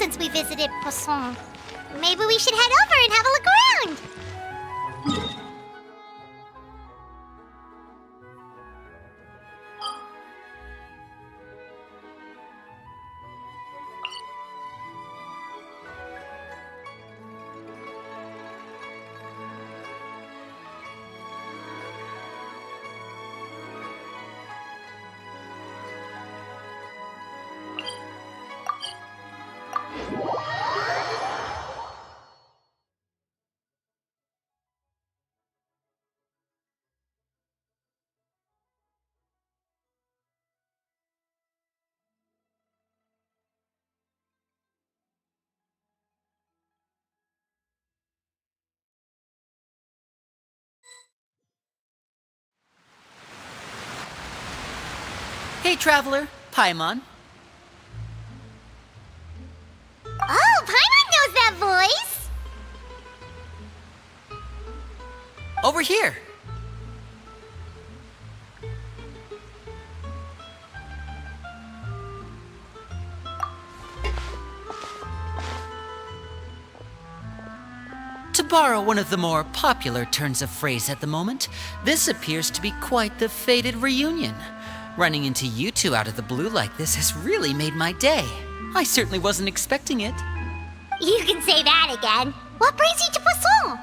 since we visited Poisson. Maybe we should head over and have a look around. Hey, Traveler. Paimon. Oh, Paimon knows that voice! Over here. To borrow one of the more popular turns of phrase at the moment, this appears to be quite the fated reunion. Running into you two out of the blue like this has really made my day. I certainly wasn't expecting it. You can say that again. What brings you to Poisson?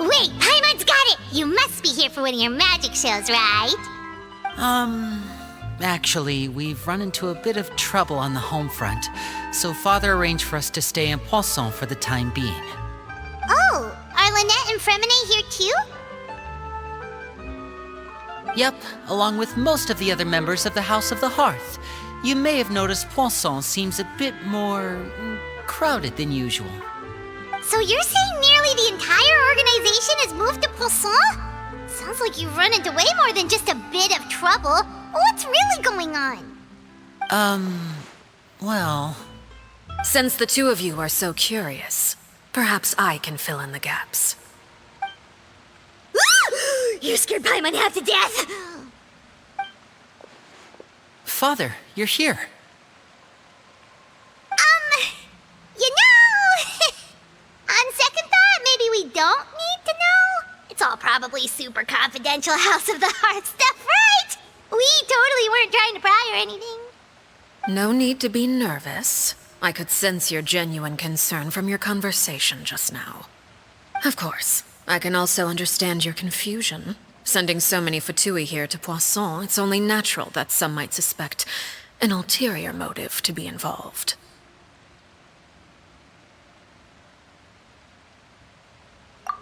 Wait, Paimon's got it! You must be here for one of your magic shows, right? Actually, we've run into a bit of trouble on the home front, so Father arranged for us to stay in Poisson for the time being. Oh, are Lynette and Fremine here too? Yep, along with most of the other members of the House of the Hearth. You may have noticed Poisson seems a bit more crowded than usual. So you're saying nearly the entire organization has moved to Poisson? Sounds like you've run into way more than just a bit of trouble. What's really going on? Well... Since the two of you are so curious, perhaps I can fill in the gaps. You scared Paimon half to death! Father, you're here. You know... on second thought, maybe we don't need to know? It's all probably super confidential House of the Hearth stuff, right? We totally weren't trying to pry or anything. No need to be nervous. I could sense your genuine concern from your conversation just now. Of course, I can also understand your confusion. Sending so many Fatui here to Poisson, it's only natural that some might suspect an ulterior motive to be involved.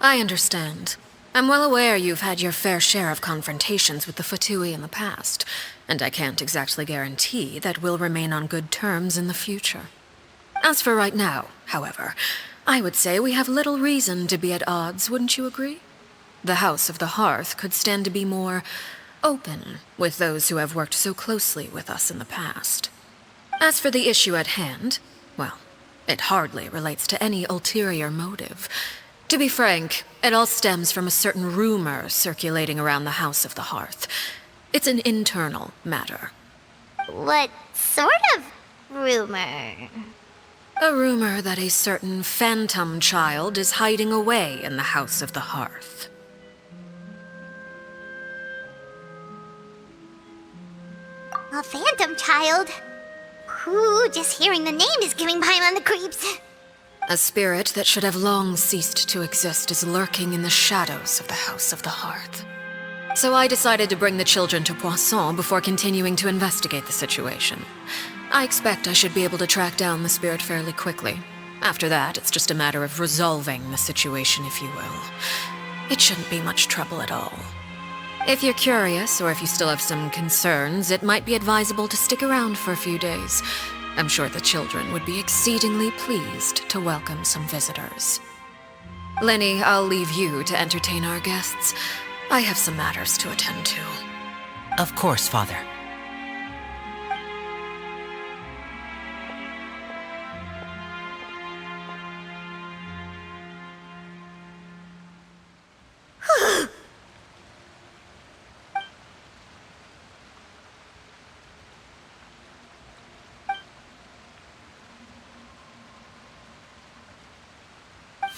I understand. I'm well aware you've had your fair share of confrontations with the Fatui in the past, and I can't exactly guarantee that we'll remain on good terms in the future. As for right now, however, I would say we have little reason to be at odds, wouldn't you agree? The House of the Hearth could stand to be more open with those who have worked so closely with us in the past. As for the issue at hand, well, it hardly relates to any ulterior motive. To be frank, it all stems from a certain rumor circulating around the House of the Hearth. It's an internal matter. What sort of rumor? A rumor that a certain phantom child is hiding away in the House of the Hearth. A phantom child? Ooh, just hearing the name is giving Paimon the creeps. A spirit that should have long ceased to exist is lurking in the shadows of the House of the Hearth. So I decided to bring the children to Poisson before continuing to investigate the situation. I expect I should be able to track down the spirit fairly quickly. After that, it's just a matter of resolving the situation, if you will. It shouldn't be much trouble at all. If you're curious, or if you still have some concerns, it might be advisable to stick around for a few days. I'm sure the children would be exceedingly pleased to welcome some visitors. Lenny, I'll leave you to entertain our guests. I have some matters to attend to. Of course, Father.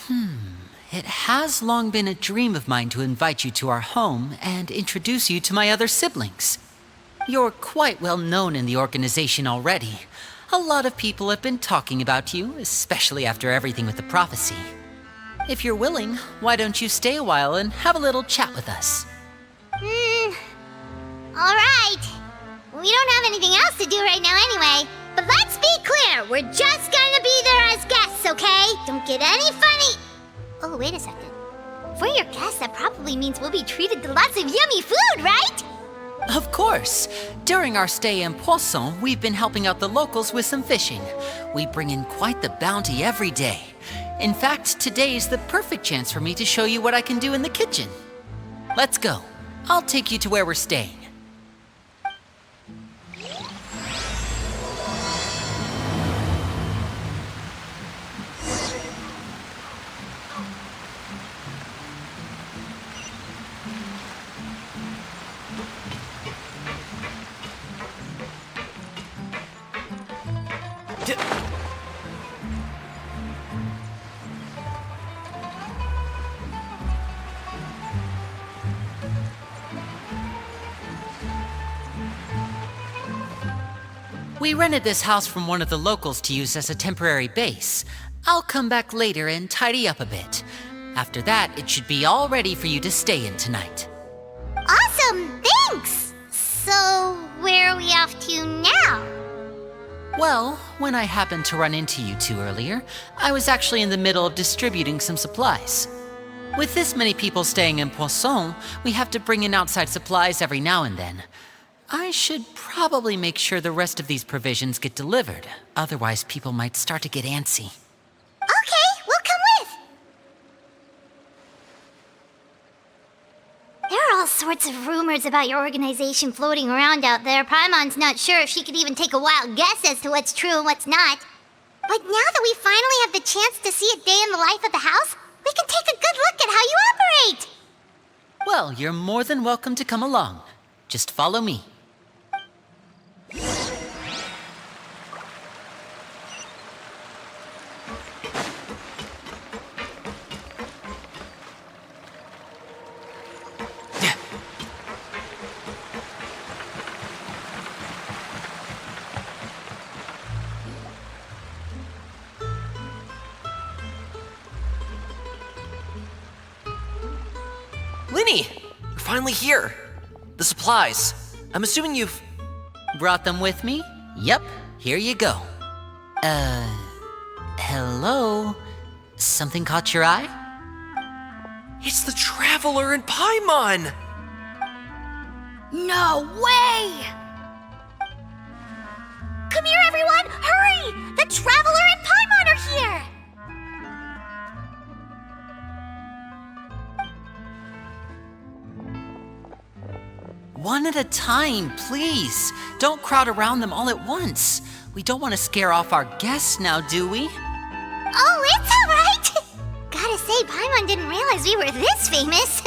It has long been a dream of mine to invite you to our home and introduce you to my other siblings. You're quite well known in the organization already. A lot of people have been talking about you, especially after everything with the prophecy. If you're willing, why don't you stay a while and have a little chat with us? Alright. We don't have anything else to do right now anyway. But let's be clear, we're just gonna be there as guests, okay? Don't get any funny. Oh, wait a second. For your guests, that probably means we'll be treated to lots of yummy food, right? Of course. During our stay in Poisson, we've been helping out the locals with some fishing. We bring in quite the bounty every day. In fact, today's the perfect chance for me to show you what I can do in the kitchen. Let's go. I'll take you to where we're staying. We rented this house from one of the locals to use as a temporary base. I'll come back later and tidy up a bit. After that, it should be all ready for you to stay in tonight. Awesome, thanks! So, where are we off to now? Well, when I happened to run into you two earlier, I was actually in the middle of distributing some supplies. With this many people staying in Poisson, we have to bring in outside supplies every now and then. I should probably make sure the rest of these provisions get delivered. Otherwise, people might start to get antsy. Okay, we'll come with. There are all sorts of rumors about your organization floating around out there. Paimon's not sure if she could even take a wild guess as to what's true and what's not. But now that we finally have the chance to see a day in the life of the house, we can take a good look at how you operate. Well, you're more than welcome to come along. Just follow me. Linny, you're finally here. The supplies. I'm assuming you've... Brought them with me? Yep, here you go. Hello? Something caught your eye? It's the Traveler and Paimon! No way! Come here, everyone! Hurry! The Traveler and Paimon are here! One at a time, please. Don't crowd around them all at once. We don't want to scare off our guests now, do we? Oh, it's all right! Gotta say, Paimon didn't realize we were this famous.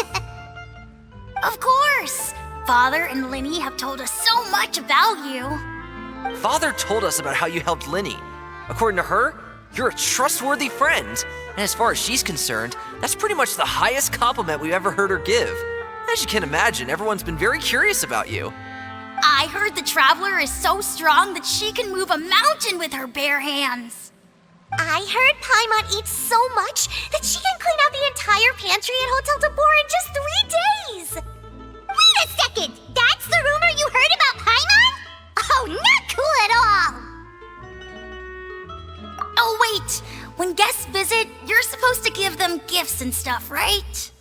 Of course! Father and Linny have told us so much about you. Father told us about how you helped Linny. According to her, you're a trustworthy friend. And as far as she's concerned, that's pretty much the highest compliment we've ever heard her give. As you can imagine, everyone's been very curious about you. I heard the Traveler is so strong that she can move a mountain with her bare hands. I heard Paimon eats so much that she can clean out the entire pantry at Hotel Tabor in just 3 days. Wait a second! That's the rumor you heard about Paimon? Oh, not cool at all! Oh, wait! When guests visit, you're supposed to give them gifts and stuff, right?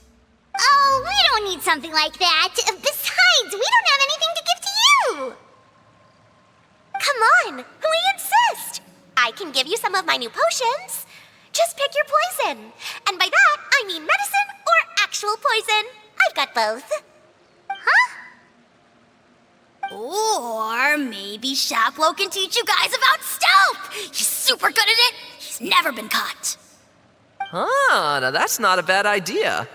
Oh, we don't need something like that. Besides, we don't have anything to give to you. Come on, we insist. I can give you some of my new potions. Just pick your poison. And by that, I mean medicine or actual poison. I've got both. Huh? Or maybe Shaplo can teach you guys about stealth. He's super good at it. He's never been caught. Ah, now that's not a bad idea.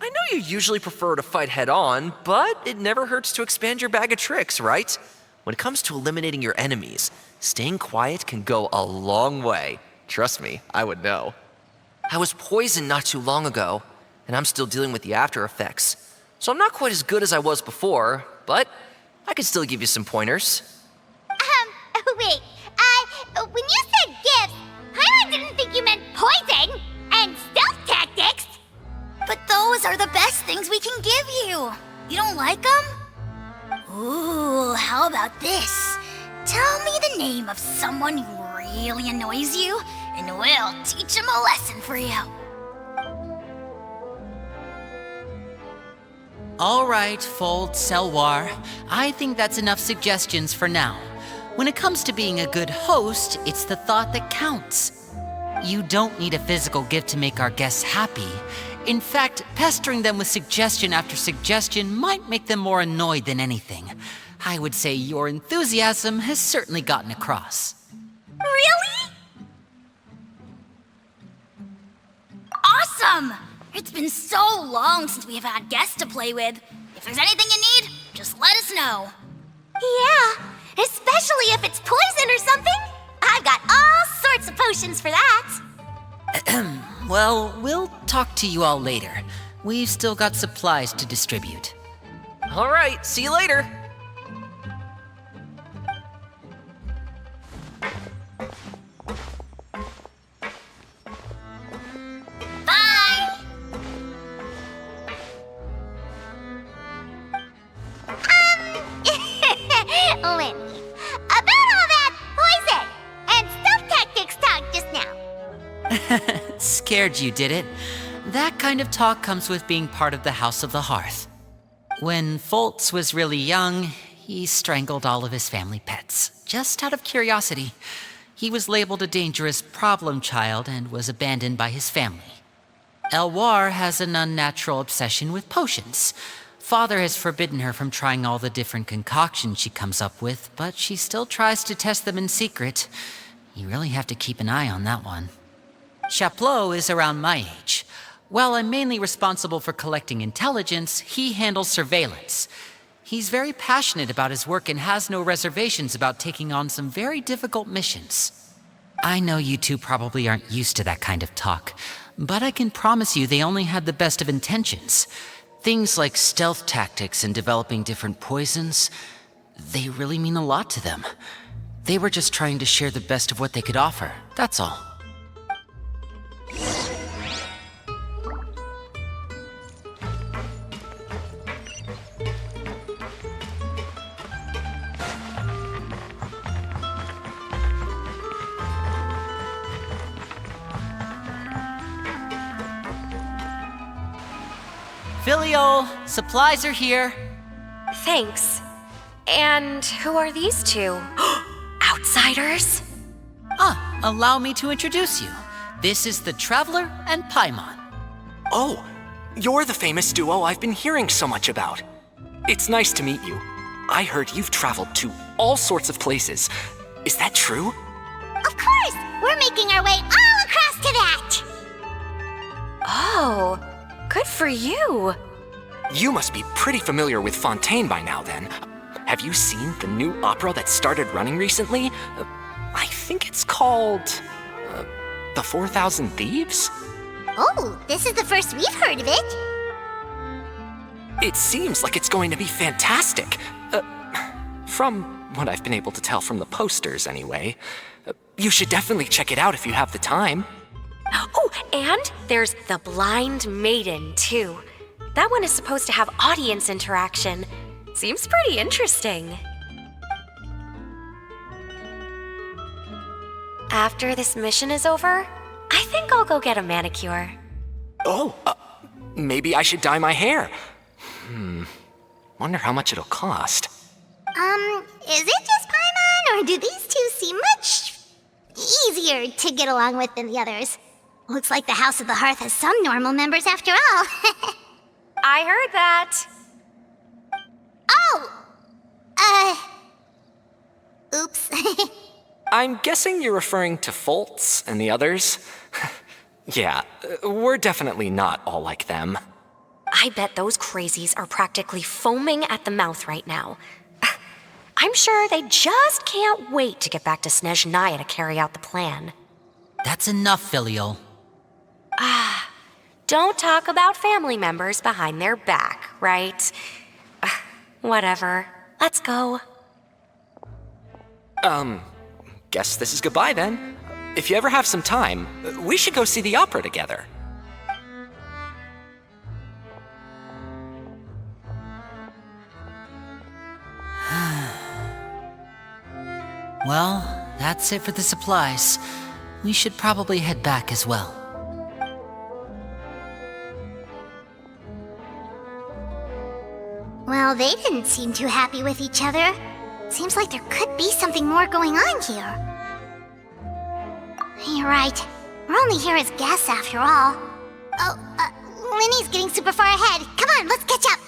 I know you usually prefer to fight head-on, but it never hurts to expand your bag of tricks, right? When it comes to eliminating your enemies, staying quiet can go a long way. Trust me, I would know. I was poisoned not too long ago, and I'm still dealing with the after effects. So I'm not quite as good as I was before, but I can still give you some pointers. Wait, when you said gifts, Paimon didn't think you meant poison and stealth tactics. But those are the best things we can give you. You don't like them? Ooh, how about this? Tell me the name of someone who really annoys you, and we'll teach him a lesson for you. All right, Fold, Selwar. I think that's enough suggestions for now. When it comes to being a good host, it's the thought that counts. You don't need a physical gift to make our guests happy. In fact, pestering them with suggestion after suggestion might make them more annoyed than anything. I would say your enthusiasm has certainly gotten across. Really? Awesome! It's been so long since we've had guests to play with. If there's anything you need, just let us know. Yeah, especially if it's poison or something. I've got all sorts of potions for that. Well, we'll talk to you all later. We've still got supplies to distribute. All right, see you later. Bye! Lenny, about all that poison and stealth tactics talk just now. Scared you, did it? That kind of talk comes with being part of the House of the Hearth. When Foltz was really young, he strangled all of his family pets, just out of curiosity. He was labeled a dangerous problem child and was abandoned by his family. Elwar has an unnatural obsession with potions. Father has forbidden her from trying all the different concoctions she comes up with, but she still tries to test them in secret. You really have to keep an eye on that one. Chaplot is around my age. While I'm mainly responsible for collecting intelligence, he handles surveillance. He's very passionate about his work and has no reservations about taking on some very difficult missions. I know you two probably aren't used to that kind of talk, but I can promise you they only had the best of intentions. Things like stealth tactics and developing different poisons, they really mean a lot to them. They were just trying to share the best of what they could offer, that's all. Filial, supplies are here. Thanks. And who are these two? Outsiders? Allow me to introduce you. This is the Traveler and Paimon. Oh, you're the famous duo I've been hearing so much about. It's nice to meet you. I heard you've traveled to all sorts of places. Is that true? Of course! We're making our way all across to that! Oh, good for you. You must be pretty familiar with Fontaine by now, then. Have you seen the new opera that started running recently? I think it's called... The 4,000 Thieves? Oh, this is the first we've heard of it. It seems like it's going to be fantastic. From what I've been able to tell from the posters, anyway. You should definitely check it out if you have the time. Oh, and there's The Blind Maiden, too. That one is supposed to have audience interaction. Seems pretty interesting. After this mission is over, I think I'll go get a manicure. Oh, maybe I should dye my hair. Wonder how much it'll cost. Is it just Paimon, or do these two seem much easier to get along with than the others? Looks like the House of the Hearth has some normal members after all. I heard that. Oh! Oops. I'm guessing you're referring to Foltz and the others? Yeah, we're definitely not all like them. I bet those crazies are practically foaming at the mouth right now. I'm sure they just can't wait to get back to Snezhnaya to carry out the plan. That's enough, Filial. Don't talk about family members behind their back, right? Whatever. Let's go. Guess this is goodbye then. If you ever have some time, we should go see the opera together. Well, that's it for the supplies. We should probably head back as well. Well, they didn't seem too happy with each other. Seems like there could be something more going on here. You're right. We're only here as guests after all. Oh, Linny's getting super far ahead. Come on, let's catch up.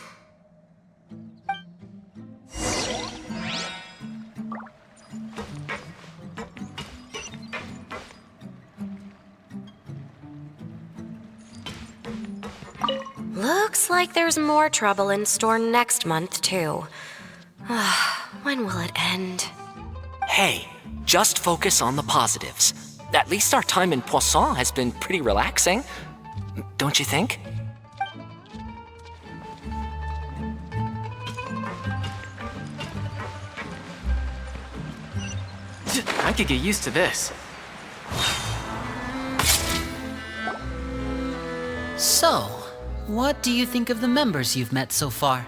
Looks like there's more trouble in store next month, too. When will it end? Hey, just focus on the positives. At least our time in Poisson has been pretty relaxing. Don't you think? I could get used to this. So, what do you think of the members you've met so far?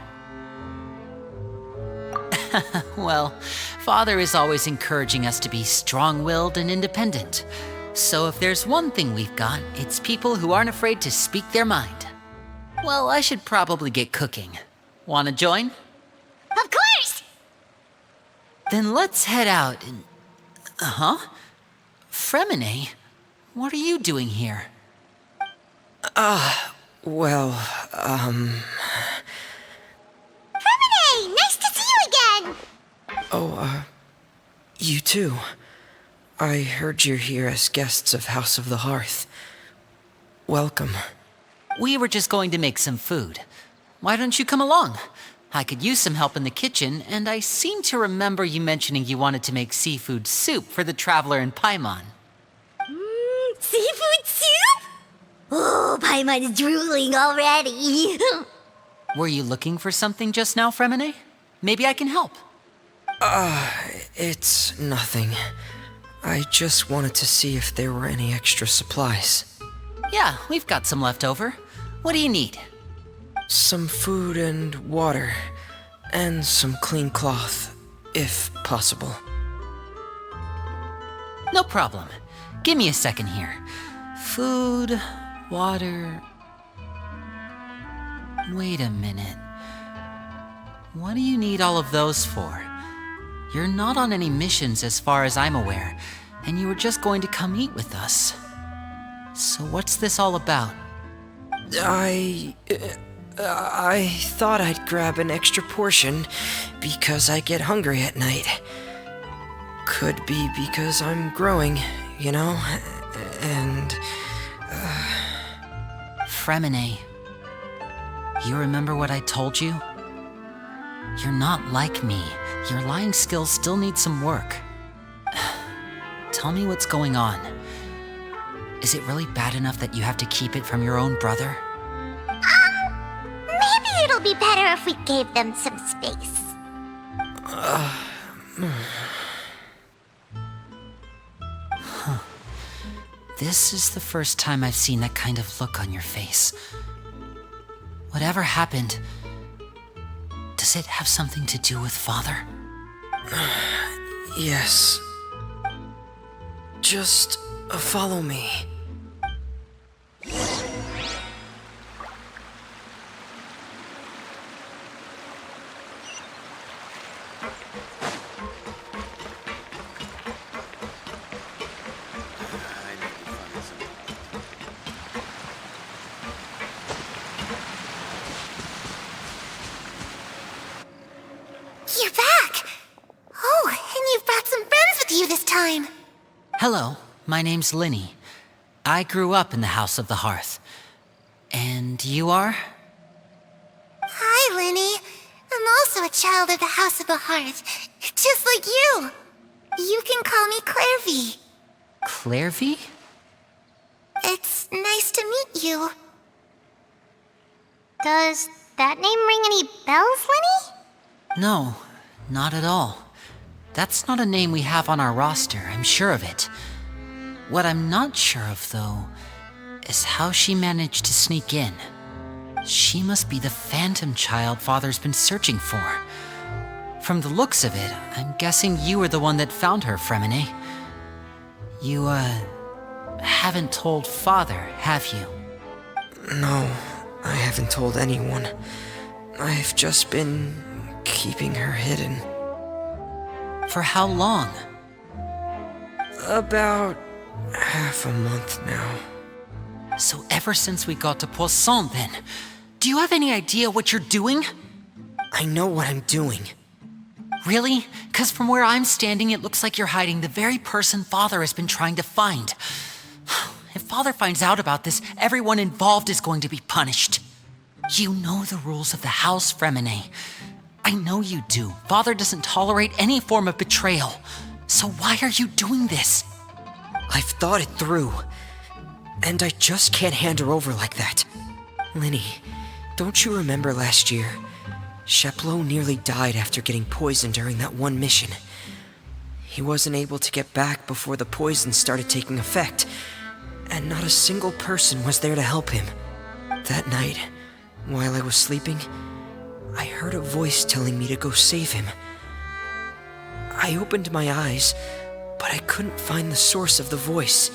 Well, Father is always encouraging us to be strong-willed and independent. So if there's one thing we've got, it's people who aren't afraid to speak their mind. Well, I should probably get cooking. Wanna join? Of course! Then let's head out and... Fremine? What are you doing here? Well, Fremine, nice to see you again! you too. I heard you're here as guests of House of the Hearth. Welcome. We were just going to make some food. Why don't you come along? I could use some help in the kitchen, and I seem to remember you mentioning you wanted to make seafood soup for the traveler in Paimon. Seafood soup? Oh, Paimon's drooling already. Were you looking for something just now, Fremine? Maybe I can help. It's nothing. I just wanted to see if there were any extra supplies. Yeah, we've got some left over. What do you need? Some food and water, and some clean cloth, if possible. No problem. Give me a second here. Food, water... Wait a minute. What do you need all of those for? You're not on any missions as far as I'm aware, and you were just going to come eat with us. So what's this all about? I thought I'd grab an extra portion because I get hungry at night. Could be because I'm growing, you know, and... Fremine, you remember what I told you? You're not like me. Your lying skills still need some work. Tell me what's going on. Is it really bad enough that you have to keep it from your own brother? Maybe it'll be better if we gave them some space. This is the first time I've seen that kind of look on your face. Whatever happened, does it have something to do with Father? Yes. Just follow me. You're back! Oh, and you've brought some friends with you this time. Hello, my name's Linny. I grew up in the House of the Hearth. And you are? Hi, Linny. I'm also a child of the House of the Hearth, just like you. You can call me Clairvy. Clairvy? It's nice to meet you. Does that name ring any bells, Lenny? No, not at all. That's not a name we have on our roster, I'm sure of it. What I'm not sure of, though, is how she managed to sneak in. She must be the phantom child Father's been searching for. From the looks of it, I'm guessing you were the one that found her, Fremine. You, haven't told Father, have you? No, I haven't told anyone. I've just been keeping her hidden. For how long? About half a month now. So ever since we got to Poisson, then. Do you have any idea what you're doing? I know what I'm doing. Really? 'Cause from where I'm standing, it looks like you're hiding the very person Father has been trying to find. If Father finds out about this, everyone involved is going to be punished. You know the rules of the house, Fremine. I know you do. Father doesn't tolerate any form of betrayal. So why are you doing this? I've thought it through. And I just can't hand her over like that. Linny, don't you remember last year? Sheplo nearly died after getting poisoned during that one mission. He wasn't able to get back before the poison started taking effect, and not a single person was there to help him. That night, while I was sleeping, I heard a voice telling me to go save him. I opened my eyes, but I couldn't find the source of the voice.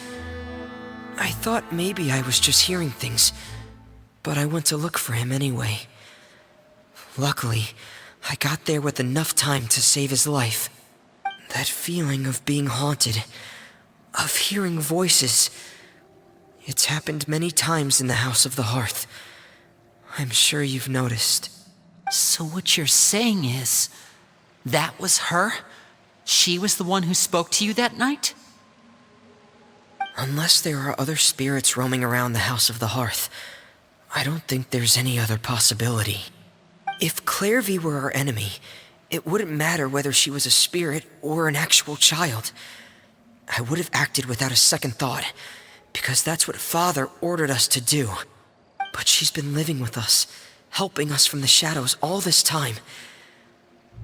I thought maybe I was just hearing things, but I went to look for him anyway. Luckily, I got there with enough time to save his life. That feeling of being haunted, of hearing voices, it's happened many times in the House of the Hearth. I'm sure you've noticed. So what you're saying is, that was her? She was the one who spoke to you that night? Unless there are other spirits roaming around the House of the Hearth, I don't think there's any other possibility. If Clairvy were our enemy, it wouldn't matter whether she was a spirit or an actual child. I would have acted without a second thought, because that's what Father ordered us to do. But she's been living with us, helping us from the shadows all this time.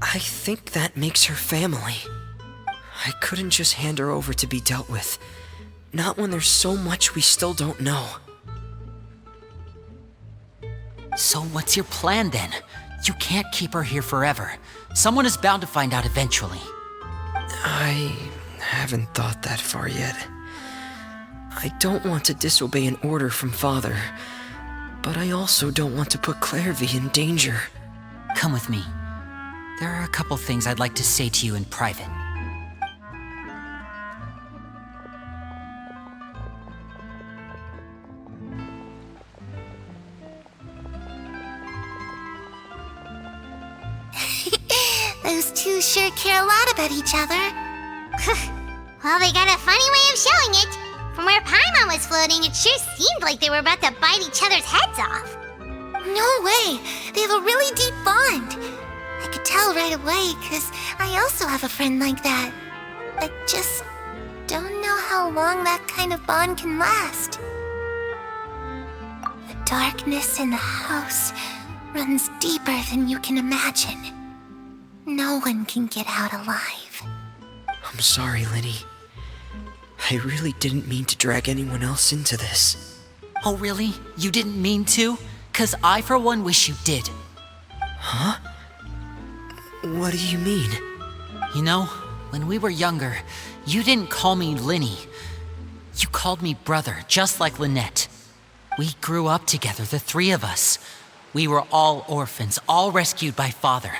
I think that makes her family. I couldn't just hand her over to be dealt with. Not when there's so much we still don't know. So what's your plan then? You can't keep her here forever. Someone is bound to find out eventually. I haven't thought that far yet. I don't want to disobey an order from Father, but I also don't want to put Clairvy in danger. Come with me. There are a couple things I'd like to say to you in private. Those two sure care a lot about each other. Well, they got a funny way of showing it. From where Paimon was floating, it sure seemed like they were about to bite each other's heads off. No way! They have a really deep bond. I could tell right away, because I also have a friend like that. I just don't know how long that kind of bond can last. The darkness in the house runs deeper than you can imagine. No one can get out alive. I'm sorry, Linny. I really didn't mean to drag anyone else into this. Oh really? You didn't mean to? 'Cause I for one wish you did. Huh? What do you mean? You know, when we were younger, you didn't call me Linny. You called me brother, just like Lynette. We grew up together, the three of us. We were all orphans, all rescued by Father.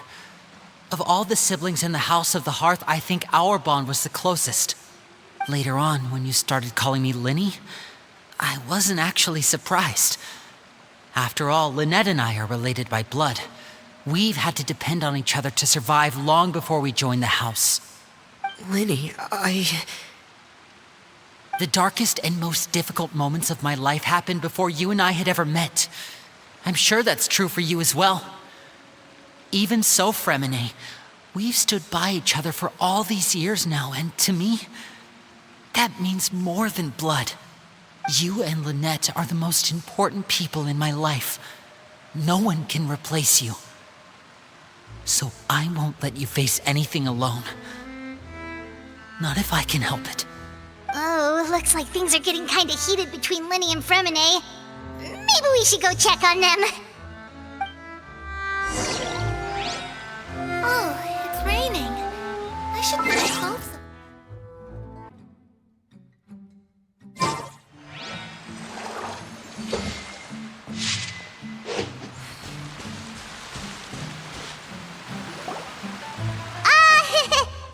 Of all the siblings in the House of the Hearth, I think our bond was the closest. Later on, when you started calling me Linny, I wasn't actually surprised. After all, Lynette and I are related by blood. We've had to depend on each other to survive long before we joined the house. Linny, The darkest and most difficult moments of my life happened before you and I had ever met. I'm sure that's true for you as well. Even so, Fremine, we've stood by each other for all these years now, and to me, that means more than blood. You and Lynette are the most important people in my life. No one can replace you. So I won't let you face anything alone. Not if I can help it. Oh, looks like things are getting kinda heated between Linny and Fremine. Maybe we should go check on them. Oh, it's raining. I should put my clothes on.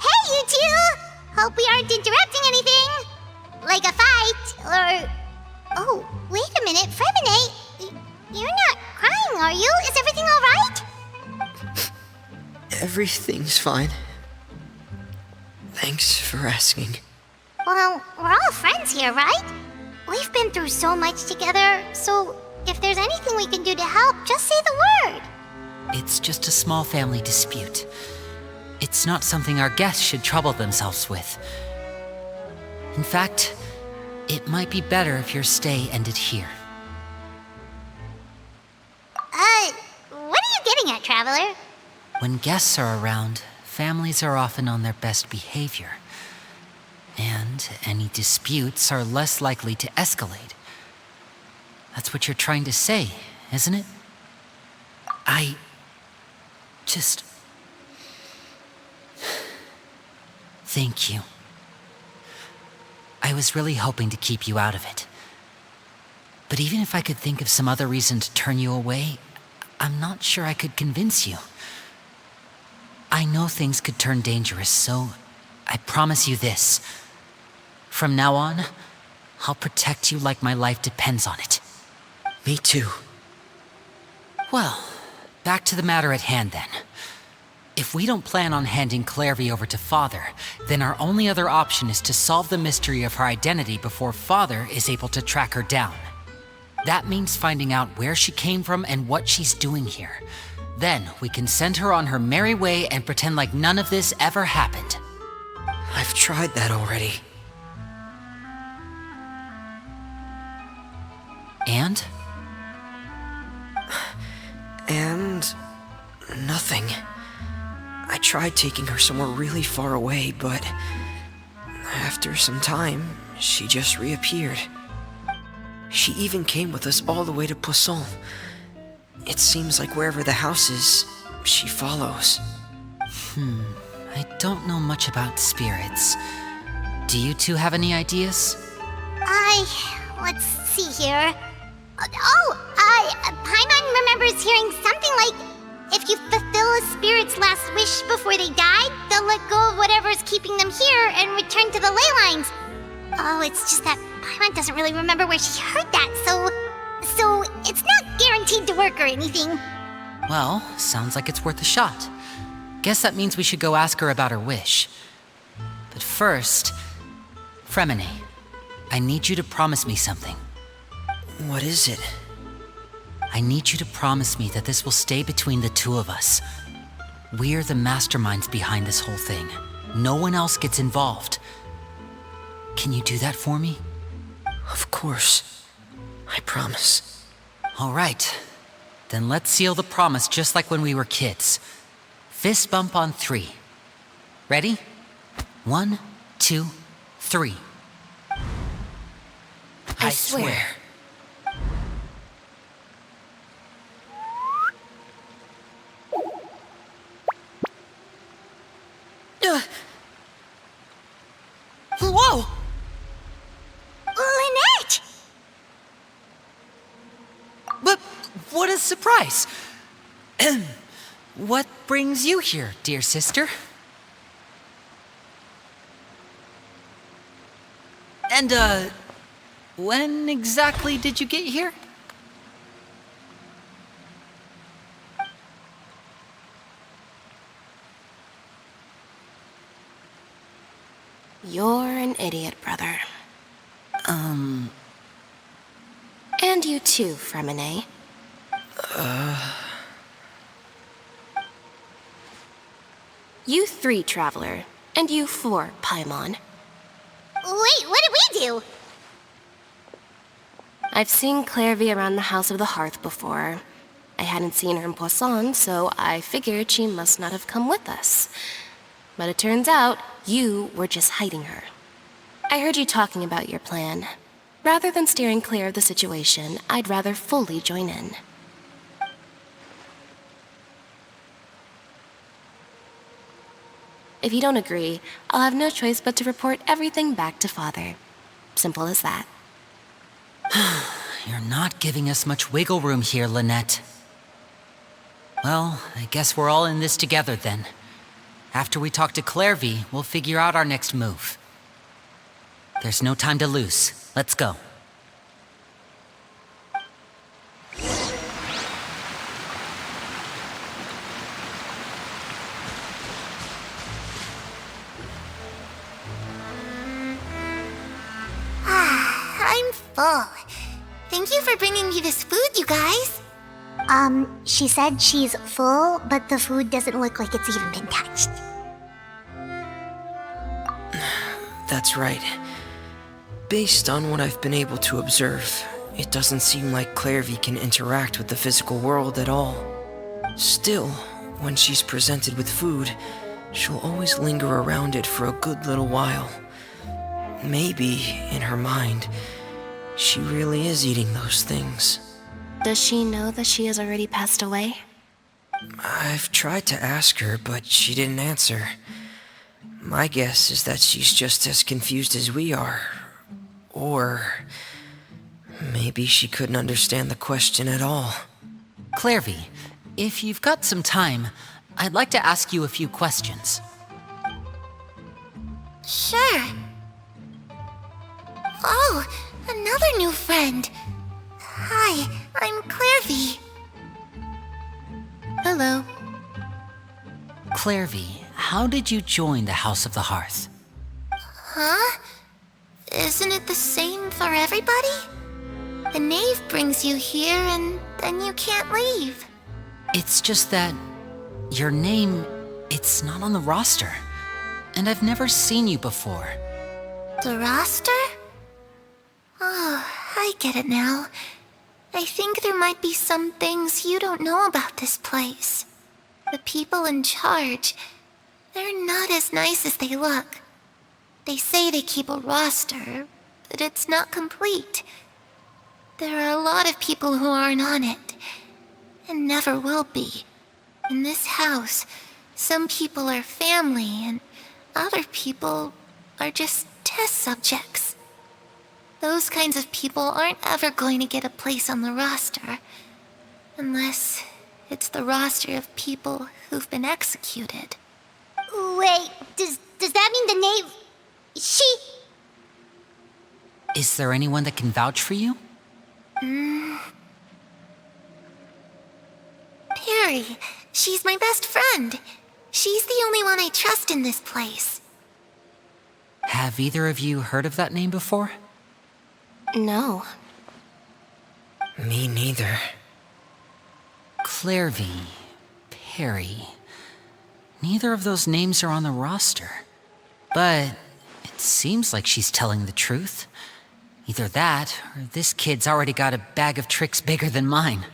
Hey, you two! Hope we aren't interrupting anything. Like a fight, or... Oh, wait a minute, Fremine. You're not crying, are you? Is everything alright? Everything's fine. Thanks for asking. Well, we're all friends here, right? We've been through so much together, so if there's anything we can do to help, just say the word. It's just a small family dispute. It's not something our guests should trouble themselves with. In fact, it might be better if your stay ended here. What are you getting at, Traveler? When guests are around, families are often on their best behavior. And any disputes are less likely to escalate. That's what you're trying to say, isn't it? I just... Thank you. I was really hoping to keep you out of it. But even if I could think of some other reason to turn you away, I'm not sure I could convince you. I know things could turn dangerous, so I promise you this. From now on, I'll protect you like my life depends on it. Me too. Well, back to the matter at hand then. If we don't plan on handing Clairvy over to Father, then our only other option is to solve the mystery of her identity before Father is able to track her down. That means finding out where she came from and what she's doing here. Then we can send her on her merry way and pretend like none of this ever happened. I've tried that already. And? And... nothing. I tried taking her somewhere really far away, but... after some time, she just reappeared. She even came with us all the way to Poisson. It seems like wherever the house is, she follows. I don't know much about spirits. Do you two have any ideas? Let's see here. Paimon remembers hearing something like, if you fulfill a spirit's last wish before they die, they'll let go of whatever's keeping them here and return to the ley lines. Oh, it's just that Paimon doesn't really remember where she heard that, so it's not guaranteed to work or anything. Well, sounds like it's worth a shot. Guess that means we should go ask her about her wish. But first, Fremine, I need you to promise me something. What is it? I need you to promise me that this will stay between the two of us. We're the masterminds behind this whole thing. No one else gets involved. Can you do that for me? Of course. I promise. All right. Then let's seal the promise just like when we were kids. Fist bump on 3. Ready? 1, 2, 3. I swear. Whoa! Lynette! But what a surprise! What brings you here, dear sister? And, when exactly did you get here? You're an idiot, brother. And you too, Fremine. You 3, Traveler, and you 4, Paimon. Wait, what did we do? I've seen Clairvy around the House of the Hearth before. I hadn't seen her in Poisson, so I figured she must not have come with us. But it turns out you were just hiding her. I heard you talking about your plan. Rather than steering clear of the situation, I'd rather fully join in. If you don't agree, I'll have no choice but to report everything back to Father. Simple as that. You're not giving us much wiggle room here, Lynette. Well, I guess we're all in this together then. After we talk to Clairvy, we'll figure out our next move. There's no time to lose. Let's go. I'm full. Thank you for bringing me this food, you guys. She said she's full, but the food doesn't look like it's even been touched. That's right. Based on what I've been able to observe, it doesn't seem like Clairvy can interact with the physical world at all. Still, when she's presented with food, she'll always linger around it for a good little while. Maybe, in her mind, she really is eating those things. Does she know that she has already passed away? I've tried to ask her, but she didn't answer. My guess is that she's just as confused as we are. Or maybe she couldn't understand the question at all. Clairvy, if you've got some time, I'd like to ask you a few questions. Sure. Oh, another new friend. Hi, I'm Clairvy. Hello. Clairvy, how did you join the House of the Hearth? Huh? Isn't it the same for everybody? The knave brings you here and then you can't leave. It's just that your name, it's not on the roster. And I've never seen you before. The roster? Oh, I get it now. I think there might be some things you don't know about this place. The people in charge, they're not as nice as they look. They say they keep a roster, but it's not complete. There are a lot of people who aren't on it, and never will be. In this house, some people are family, and other people are just test subjects. Those kinds of people aren't ever going to get a place on the roster, unless it's the roster of people who've been executed. Wait, does that mean the knave... She... Is there anyone that can vouch for you? Perry. She's my best friend. She's the only one I trust in this place. Have either of you heard of that name before? No. Me neither. Clairvy, Perry. Neither of those names are on the roster. But it seems like she's telling the truth. Either that, or this kid's already got a bag of tricks bigger than mine.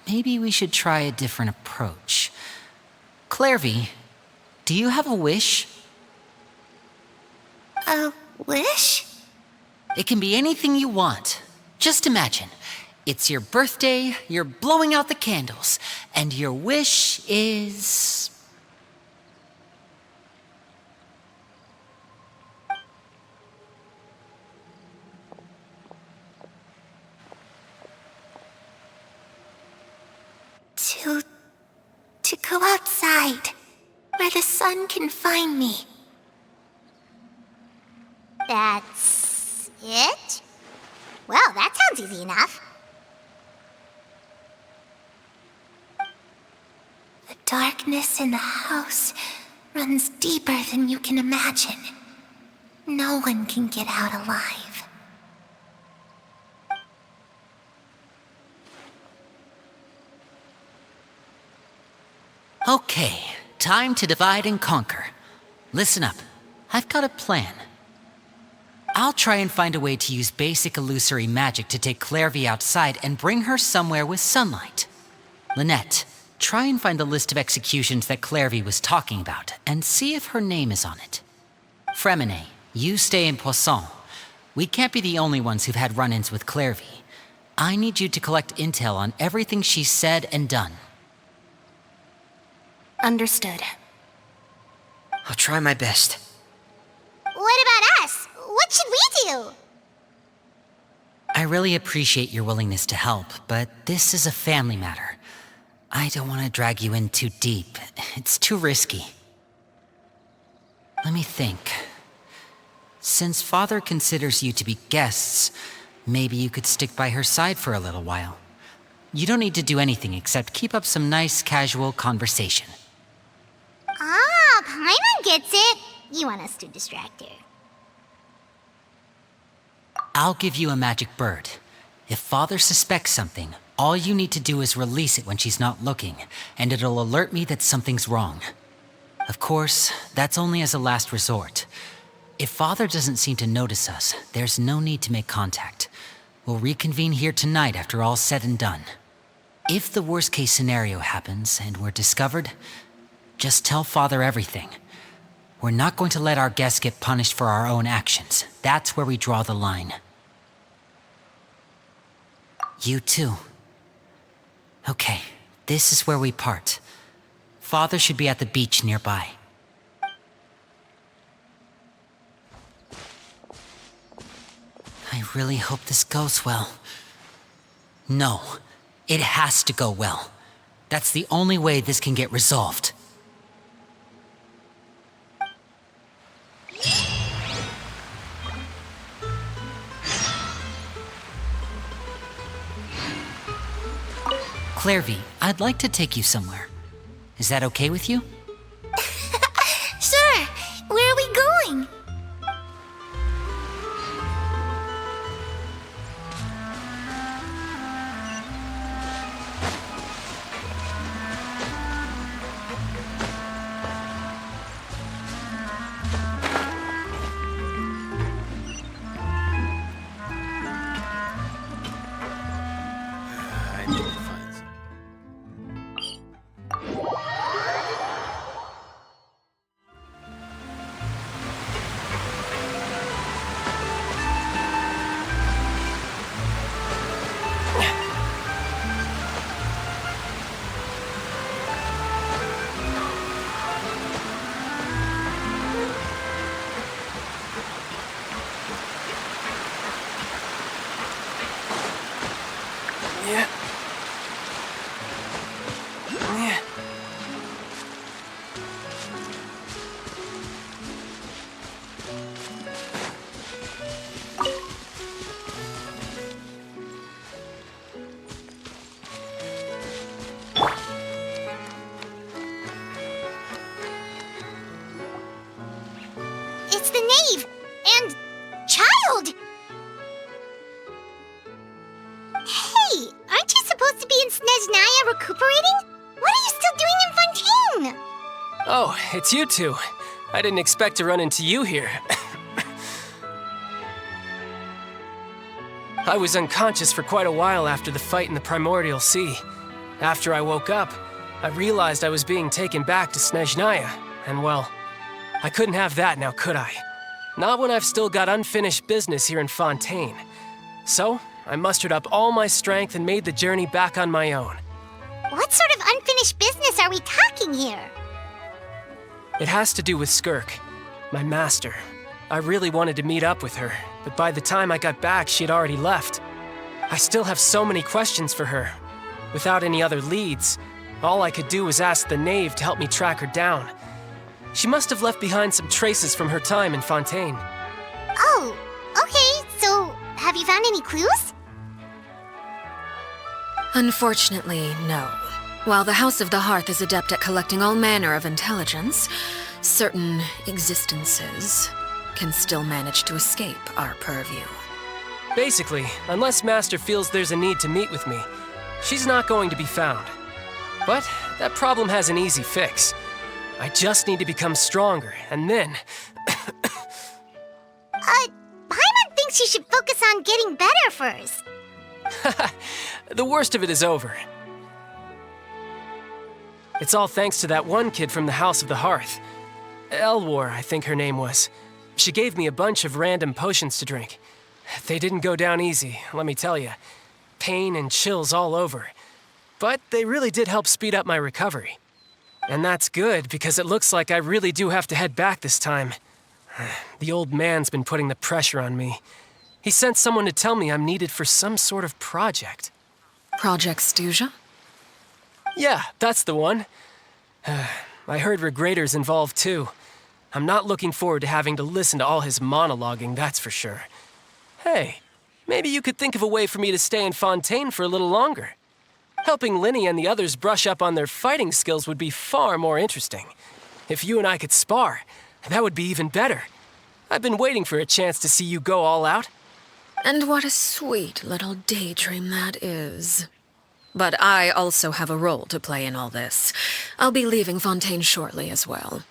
Maybe we should try a different approach. Clairvy, do you have a wish? A wish? It can be anything you want. Just imagine. It's your birthday, you're blowing out the candles, and your wish is... To go outside, where the sun can find me. That's it? Well, that sounds easy enough. The darkness in the house runs deeper than you can imagine. No one can get out alive. Okay, time to divide and conquer. Listen up, I've got a plan. I'll try and find a way to use basic illusory magic to take Clairvy outside and bring her somewhere with sunlight. Lynette, try and find the list of executions that Clairvy was talking about and see if her name is on it. Fremine, you stay in Poisson. We can't be the only ones who've had run-ins with Clairvy. I need you to collect intel on everything she's said and done. Understood. I'll try my best. What about us? What should we do? I really appreciate your willingness to help, but this is a family matter. I don't want to drag you in too deep. It's too risky. Let me think. Since Father considers you to be guests, maybe you could stick by her side for a little while. You don't need to do anything except keep up some nice, casual conversation. Ah, Paimon gets it. You want us to distract her. I'll give you a magic bird. If Father suspects something, all you need to do is release it when she's not looking, and it'll alert me that something's wrong. Of course, that's only as a last resort. If Father doesn't seem to notice us, there's no need to make contact. We'll reconvene here tonight after all's said and done. If the worst-case scenario happens and we're discovered, just tell Father everything. We're not going to let our guests get punished for our own actions. That's where we draw the line. You too. Okay, this is where we part. Father should be at the beach nearby. I really hope this goes well. No, it has to go well. That's the only way this can get resolved. Clairvy, I'd like to take you somewhere. Is that okay with you? Sure. Where are we going? It's the knave and child. Hey, aren't you supposed to be in Snezhnaya recuperating? What are you still doing in Fontaine? Oh, it's you two. I didn't expect to run into you here. I was unconscious for quite a while after the fight in the Primordial Sea. After I woke up, I realized I was being taken back to Snezhnaya, and well, I couldn't have that now, could I? Not when I've still got unfinished business here in Fontaine. So, I mustered up all my strength and made the journey back on my own. What sort of unfinished business are we talking here? It has to do with Skirk, my master. I really wanted to meet up with her, but by the time I got back, she had already left. I still have so many questions for her. Without any other leads, all I could do was ask the knave to help me track her down. She must have left behind some traces from her time in Fontaine. Oh, okay, so have you found any clues? Unfortunately, no. While the House of the Hearth is adept at collecting all manner of intelligence, certain existences can still manage to escape our purview. Basically, unless Master feels there's a need to meet with me, she's not going to be found. But that problem has an easy fix. I just need to become stronger, and then... Paimon, focus on getting better first. The worst of it is over. It's all thanks to that one kid from the House of the Hearth. Elwar, I think her name was. She gave me a bunch of random potions to drink. They didn't go down easy, let me tell you. Pain and chills all over. But they really did help speed up my recovery. And that's good, because it looks like I really do have to head back this time. The old man's been putting the pressure on me. He sent someone to tell me I'm needed for some sort of project. Project Stuja? Yeah, that's the one. I heard Regrader's involved too. I'm not looking forward to having to listen to all his monologuing, that's for sure. Hey, maybe you could think of a way for me to stay in Fontaine for a little longer. Helping Linny and the others brush up on their fighting skills would be far more interesting. If you and I could spar, that would be even better. I've been waiting for a chance to see you go all out. And what a sweet little daydream that is. But I also have a role to play in all this. I'll be leaving Fontaine shortly as well.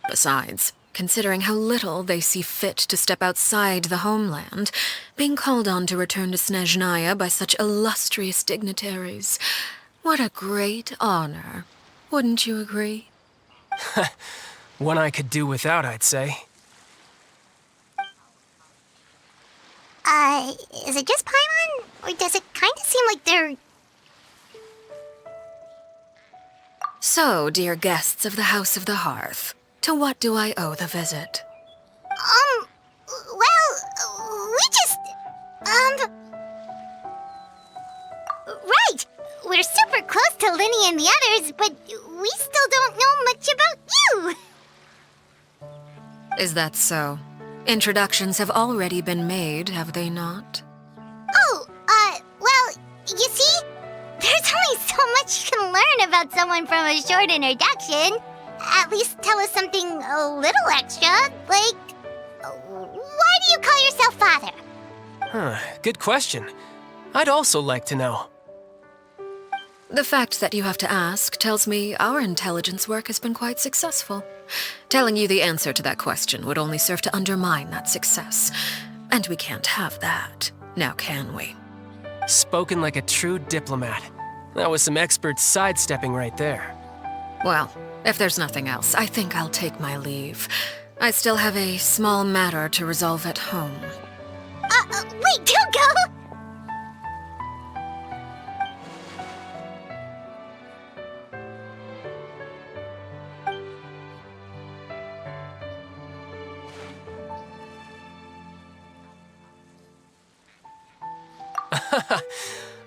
Besides, considering how little they see fit to step outside the homeland, being called on to return to Snezhnaya by such illustrious dignitaries, what a great honor. Wouldn't you agree? One I could do without, I'd say. Is it just Paimon? Or does it kind of seem like they're... So, dear guests of the House of the Hearth, to what do I owe the visit? Well, we just... Right! We're super close to Linny and the others, but we still don't know much about you! Is that so? Introductions have already been made, have they not? Oh, well, you see, there's only so much you can learn about someone from a short introduction. At least tell us something a little extra, like, why do you call yourself father? Good question. I'd also like to know. The fact that you have to ask tells me our intelligence work has been quite successful. Telling you the answer to that question would only serve to undermine that success. And we can't have that, now can we? Spoken like a true diplomat. That was some expert sidestepping right there. Well, if there's nothing else, I think I'll take my leave. I still have a small matter to resolve at home. Wait, don't go!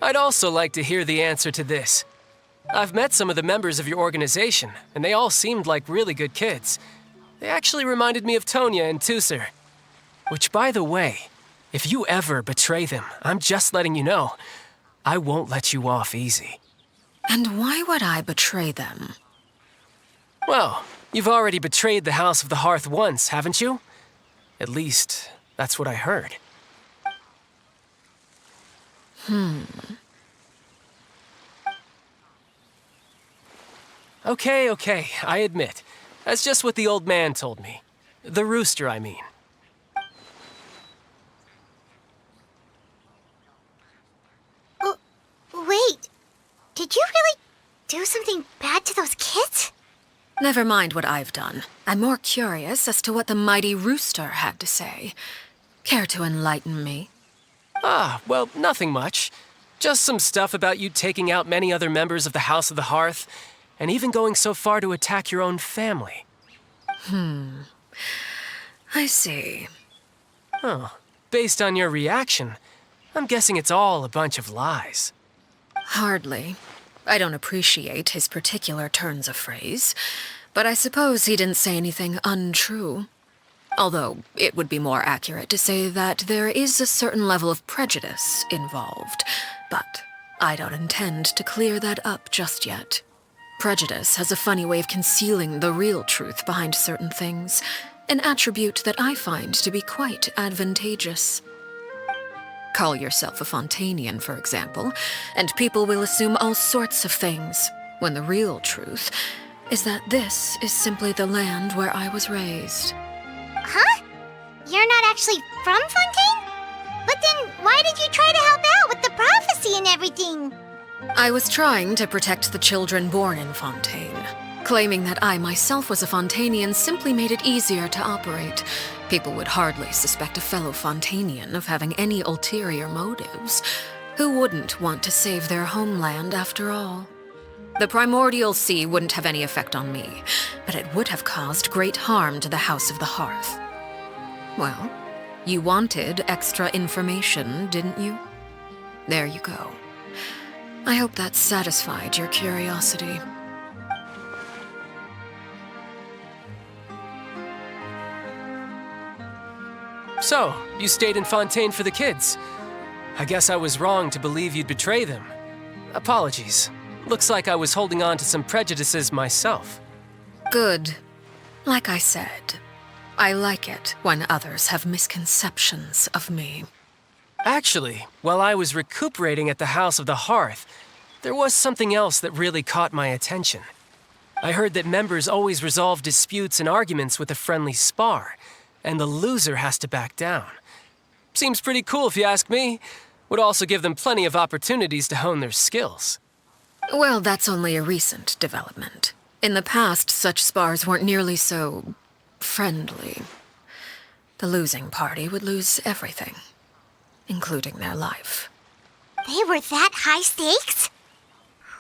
I'd also like to hear the answer to this. I've met some of the members of your organization, and they all seemed like really good kids. They actually reminded me of Tonya and Tusser. Which, by the way, if you ever betray them, I'm just letting you know, I won't let you off easy. And why would I betray them? Well, you've already betrayed the House of the Hearth once, haven't you? At least, that's what I heard. Okay, I admit. That's just what the old man told me. The rooster, I mean. Oh, wait. Did you really do something bad to those kids? Never mind what I've done. I'm more curious as to what the mighty rooster had to say. Care to enlighten me? Well, nothing much. Just some stuff about you taking out many other members of the House of the Hearth, and even going so far to attack your own family. I see. Oh, based on your reaction, I'm guessing it's all a bunch of lies. Hardly. I don't appreciate his particular turns of phrase, but I suppose he didn't say anything untrue. Although, it would be more accurate to say that there is a certain level of prejudice involved, but I don't intend to clear that up just yet. Prejudice has a funny way of concealing the real truth behind certain things, an attribute that I find to be quite advantageous. Call yourself a Fontainian, for example, and people will assume all sorts of things, when the real truth is that this is simply the land where I was raised. Huh? You're not actually from Fontaine? But why did you try to help out with the prophecy and everything? I was trying to protect the children born in Fontaine. Claiming that I myself was a Fontainian simply made it easier to operate. People would hardly suspect a fellow Fontainian of having any ulterior motives. Who wouldn't want to save their homeland after all? The primordial sea wouldn't have any effect on me, but it would have caused great harm to the House of the Hearth. Well, you wanted extra information, didn't you? There you go. I hope that satisfied your curiosity. So, you stayed in Fontaine for the kids. I guess I was wrong to believe you'd betray them. Apologies. Looks like I was holding on to some prejudices myself. Good. Like I said, I like it when others have misconceptions of me. Actually, while I was recuperating at the House of the Hearth, there was something else that really caught my attention. I heard that members always resolve disputes and arguments with a friendly spar, and the loser has to back down. Seems pretty cool if you ask me. Would also give them plenty of opportunities to hone their skills. Well, that's only a recent development. In the past, such spars weren't nearly so friendly. The losing party would lose everything, including their life. They were that high stakes?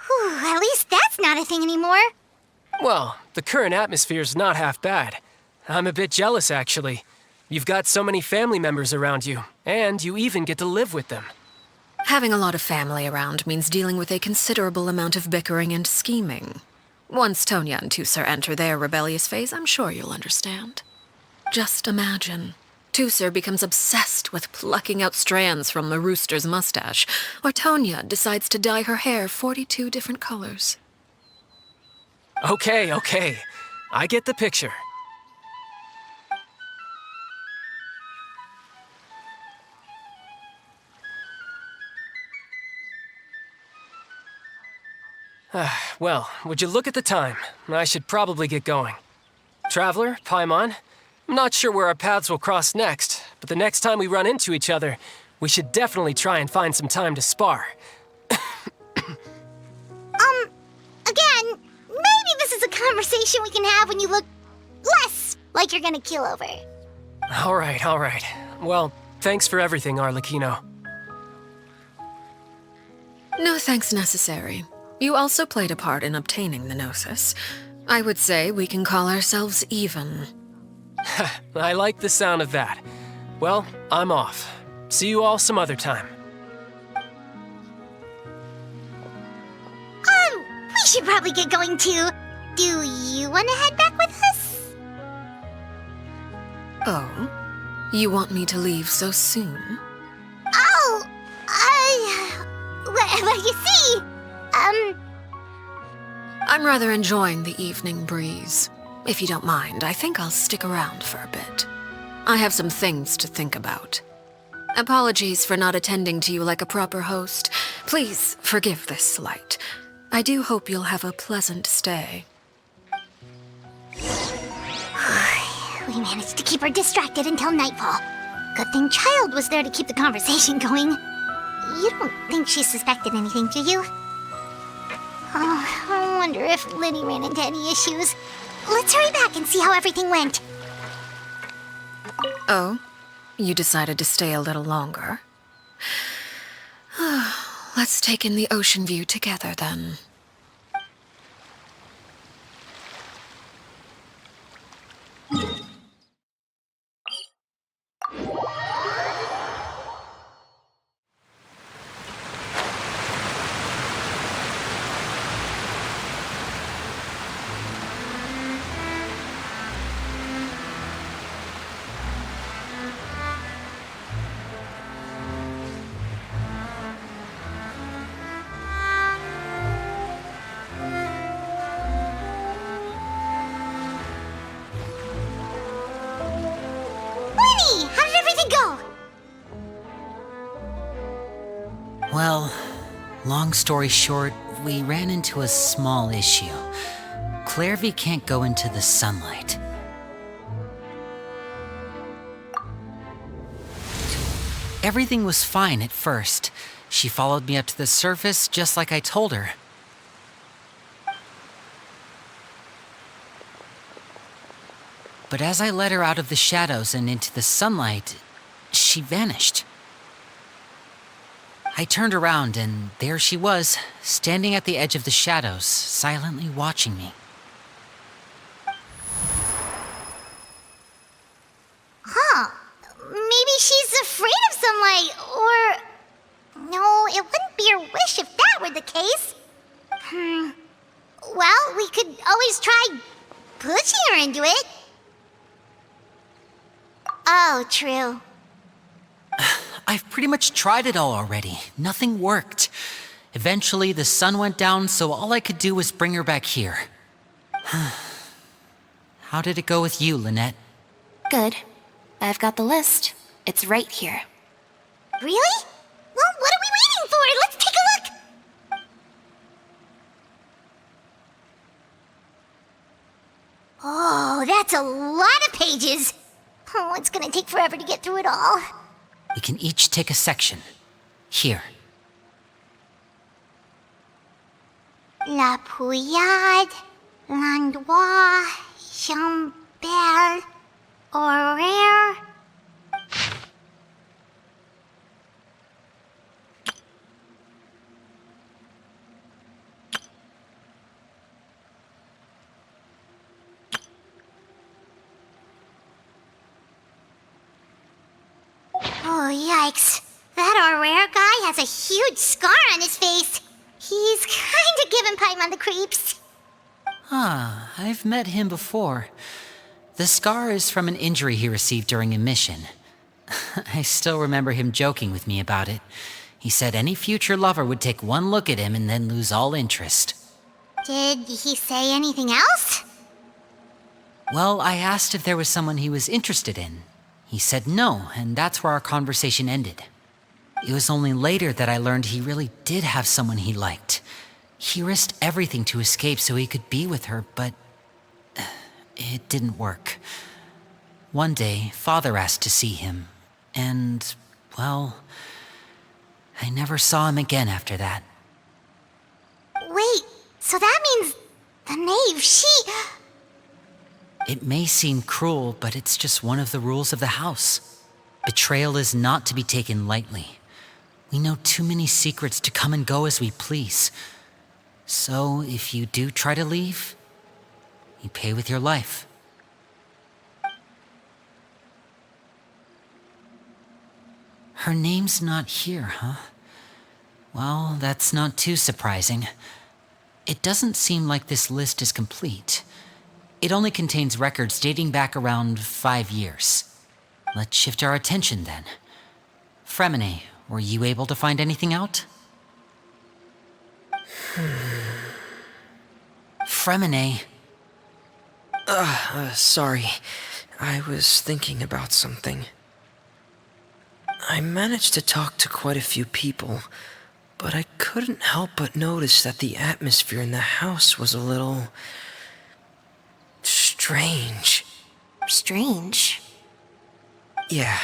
Whew, at least that's not a thing anymore. Well, the current atmosphere's not half bad. I'm a bit jealous, actually. You've got so many family members around you, and you even get to live with them. Having a lot of family around means dealing with a considerable amount of bickering and scheming. Once Tonya and Tusser enter their rebellious phase, I'm sure you'll understand. Just imagine. Tusser becomes obsessed with plucking out strands from the rooster's mustache, or Tonya decides to dye her hair 42 different colors. Okay. I get the picture. Well, would you look at the time? I should probably get going. Traveler, Paimon, I'm not sure where our paths will cross next, but the next time we run into each other, we should definitely try and find some time to spar. Again, maybe this is a conversation we can have when you look less like you're gonna keel over. All right. Well, thanks for everything, Arlecchino. No thanks necessary. You also played a part in obtaining the Gnosis. I would say we can call ourselves even. I like the sound of that. Well, I'm off. See you all some other time. We should probably get going too. Do you want to head back with us? Oh? You want me to leave so soon? Oh, well, you see, I'm rather enjoying the evening breeze. If you don't mind, I think I'll stick around for a bit. I have some things to think about. Apologies for not attending to you like a proper host. Please forgive this slight. I do hope you'll have a pleasant stay. We managed to keep her distracted until nightfall. Good thing Child was there to keep the conversation going. You don't think she suspected anything, do you? Oh, I wonder if Liddy ran into any issues. Let's hurry back and see how everything went. Oh? You decided to stay a little longer? Let's take in the ocean view together, then. Liddy, how did everything go? Well, long story short, we ran into a small issue. Clairvy can't go into the sunlight. Everything was fine at first. She followed me up to the surface just like I told her. But as I led her out of the shadows and into the sunlight, she vanished. I turned around and there she was, standing at the edge of the shadows, silently watching me. Huh. Maybe she's afraid of sunlight, or... No, it wouldn't be her wish if that were the case. Well, we could always try pushing her into it. Oh, true. I've pretty much tried it all already. Nothing worked. Eventually, the sun went down, so all I could do was bring her back here. How did it go with you, Lynette? Good. I've got the list. It's right here. Really? Well, what are we waiting for? Let's take a look! Oh, that's a lot of pages. Oh, it's gonna take forever to get through it all. We can each take a section. Here. La Pouillade, l'endroit, Chambel, horaire. Oh, yikes. That Aurere guy has a huge scar on his face. He's kinda giving Paimon the creeps. I've met him before. The scar is from an injury he received during a mission. I still remember him joking with me about it. He said any future lover would take one look at him and then lose all interest. Did he say anything else? Well, I asked if there was someone he was interested in. He said no, and that's where our conversation ended. It was only later that I learned he really did have someone he liked. He risked everything to escape so he could be with her, but it didn't work. One day, Father asked to see him, and, well, I never saw him again after that. Wait, so that means the knave, It may seem cruel, but it's just one of the rules of the house. Betrayal is not to be taken lightly. We know too many secrets to come and go as we please. So, if you do try to leave, you pay with your life. Her name's not here, huh? Well, that's not too surprising. It doesn't seem like this list is complete. It only contains records dating back around 5 years. Let's shift our attention then. Fremine, were you able to find anything out? Fremine. Sorry. I was thinking about something. I managed to talk to quite a few people, but I couldn't help but notice that the atmosphere in the house was a little... strange. Strange. Yeah,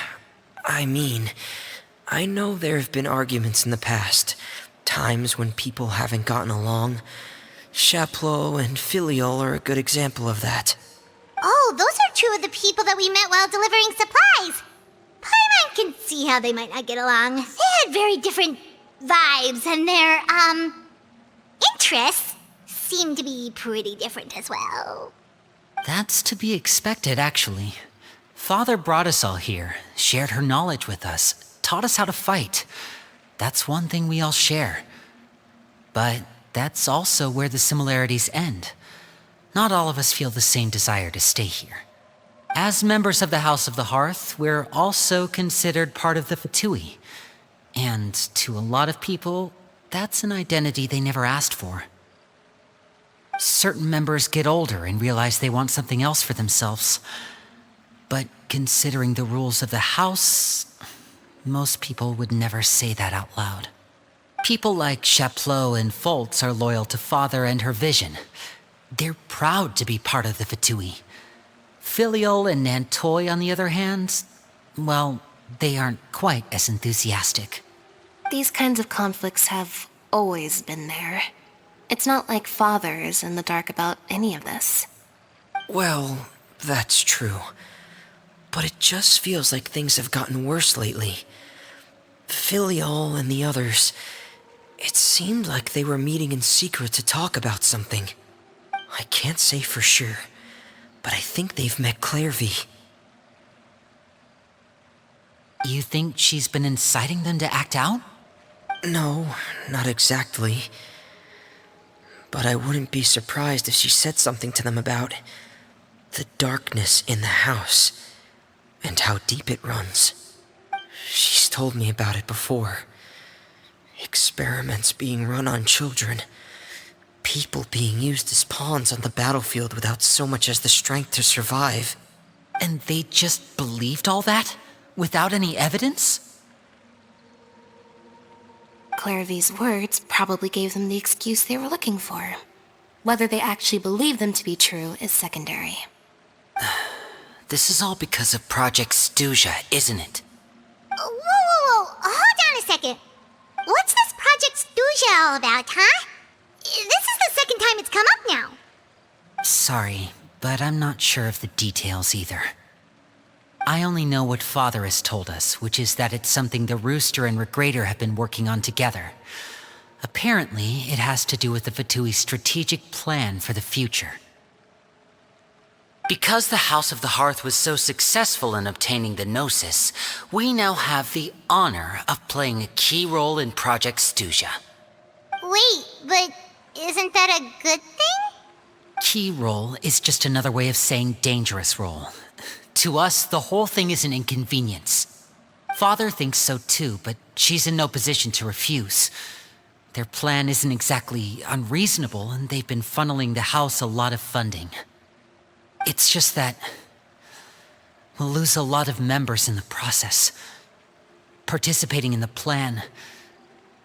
I mean, I know there have been arguments in the past, times when people haven't gotten along. Chaplot and Filial are a good example of that. Oh, those are two of the people that we met while delivering supplies. Paimon can see how they might not get along. They had very different vibes, and their, interests seem to be pretty different as well. That's to be expected, actually. Father brought us all here, shared her knowledge with us, taught us how to fight. That's one thing we all share. But that's also where the similarities end. Not all of us feel the same desire to stay here. As members of the House of the Hearth, we're also considered part of the Fatui. And to a lot of people, that's an identity they never asked for. Certain members get older and realize they want something else for themselves. But considering the rules of the house, most people would never say that out loud. People like Chaplot and Foltz are loyal to Father and her vision. They're proud to be part of the Fatui. Filial and Nantoy, on the other hand, well, they aren't quite as enthusiastic. These kinds of conflicts have always been there. It's not like Father is in the dark about any of this. Well, that's true. But it just feels like things have gotten worse lately. Filial and the others, it seemed like they were meeting in secret to talk about something. I can't say for sure, but I think they've met Clairvy. You think she's been inciting them to act out? No, not exactly. But I wouldn't be surprised if she said something to them about the darkness in the house and how deep it runs. She's told me about it before. Experiments being run on children. People being used as pawns on the battlefield without so much as the strength to survive. And they just believed all that? Without any evidence? Clairvy's words probably gave them the excuse they were looking for. Whether they actually believe them to be true is secondary. This is all because of Project Stuja, isn't it? Whoa. Hold on a second. What's this Project Stuja all about, huh? This is the second time it's come up now. Sorry, but I'm not sure of the details either. I only know what Father has told us, which is that it's something the Rooster and Regrator have been working on together. Apparently, it has to do with the Fatui's strategic plan for the future. Because the House of the Hearth was so successful in obtaining the Gnosis, we now have the honor of playing a key role in Project Stuja. Wait, but isn't that a good thing? Key role is just another way of saying dangerous role. To us, the whole thing is an inconvenience. Father thinks so too, but she's in no position to refuse. Their plan isn't exactly unreasonable, and they've been funneling the house a lot of funding. It's just that we'll lose a lot of members in the process. Participating in the plan,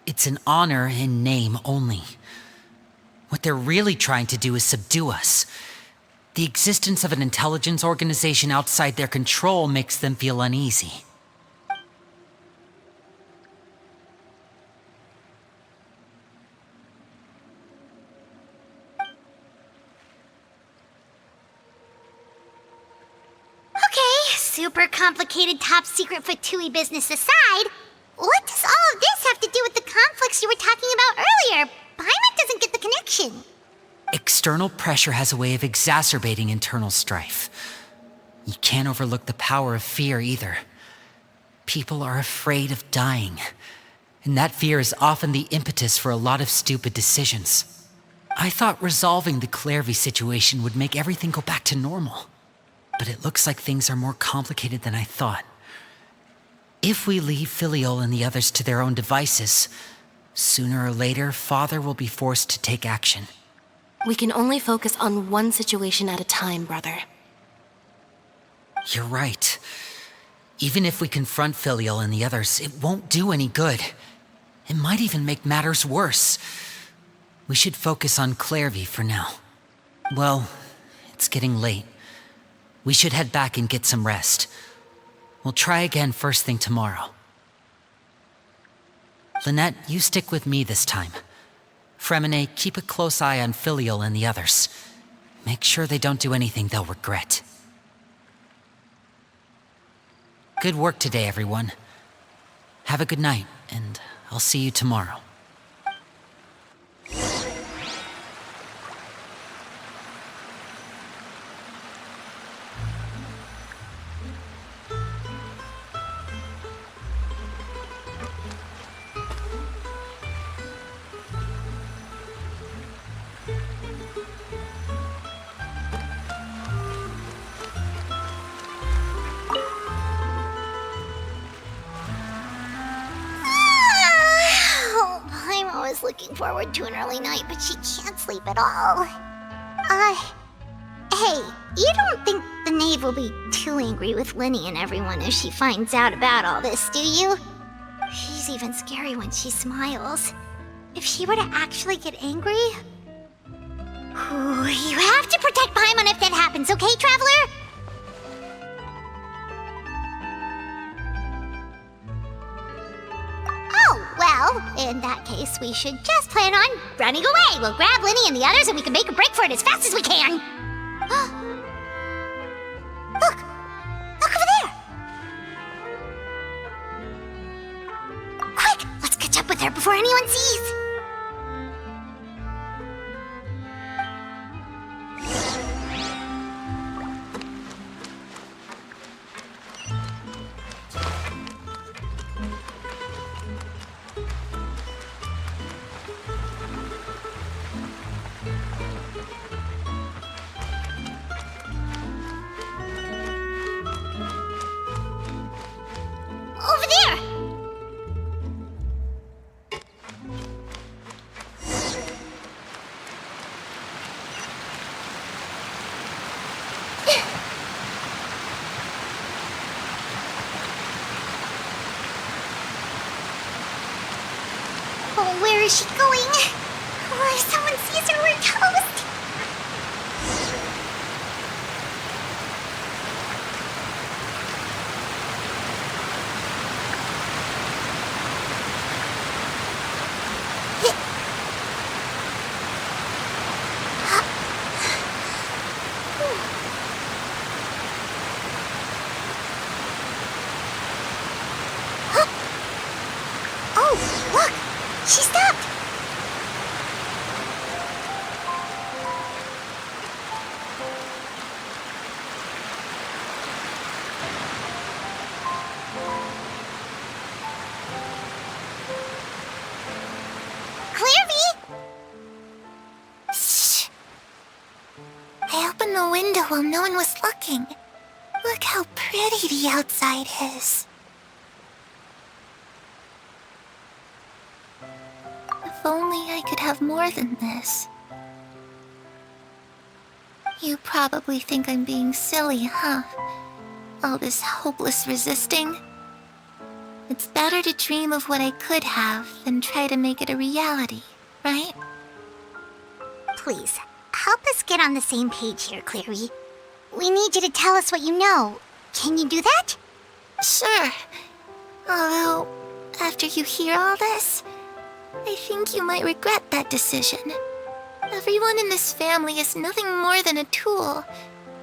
it's an honor in name only. What they're really trying to do is subdue us. The existence of an intelligence organization outside their control makes them feel uneasy. Okay, super complicated top secret Fatui business aside, what does all of this have to do with the conflicts you were talking about earlier? Paimon doesn't get the connection. External pressure has a way of exacerbating internal strife. You can't overlook the power of fear either. People are afraid of dying, and that fear is often the impetus for a lot of stupid decisions. I thought resolving the Clairvy situation would make everything go back to normal, but it looks like things are more complicated than I thought. If we leave Filial and the others to their own devices, sooner or later, Father will be forced to take action. We can only focus on one situation at a time, brother. You're right. Even if we confront Filial and the others, it won't do any good. It might even make matters worse. We should focus on Clairvy for now. Well, it's getting late. We should head back and get some rest. We'll try again first thing tomorrow. Lynette, you stick with me this time. Fremine, keep a close eye on Filial and the others. Make sure they don't do anything they'll regret. Good work today, everyone. Have a good night, and I'll see you tomorrow. Looking forward to an early night, but she can't sleep at all. Hey, you don't think the knave will be too angry with Linny and everyone if she finds out about all this, do you? She's even scary when she smiles. If she were to actually get angry... Ooh, you have to protect Paimon if that happens, okay, Traveler? case, we should just plan on running away. We'll grab Linny and the others and we can make a break for it as fast as we can. Look! Look over there! Quick! Let's catch up with her before anyone sees! Over there! Oh, where is she going? Oh, if someone sees her, we're toast! Oh, look! She stopped! Clearvy! Shh! I opened the window while no one was looking. Look how pretty the outside is. If only I could have more than this. You probably think I'm being silly, huh? All this hopeless resisting. It's better to dream of what I could have than try to make it a reality, right? Please, help us get on the same page here, Clary. We need you to tell us what you know. Can you do that? Sure. Although, after you hear all this, I think you might regret that decision. Everyone in this family is nothing more than a tool,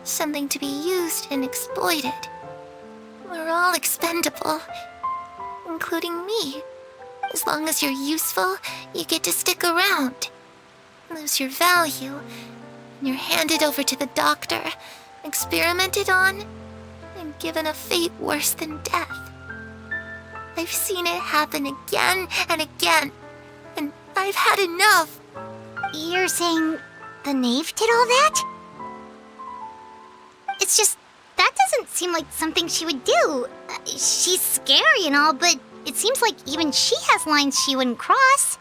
something to be used and exploited. We're all expendable, including me. As long as you're useful, you get to stick around. Lose your value, and you're handed over to the doctor, experimented on, and given a fate worse than death. I've seen it happen again and again, and I've had enough. You're saying the knave did all that? It's just, that doesn't seem like something she would do. She's scary and all, but it seems like even she has lines she wouldn't cross.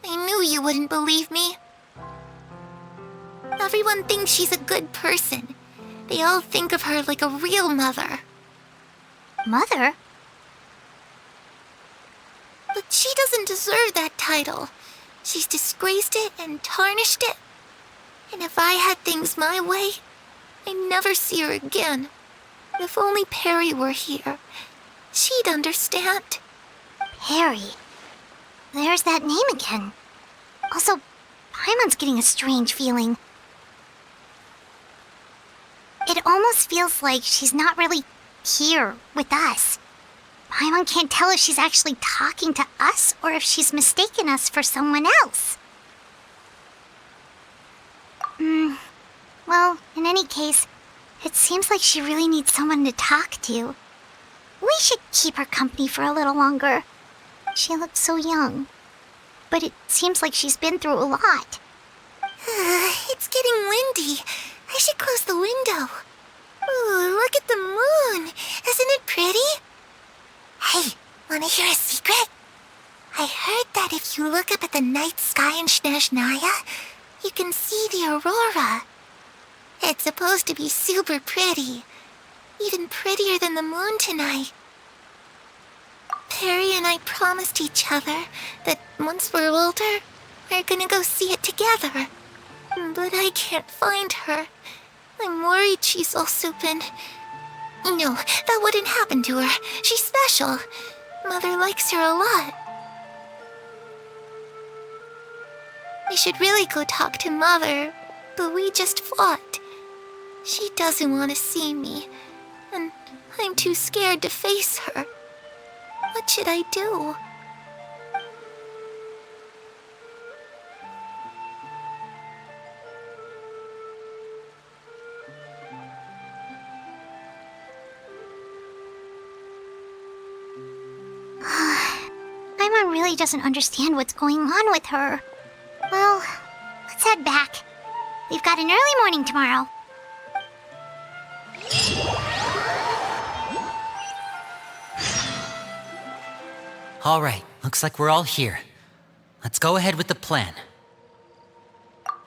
I knew you wouldn't believe me. Everyone thinks she's a good person. They all think of her like a real mother. Mother? But she doesn't deserve that title. She's disgraced it and tarnished it. And if I had things my way, I'd never see her again. If only Perry were here, she'd understand. Perry? There's that name again. Also, Paimon's getting a strange feeling. It almost feels like she's not really here with us. Paimon can't tell if she's actually talking to us or if she's mistaken us for someone else. Well, in any case, it seems like she really needs someone to talk to. We should keep her company for a little longer. She looks so young. But it seems like she's been through a lot. It's getting windy. I should close the window. Ooh, look at the moon. Isn't it pretty? Hey, wanna hear a secret? I heard that if you look up at the night sky in Snezhnaya, you can see the aurora. It's supposed to be super pretty. Even prettier than the moon tonight. Perry and I promised each other that once we're older, we're gonna go see it together. But I can't find her. I'm worried she's also been... No, that wouldn't happen to her. She's special. Mother likes her a lot. should really go talk to Mother, but we just fought. She doesn't want to see me, and I'm too scared to face her. What should I do? Paimon really doesn't understand what's going on with her. Well, let's head back. We've got an early morning tomorrow. All right, looks like we're all here. Let's go ahead with the plan.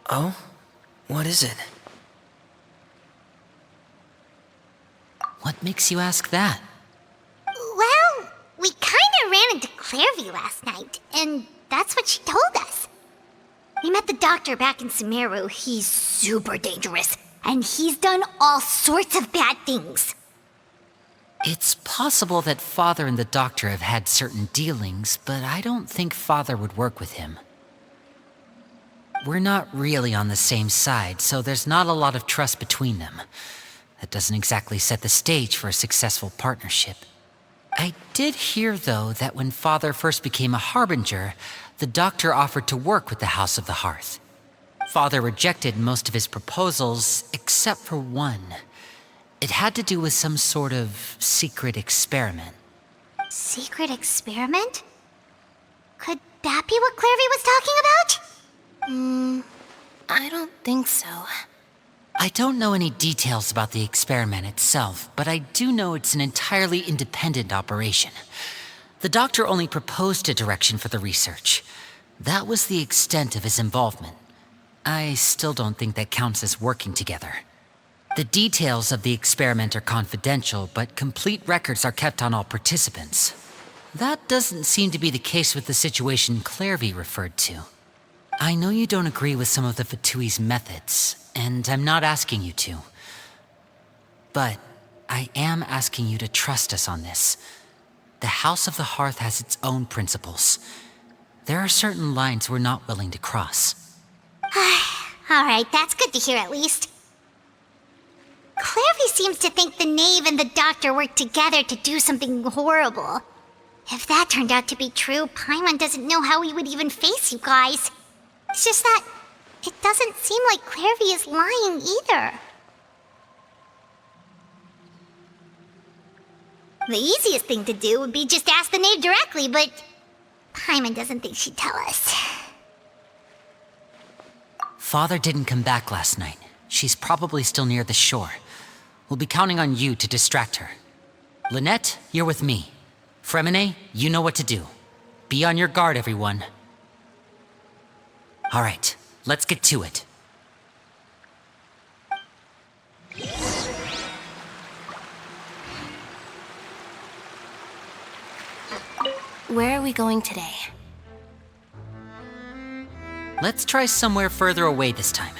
Oh? What is it? What makes you ask that? Well, we kinda ran into Clairvy last night, and that's what she told us. We met the doctor back in Sumeru. He's super dangerous, and he's done all sorts of bad things. It's possible that Father and the Doctor have had certain dealings, but I don't think Father would work with him. We're not really on the same side, so there's not a lot of trust between them. That doesn't exactly set the stage for a successful partnership. I did hear, though, that when Father first became a Harbinger, the Doctor offered to work with the House of the Hearth. Father rejected most of his proposals, except for one. It had to do with some sort of secret experiment. Secret experiment? Could that be what Clairvy was talking about? I don't think so. I don't know any details about the experiment itself, but I do know it's an entirely independent operation. The Doctor only proposed a direction for the research. That was the extent of his involvement. I still don't think that counts as working together. The details of the experiment are confidential, but complete records are kept on all participants. That doesn't seem to be the case with the situation Clairvy referred to. I know you don't agree with some of the Fatui's methods, and I'm not asking you to. But I am asking you to trust us on this. The House of the Hearth has its own principles. There are certain lines we're not willing to cross. Alright, that's good to hear at least. Clairvy seems to think the Knave and the Doctor worked together to do something horrible. If that turned out to be true, Paimon doesn't know how we would even face you guys. It's just that it doesn't seem like Clairvy is lying either. The easiest thing to do would be just ask the Knave directly, but Paimon doesn't think she'd tell us. Father didn't come back last night. She's probably still near the shore. We'll be counting on you to distract her. Lynette, you're with me. Fremine, you know what to do. Be on your guard, everyone. All right, let's get to it. Where are we going today? Let's try somewhere further away this time.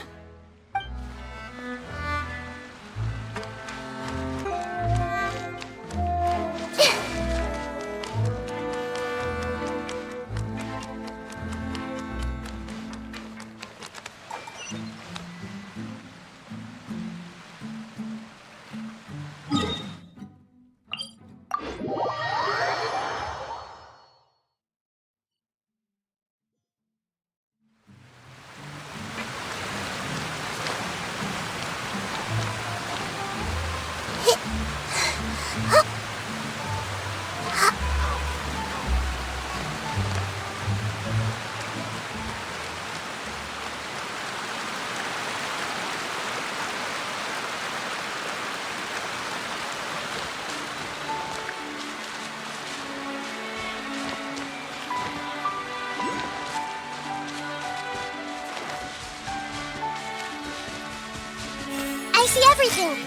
I see everything!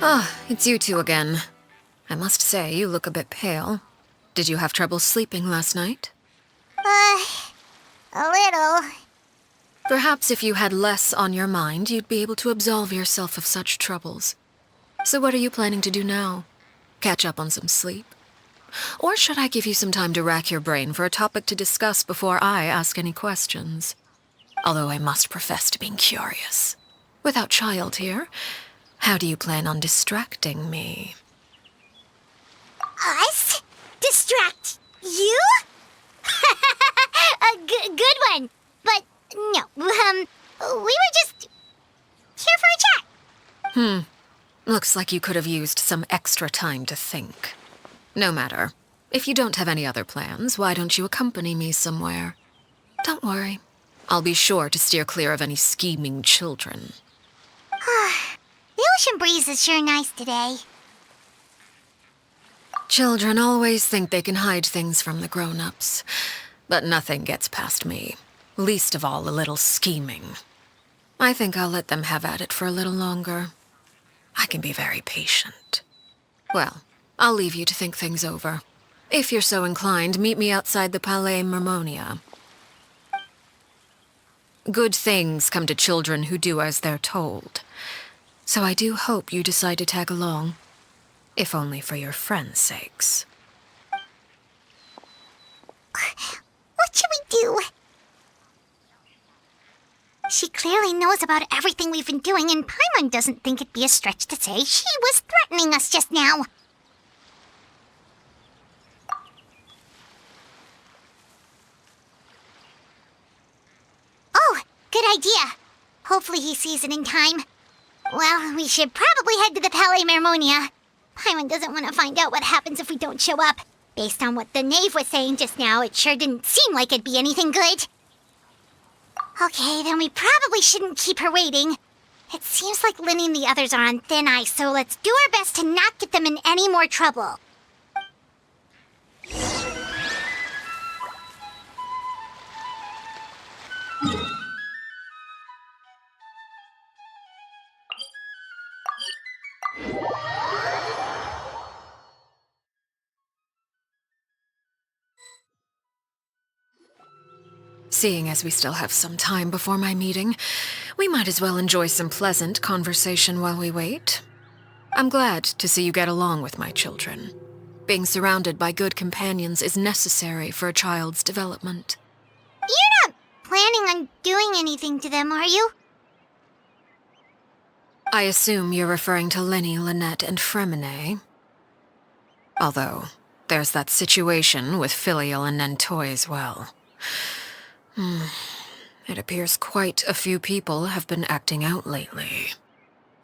Ah, it's you two again. I must say, you look a bit pale. Did you have trouble sleeping last night? A little. Perhaps if you had less on your mind, you'd be able to absolve yourself of such troubles. So what are you planning to do now? Catch up on some sleep? Or should I give you some time to rack your brain for a topic to discuss before I ask any questions? Although I must profess to being curious. Without child here, how do you plan on distracting me? Us? Distract you? A good one. But no, we were just here for a chat. Looks like you could have used some extra time to think. No matter. If you don't have any other plans, why don't you accompany me somewhere? Don't worry. I'll be sure to steer clear of any scheming children. The ocean breeze is sure nice today. Children always think they can hide things from the grown-ups. But nothing gets past me. Least of all a little scheming. I think I'll let them have at it for a little longer. I can be very patient. Well, I'll leave you to think things over. If you're so inclined, meet me outside the Palais Mermonia. Good things come to children who do as they're told. So I do hope you decide to tag along. If only for your friends' sakes. What should we do? She clearly knows about everything we've been doing, and Paimon doesn't think it'd be a stretch to say she was threatening us just now. Oh, good idea. Hopefully he sees it in time. Well, we should probably head to the Palais Mermonia. Paimon doesn't want to find out what happens if we don't show up. Based on what the knave was saying just now, it sure didn't seem like it'd be anything good. Okay, then we probably shouldn't keep her waiting. It seems like Linny and the others are on thin ice, so let's do our best to not get them in any more trouble. Seeing as we still have some time before my meeting, we might as well enjoy some pleasant conversation while we wait. I'm glad to see you get along with my children. Being surrounded by good companions is necessary for a child's development. You're not planning on doing anything to them, are you? I assume you're referring to Linny, Lynette, and Fremine. Although, there's that situation with Filial and Nentoy as well. It appears quite a few people have been acting out lately.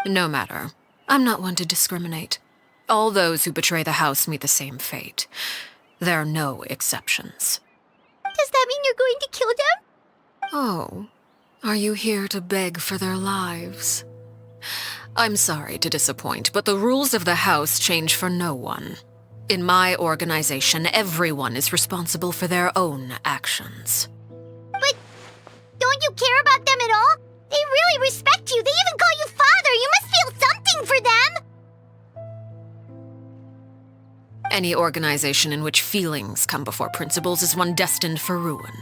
No matter. I'm not one to discriminate. All those who betray the house meet the same fate. There are no exceptions. Does that mean you're going to kill them? Oh, are you here to beg for their lives? I'm sorry to disappoint, but the rules of the house change for no one. In my organization, everyone is responsible for their own actions. But don't you care about them at all? They really respect you. They even call you father. You must feel something for them. Any organization in which feelings come before principles is one destined for ruin.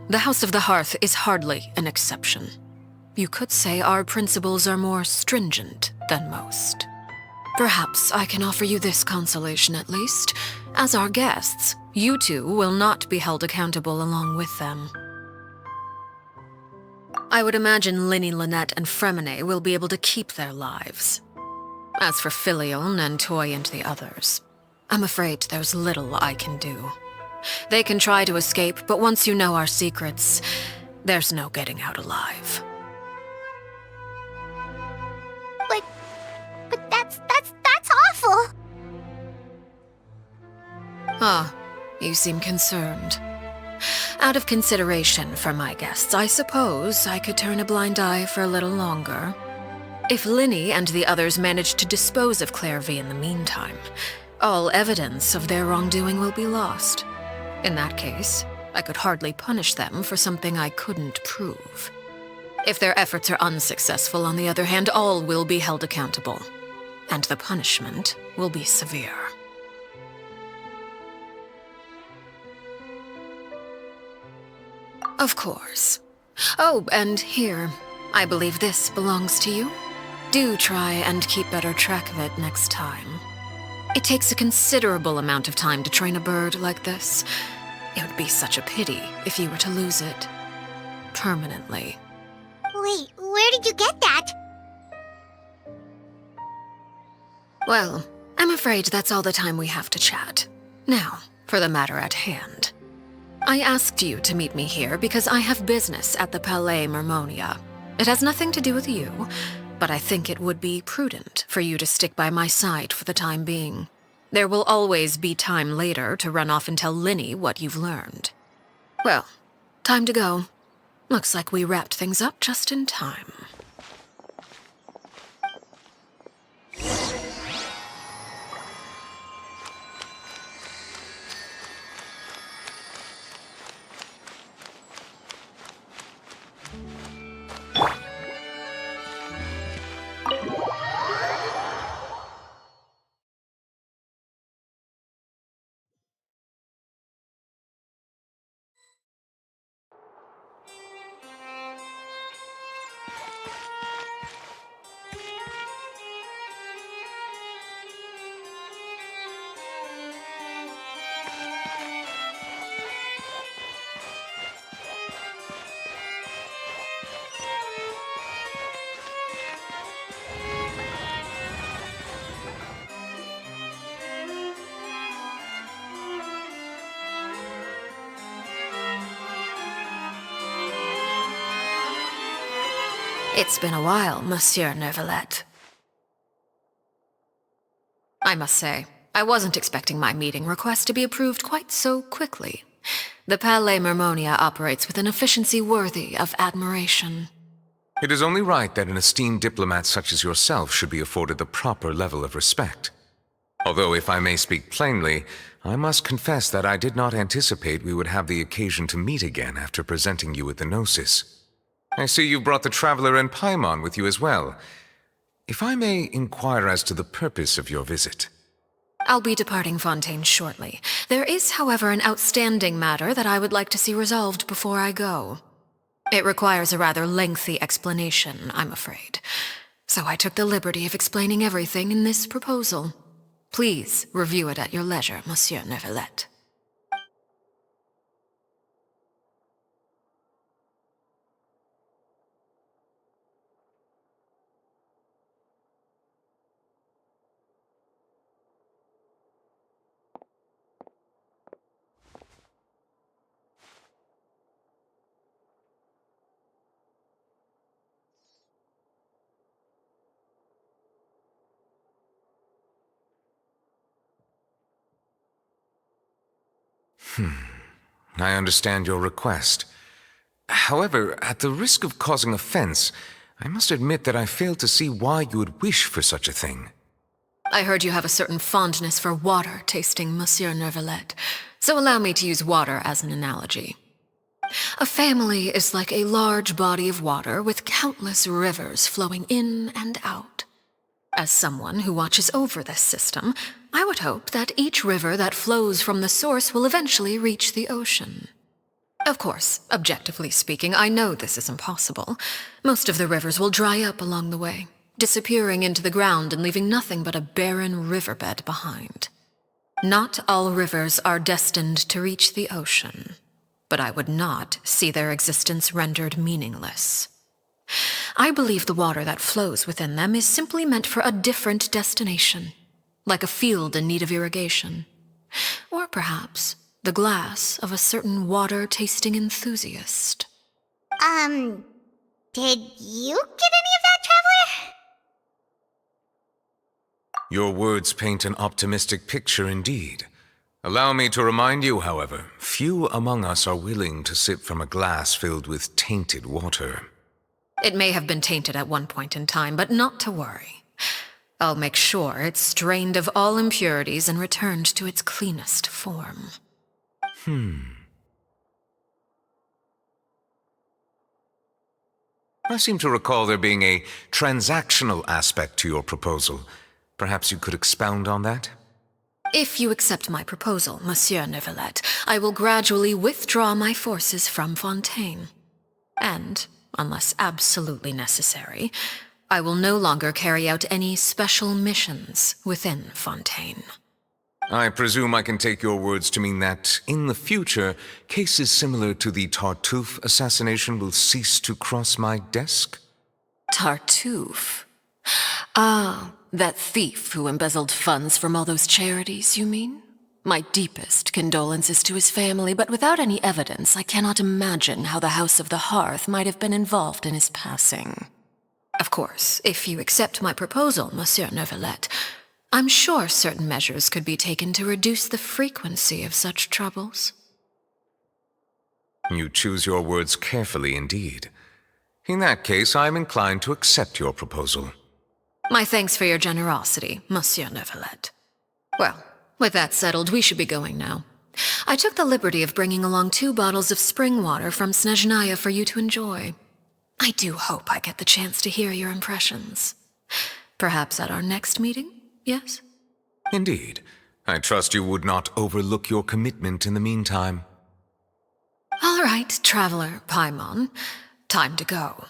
The House of the Hearth is hardly an exception. You could say our principles are more stringent than most. Perhaps I can offer you this consolation at least. As our guests, you two will not be held accountable along with them. I would imagine Linny, Lynette, and Fremine will be able to keep their lives. As for Filial, Nentoy, and the others, I'm afraid there's little I can do. They can try to escape, but once you know our secrets, there's no getting out alive. But that's awful. Ah, you seem concerned. Out of consideration for my guests, I suppose I could turn a blind eye for a little longer. If Linny and the others manage to dispose of Claire V in the meantime, all evidence of their wrongdoing will be lost. In that case, I could hardly punish them for something I couldn't prove. If their efforts are unsuccessful, on the other hand, all will be held accountable, and the punishment will be severe. Of course. Oh, and here. I believe this belongs to you. Do try and keep better track of it next time. It takes a considerable amount of time to train a bird like this. It would be such a pity if you were to lose it. Permanently. Wait, where did you get that? Well, I'm afraid that's all the time we have to chat. Now, for the matter at hand. I asked you to meet me here because I have business at the Palais Mermonia. It has nothing to do with you, but I think it would be prudent for you to stick by my side for the time being. There will always be time later to run off and tell Linny what you've learned. Well, time to go. Looks like we wrapped things up just in time. It's been a while, Monsieur Neuvillette. I must say, I wasn't expecting my meeting request to be approved quite so quickly. The Palais Mermonia operates with an efficiency worthy of admiration. It is only right that an esteemed diplomat such as yourself should be afforded the proper level of respect. Although, if I may speak plainly, I must confess that I did not anticipate we would have the occasion to meet again after presenting you with the Gnosis. I see you've brought the Traveler and Paimon with you as well. If I may inquire as to the purpose of your visit. I'll be departing Fontaine shortly. There is, however, an outstanding matter that I would like to see resolved before I go. It requires a rather lengthy explanation, I'm afraid. So I took the liberty of explaining everything in this proposal. Please review it at your leisure, Monsieur Neuvillette. I understand your request. However, at the risk of causing offense, I must admit that I fail to see why you would wish for such a thing. I heard you have a certain fondness for water tasting, Monsieur Neuvillette, so allow me to use water as an analogy. A family is like a large body of water with countless rivers flowing in and out. As someone who watches over this system, I would hope that each river that flows from the source will eventually reach the ocean. Of course, objectively speaking, I know this is impossible. Most of the rivers will dry up along the way, disappearing into the ground and leaving nothing but a barren riverbed behind. Not all rivers are destined to reach the ocean, but I would not see their existence rendered meaningless. I believe the water that flows within them is simply meant for a different destination, like a field in need of irrigation. Or perhaps the glass of a certain water-tasting enthusiast. Did you get any of that, Traveler? Your words paint an optimistic picture indeed. Allow me to remind you, however, few among us are willing to sip from a glass filled with tainted water. It may have been tainted at one point in time, but not to worry. I'll make sure it's strained of all impurities and returned to its cleanest form. I seem to recall there being a transactional aspect to your proposal. Perhaps you could expound on that? If you accept my proposal, Monsieur Neuvillette, I will gradually withdraw my forces from Fontaine. And, unless absolutely necessary, I will no longer carry out any special missions within Fontaine. I presume I can take your words to mean that, in the future, cases similar to the Tartuffe assassination will cease to cross my desk? Tartuffe? Ah, that thief who embezzled funds from all those charities, you mean? My deepest condolences to his family, but without any evidence, I cannot imagine how the House of the Hearth might have been involved in his passing. Of course, if you accept my proposal, Monsieur Neuvillette, I'm sure certain measures could be taken to reduce the frequency of such troubles. You choose your words carefully indeed. In that case, I am inclined to accept your proposal. My thanks for your generosity, Monsieur Neuvillette. Well, with that settled, we should be going now. I took the liberty of bringing along 2 bottles of spring water from Snezhnaya for you to enjoy. I do hope I get the chance to hear your impressions. Perhaps at our next meeting, yes? Indeed. I trust you would not overlook your commitment in the meantime. All right, Traveler Paimon. Time to go.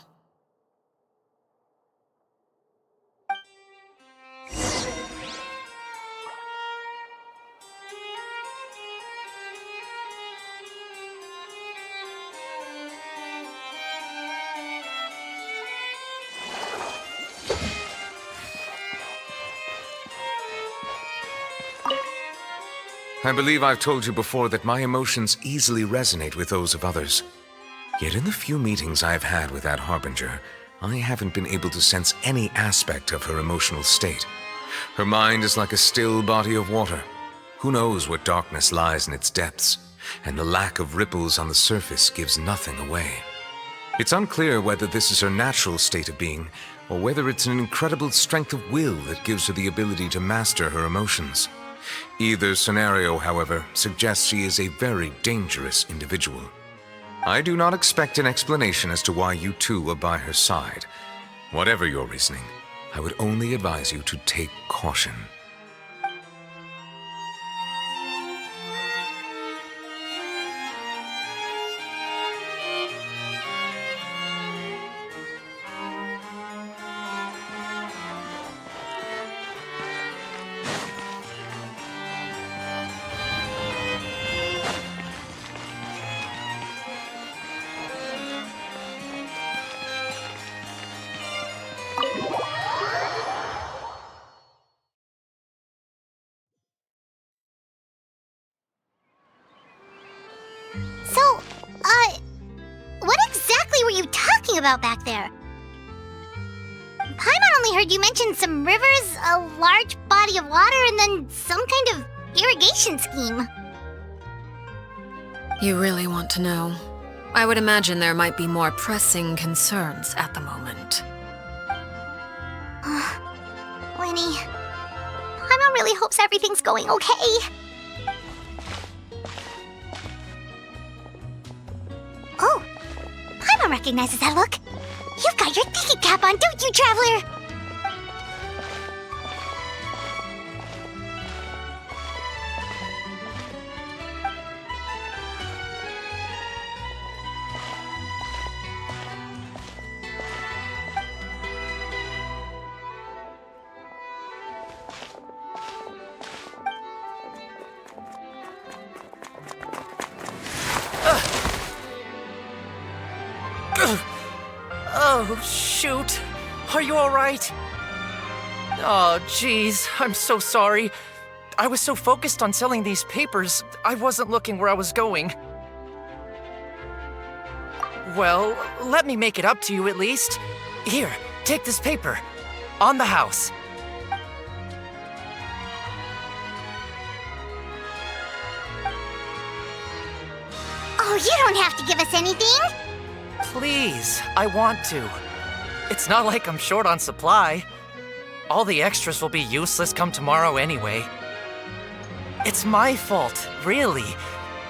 I believe I've told you before that my emotions easily resonate with those of others. Yet in the few meetings I've had with that Harbinger, I haven't been able to sense any aspect of her emotional state. Her mind is like a still body of water. Who knows what darkness lies in its depths, and the lack of ripples on the surface gives nothing away. It's unclear whether this is her natural state of being, or whether it's an incredible strength of will that gives her the ability to master her emotions. Either scenario, however, suggests she is a very dangerous individual. I do not expect an explanation as to why you two are by her side. Whatever your reasoning, I would only advise you to take caution. So, what exactly were you talking about back there? Paimon only heard you mention some rivers, a large body of water, and then some kind of irrigation scheme. You really want to know? I would imagine there might be more pressing concerns at the moment. Lenny, Paimon really hopes everything's going okay. Oh, Paimon recognizes that look. You've got your thinking cap on, don't you, Traveler? Oh, shoot. Are you alright? Oh, jeez. I'm so sorry. I was so focused on selling these papers, I wasn't looking where I was going. Well, let me make it up to you at least. Here, take this paper. On the house. Oh, you don't have to give us anything. Please, I want to. It's not like I'm short on supply. All the extras will be useless come tomorrow anyway. It's my fault, really.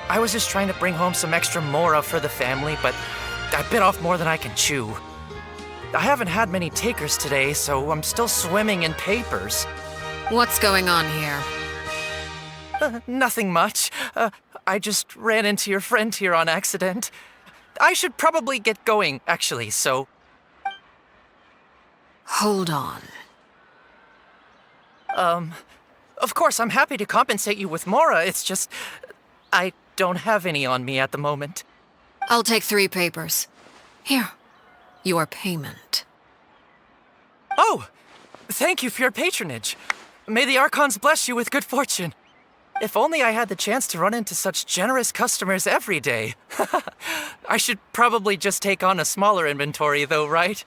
I was just trying to bring home some extra mora for the family, but I bit off more than I can chew. I haven't had many takers today, so I'm still swimming in papers. What's going on here? Nothing much. I just ran into your friend here on accident. I should probably get going, actually, so... Hold on. Of course, I'm happy to compensate you with Mora, it's just... I don't have any on me at the moment. I'll take 3 papers. Here, your payment. Oh! Thank you for your patronage. May the Archons bless you with good fortune. If only I had the chance to run into such generous customers every day. I should probably just take on a smaller inventory though, right?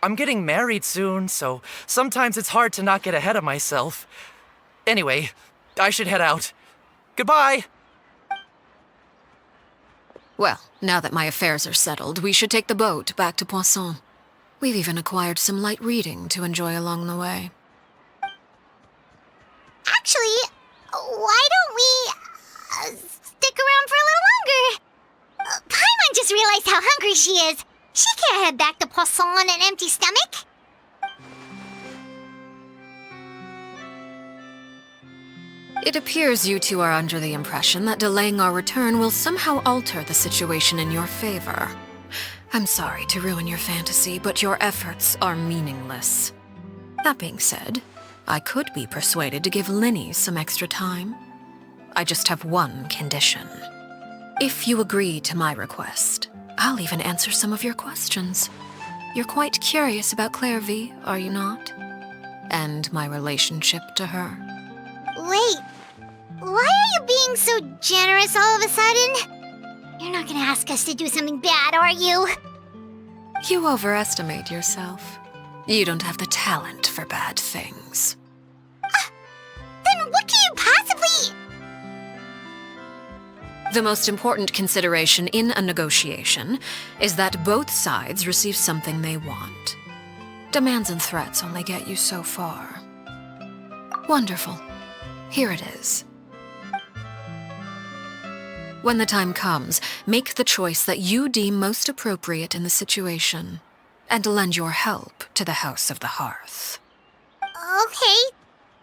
I'm getting married soon, so sometimes it's hard to not get ahead of myself. Anyway, I should head out. Goodbye! Well, now that my affairs are settled, we should take the boat back to Poisson. We've even acquired some light reading to enjoy along the way. Actually, why don't we stick around for a little longer? Paimon just realized how hungry she is. She can't head back to Poisson on an empty stomach. It appears you two are under the impression that delaying our return will somehow alter the situation in your favor. I'm sorry to ruin your fantasy, but your efforts are meaningless. That being said, I could be persuaded to give Linny some extra time. I just have one condition. If you agree to my request, I'll even answer some of your questions. You're quite curious about Clairvy, are you not? And my relationship to her. Wait, why are you being so generous all of a sudden? You're not gonna ask us to do something bad, are you? You overestimate yourself. You don't have the talent for bad things. Then what can you possibly... The most important consideration in a negotiation is that both sides receive something they want. Demands and threats only get you so far. Wonderful. Here it is. When the time comes, make the choice that you deem most appropriate in the situation, and lend your help to the House of the Hearth. Okay,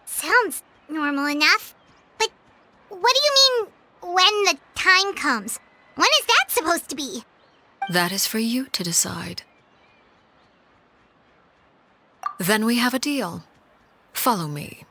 sounds normal enough. But what do you mean, when the time comes? When is that supposed to be? That is for you to decide. Then we have a deal. Follow me.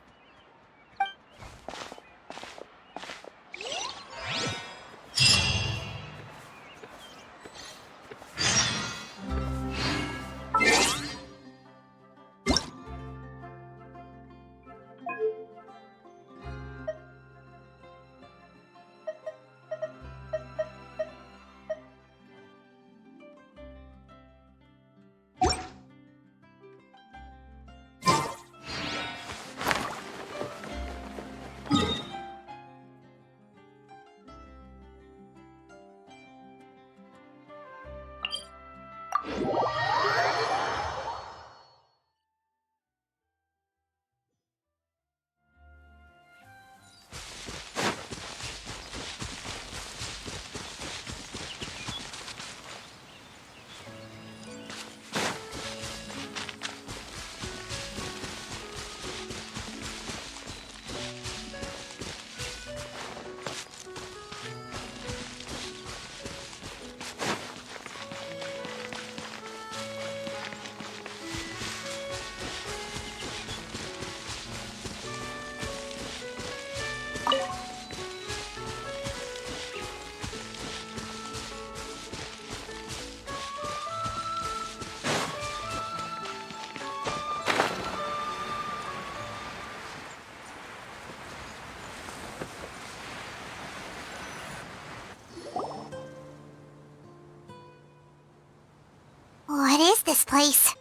What is this place?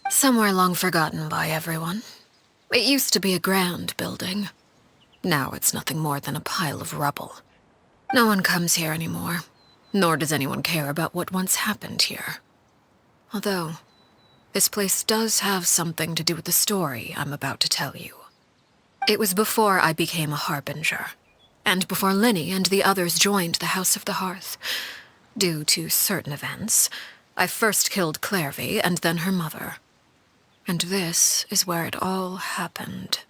Somewhere long forgotten by everyone. It used to be a grand building. Now it's nothing more than a pile of rubble. No one comes here anymore, nor does anyone care about what once happened here. Although, this place does have something to do with the story I'm about to tell you. It was before I became a Harbinger, and before Linny and the others joined the House of the Hearth. Due to certain events, I first killed Clairvy and then her mother. And this is where it all happened.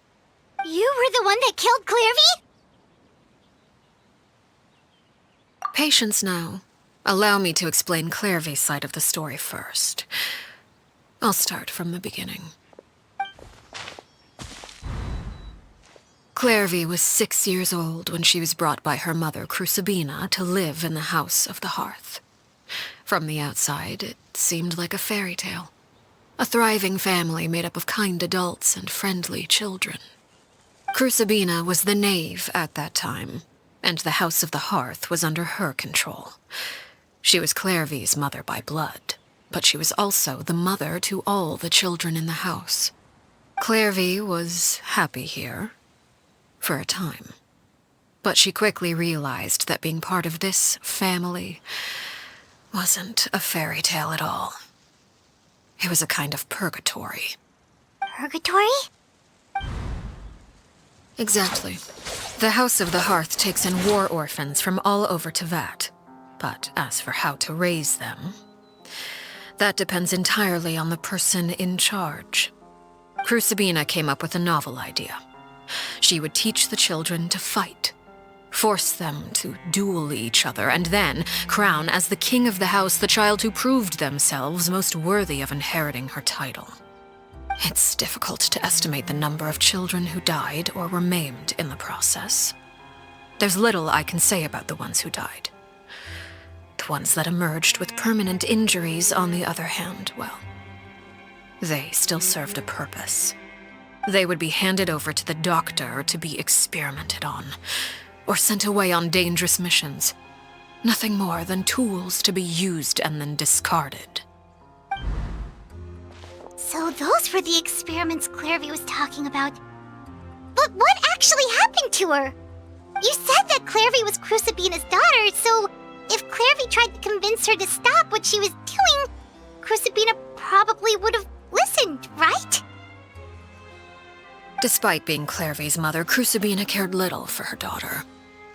You were the one that killed Clairvy? Patience now. Allow me to explain Clairvy's side of the story first. I'll start from the beginning. Clairvy was 6 years old when she was brought by her mother, Crucibina, to live in the House of the Hearth. From the outside, it seemed like a fairy tale. A thriving family made up of kind adults and friendly children. Crucibina was the knave at that time, and the House of the Hearth was under her control. She was Clairvy's mother by blood, but she was also the mother to all the children in the house. Clairvy was happy here, for a time. But she quickly realized that being part of this family wasn't a fairy tale at all. It was a kind of purgatory. Purgatory? Exactly. The House of the Hearth takes in war orphans from all over Tevat. But as for how to raise them, that depends entirely on the person in charge. Crucibina came up with a novel idea. She would teach the children to fight, force them to duel each other, and then crown as the king of the house the child who proved themselves most worthy of inheriting her title. It's difficult to estimate the number of children who died or were maimed in the process. There's little I can say about the ones who died. The ones that emerged with permanent injuries, on the other hand, well, they still served a purpose. They would be handed over to the doctor to be experimented on, or sent away on dangerous missions. Nothing more than tools to be used and then discarded. So those were the experiments Clairvy was talking about. But what actually happened to her? You said that Clairvy was Crucibina's daughter, so if Clairvy tried to convince her to stop what she was doing, Crucibina probably would have listened, right? Despite being Clairvy's mother, Crucibina cared little for her daughter.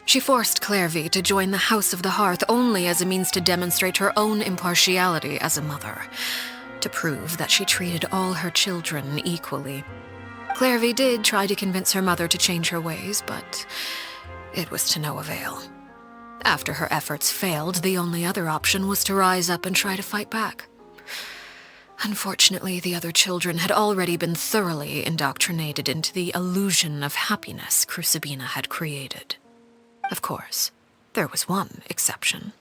She forced Clairvy to join the House of the Hearth only as a means to demonstrate her own impartiality as a mother, to prove that she treated all her children equally. Clairvy did try to convince her mother to change her ways, but it was to no avail. After her efforts failed, the only other option was to rise up and try to fight back. Unfortunately, the other children had already been thoroughly indoctrinated into the illusion of happiness Crucibina had created. Of course, there was one exception.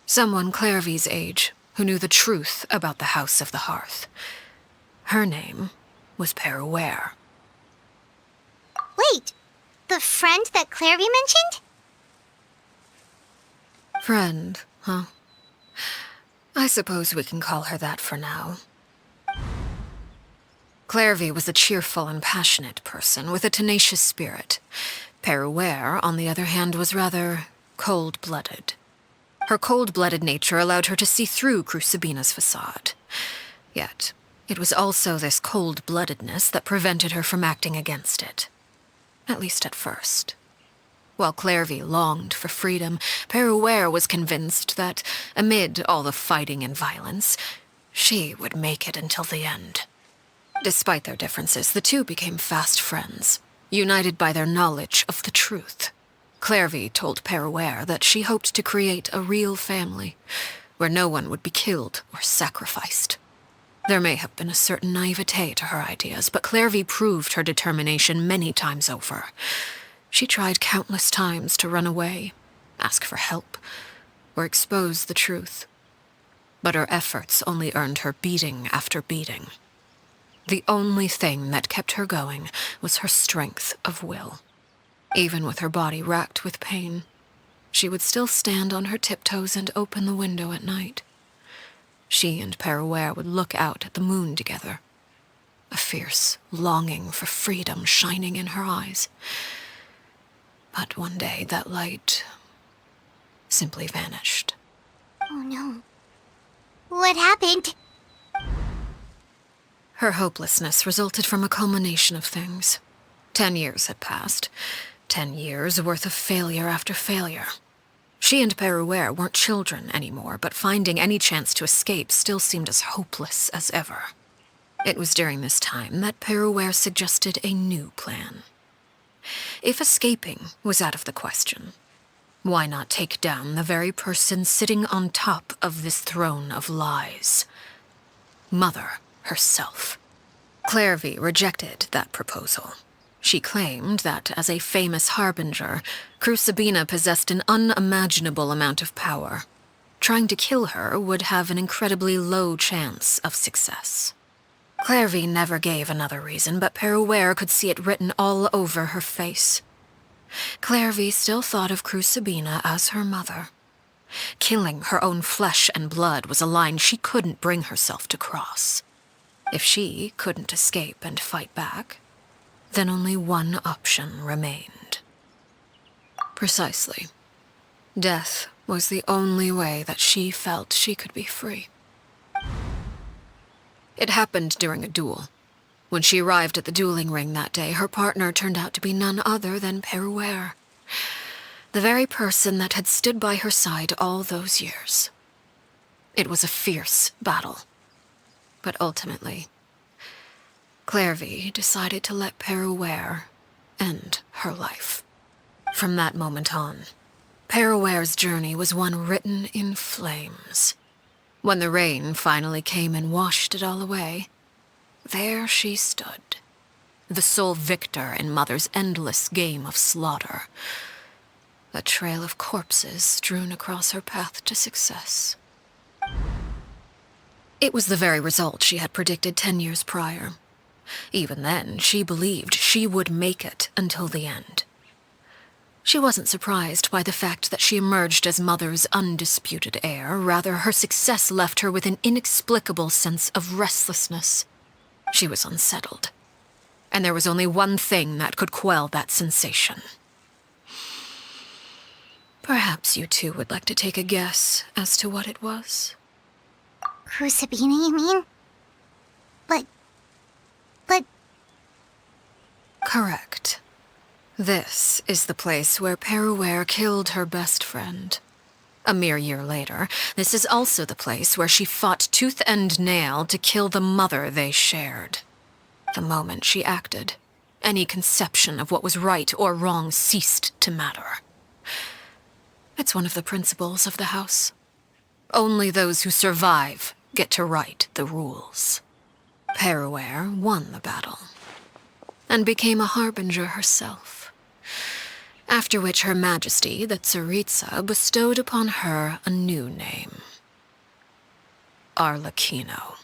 Someone Clairvy's age who knew the truth about the House of the Hearth. Her name was Peruere. Wait, the friend that Clairvy mentioned? Friend, huh? I suppose we can call her that for now. Clairvy was a cheerful and passionate person with a tenacious spirit. Peruere, on the other hand, was rather cold-blooded. Her cold-blooded nature allowed her to see through Crucibina's facade. Yet, it was also this cold-bloodedness that prevented her from acting against it. At least at first. While Clairvy longed for freedom, Peruere was convinced that, amid all the fighting and violence, she would make it until the end. Despite their differences, the two became fast friends, united by their knowledge of the truth. Clairvy told Peruere that she hoped to create a real family, where no one would be killed or sacrificed. There may have been a certain naivete to her ideas, but Clairvy proved her determination many times over. She tried countless times to run away, ask for help, or expose the truth. But her efforts only earned her beating after beating. The only thing that kept her going was her strength of will. Even with her body racked with pain, she would still stand on her tiptoes and open the window at night. She and Peruere would look out at the moon together, a fierce longing for freedom shining in her eyes. But one day that light simply vanished. Oh no. What happened? Her hopelessness resulted from a culmination of things. 10 years had passed. 10 years worth of failure after failure. She and Peruere weren't children anymore, but finding any chance to escape still seemed as hopeless as ever. It was during this time that Peruere suggested a new plan. If escaping was out of the question, Why not take down the very person sitting on top of this throne of lies? Mother herself. Clairvy rejected that proposal. She claimed that, as a famous harbinger, Crucibina possessed an unimaginable amount of power. Trying to kill her would have an incredibly low chance of success. Clairvy never gave another reason, but Peruere could see it written all over her face. Clairvy still thought of Crucibina as her mother. Killing her own flesh and blood was a line she couldn't bring herself to cross. If she couldn't escape and fight back, then only one option remained. Precisely. Death was the only way that she felt she could be free. It happened during a duel. When she arrived at the dueling ring that day, her partner turned out to be none other than Peruere, the very person that had stood by her side all those years. It was a fierce battle. But ultimately, Clairvy decided to let Peruere end her life. From that moment on, Peruere's journey was one written in flames. When the rain finally came and washed it all away, there she stood, the sole victor in Mother's endless game of slaughter. A trail of corpses strewn across her path to success. It was the very result she had predicted 10 years prior. Even then, she believed she would make it until the end. She wasn't surprised by the fact that she emerged as Mother's undisputed heir. Rather, her success left her with an inexplicable sense of restlessness. She was unsettled, and there was only one thing that could quell that sensation. Perhaps you two would like to take a guess as to what it was? Crucibina, you mean? But... Correct. This is the place where Peruere killed her best friend. A mere year later, this is also the place where she fought tooth and nail to kill the mother they shared. The moment she acted, any conception of what was right or wrong ceased to matter. It's one of the principles of the house. Only those who survive get to write the rules. Peruere won the battle, and became a harbinger herself. After which Her Majesty, the Tsaritsa, bestowed upon her a new name. Arlecchino.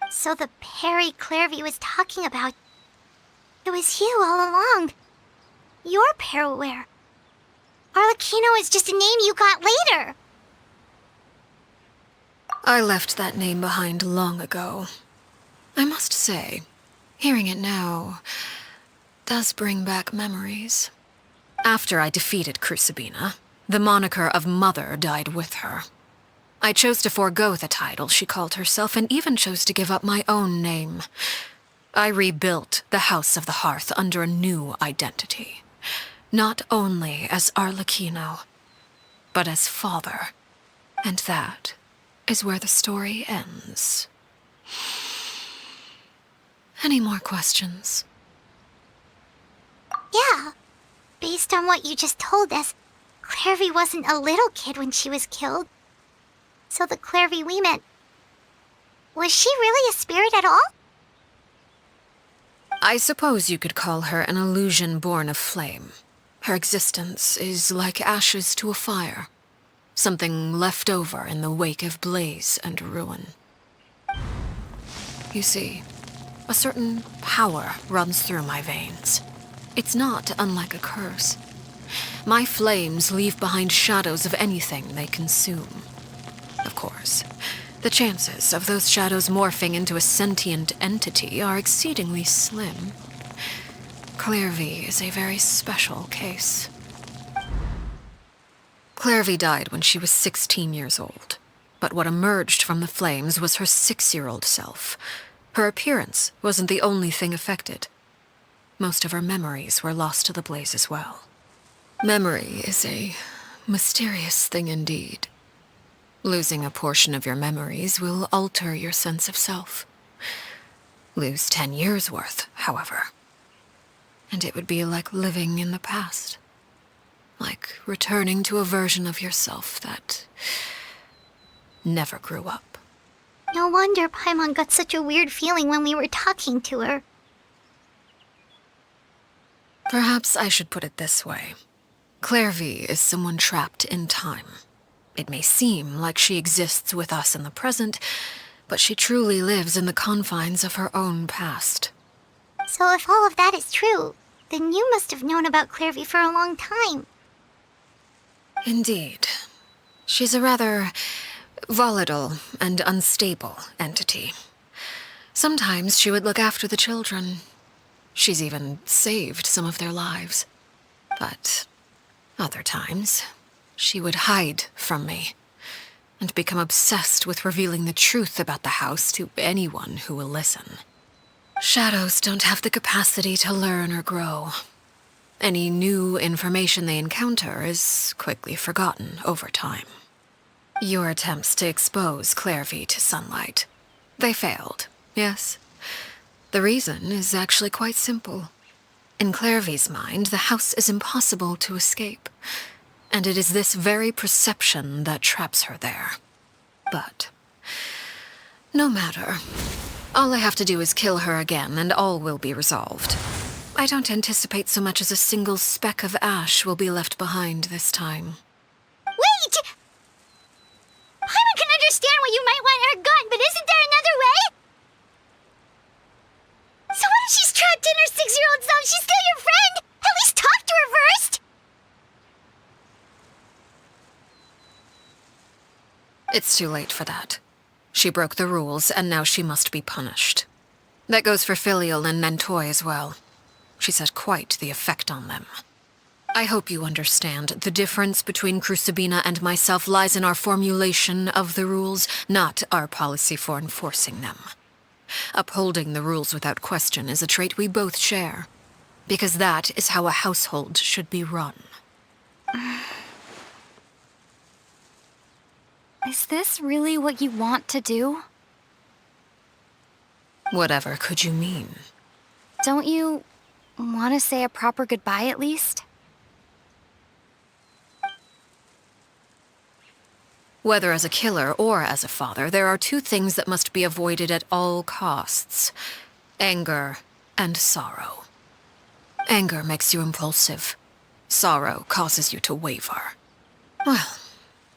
So the Perry Clairvy was talking about... It was you all along. You're Peruere. Arlecchino is just a name you got later. I left that name behind long ago. I must say, hearing it now does bring back memories. After I defeated Crucibina, the moniker of Mother died with her. I chose to forego the title she called herself, and even chose to give up my own name. I rebuilt the House of the Hearth under a new identity. Not only as Arlecchino, but as father. And that is where the story ends. Any more questions? Yeah. Based on what you just told us, Clairvy wasn't a little kid when she was killed. So the Clairvy we met... Was she really a spirit at all? I suppose you could call her an illusion born of flame. Her existence is like ashes to a fire. Something left over in the wake of blaze and ruin. You see, a certain power runs through my veins. It's not unlike a curse. My flames leave behind shadows of anything they consume. Of course, the chances of those shadows morphing into a sentient entity are exceedingly slim. Clairvy is a very special case. Clairvy died when she was 16 years old, but what emerged from the flames was her 6-year-old self. Her appearance wasn't the only thing affected. Most of her memories were lost to the blaze as well. Memory is a mysterious thing indeed. Losing a portion of your memories will alter your sense of self. Lose 10 years' worth, however, and it would be like living in the past. like returning to a version of yourself that never grew up. No wonder Paimon got such a weird feeling when we were talking to her. Perhaps I should put it this way. Clairvy is someone trapped in time. It may seem like she exists with us in the present, but she truly lives in the confines of her own past. So if all of that is true, then you must have known about Clairvy for a long time. Indeed. She's a rather volatile and unstable entity. Sometimes she would look after the children. She's even saved some of their lives. But other times, she would hide from me and become obsessed with revealing the truth about the house to anyone who will listen. Shadows don't have the capacity to learn or grow. Any new information they encounter is quickly forgotten over time. Your attempts to expose Clairvy to sunlight, they failed, yes? The reason is actually quite simple. In Clairvy's mind, the house is impossible to escape, and it is this very perception that traps her there. But no matter. All I have to do is kill her again, and all will be resolved. I don't anticipate so much as a single speck of ash will be left behind this time. Wait! Paimon can understand why you might want her gone, but isn't there another way? So what if she's trapped in her 6-year-old self? She's still your friend! At least talk to her first! It's too late for that. She broke the rules, and now she must be punished. That goes for Filial and Nantoy as well. She's had quite the effect on them. I hope you understand the difference between Crucibina and myself lies in our formulation of the rules, not our policy for enforcing them. Upholding the rules without question is a trait we both share, because that is how a household should be run. Is this really what you want to do? Whatever could you mean? Don't you want to say a proper goodbye at least? Whether as a killer or as a father, there are two things that must be avoided at all costs: anger and sorrow. Anger makes you impulsive. Sorrow causes you to waver. Well,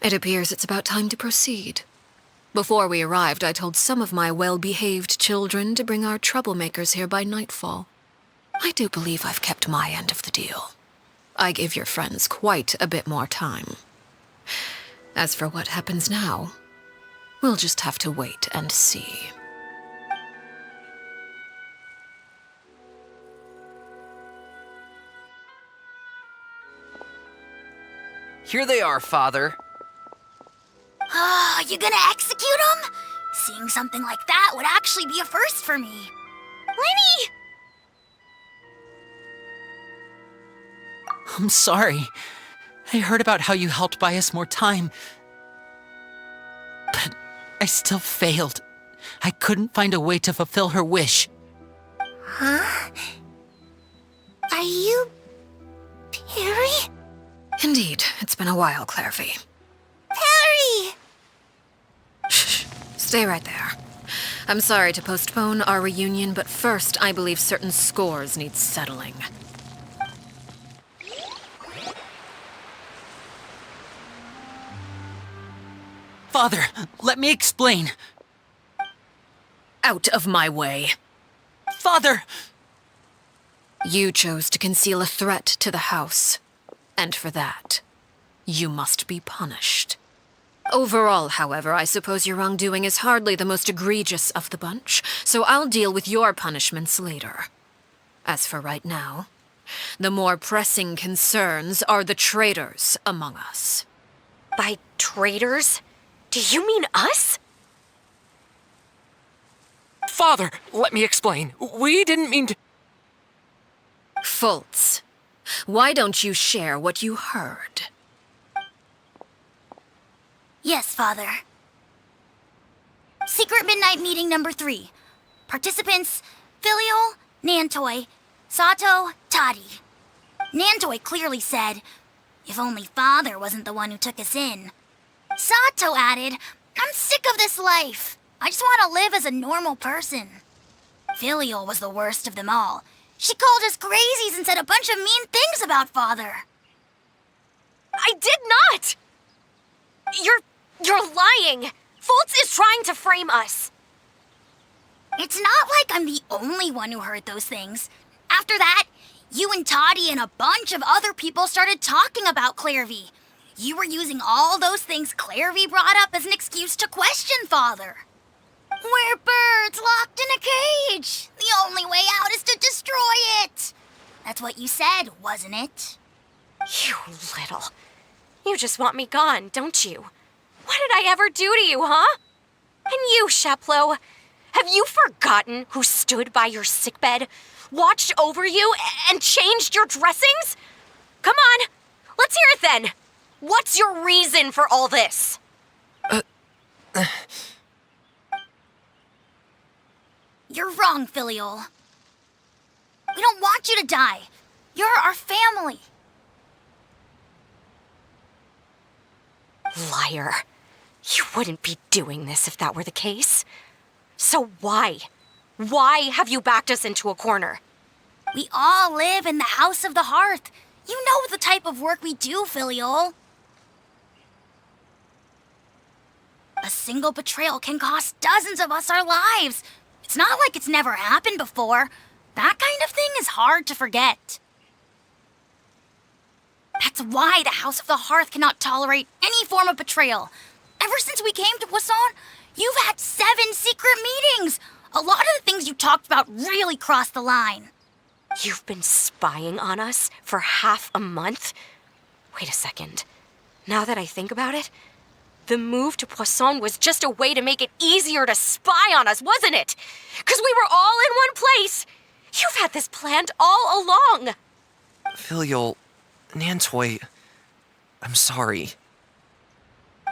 it appears it's about time to proceed. Before we arrived, I told some of my well-behaved children to bring our troublemakers here by nightfall. I do believe I've kept my end of the deal. I give your friends quite a bit more time. As for what happens now, we'll just have to wait and see. Here they are, Father. You gonna execute him? Seeing something like that would actually be a first for me. Lenny! I'm sorry. I heard about how you helped buy us more time. But I still failed. I couldn't find a way to fulfill her wish. Huh? Are you... Perry? Indeed, it's been a while, Clairvy. Perry! Shh, stay right there. I'm sorry to postpone our reunion, but first I believe certain scores need settling. Father, let me explain. Out of my way. Father! You chose to conceal a threat to the house, and for that, you must be punished. Overall, however, I suppose your wrongdoing is hardly the most egregious of the bunch, so I'll deal with your punishments later. As for right now, the more pressing concerns are the traitors among us. By traitors? Do you mean us? Father, let me explain. We didn't mean to... Fultz, why don't you share what you heard? Yes, Father. Secret Midnight Meeting number 3. Participants, Filial, Nantoy, Sato, Toddy. Nantoy clearly said, If only Father wasn't the one who took us in. Sato added, I'm sick of this life. I just want to live as a normal person. Filial was the worst of them all. She called us crazies and said a bunch of mean things about Father. I did not! You're lying! Fultz is trying to frame us. It's not like I'm the only one who heard those things. After that, you and Toddy and a bunch of other people started talking about Clairvy. You were using all those things Clairvy brought up as an excuse to question Father. We're birds locked in a cage. The only way out is to destroy it. That's what you said, wasn't it? You little. You just want me gone, don't you? What did I ever do to you, huh? And you, Sheplo, have you forgotten who stood by your sickbed, watched over you, and changed your dressings? Come on, let's hear it then. What's your reason for all this? You're wrong, Filial. We don't want you to die. You're our family. Liar. You wouldn't be doing this if that were the case. So why? Why have you backed us into a corner? We all live in the House of the Hearth. You know the type of work we do, Filial. A single betrayal can cost dozens of us our lives. It's not like it's never happened before. That kind of thing is hard to forget. That's why the House of the Hearth cannot tolerate any form of betrayal. Ever since we came to Poisson, you've had 7 secret meetings. A lot of the things you talked about really crossed the line. You've been spying on us for half a month? Wait a second. Now that I think about it, the move to Poisson was just a way to make it easier to spy on us, wasn't it? Because we were all in one place. You've had this planned all along. Filial, Nantoy, I'm sorry.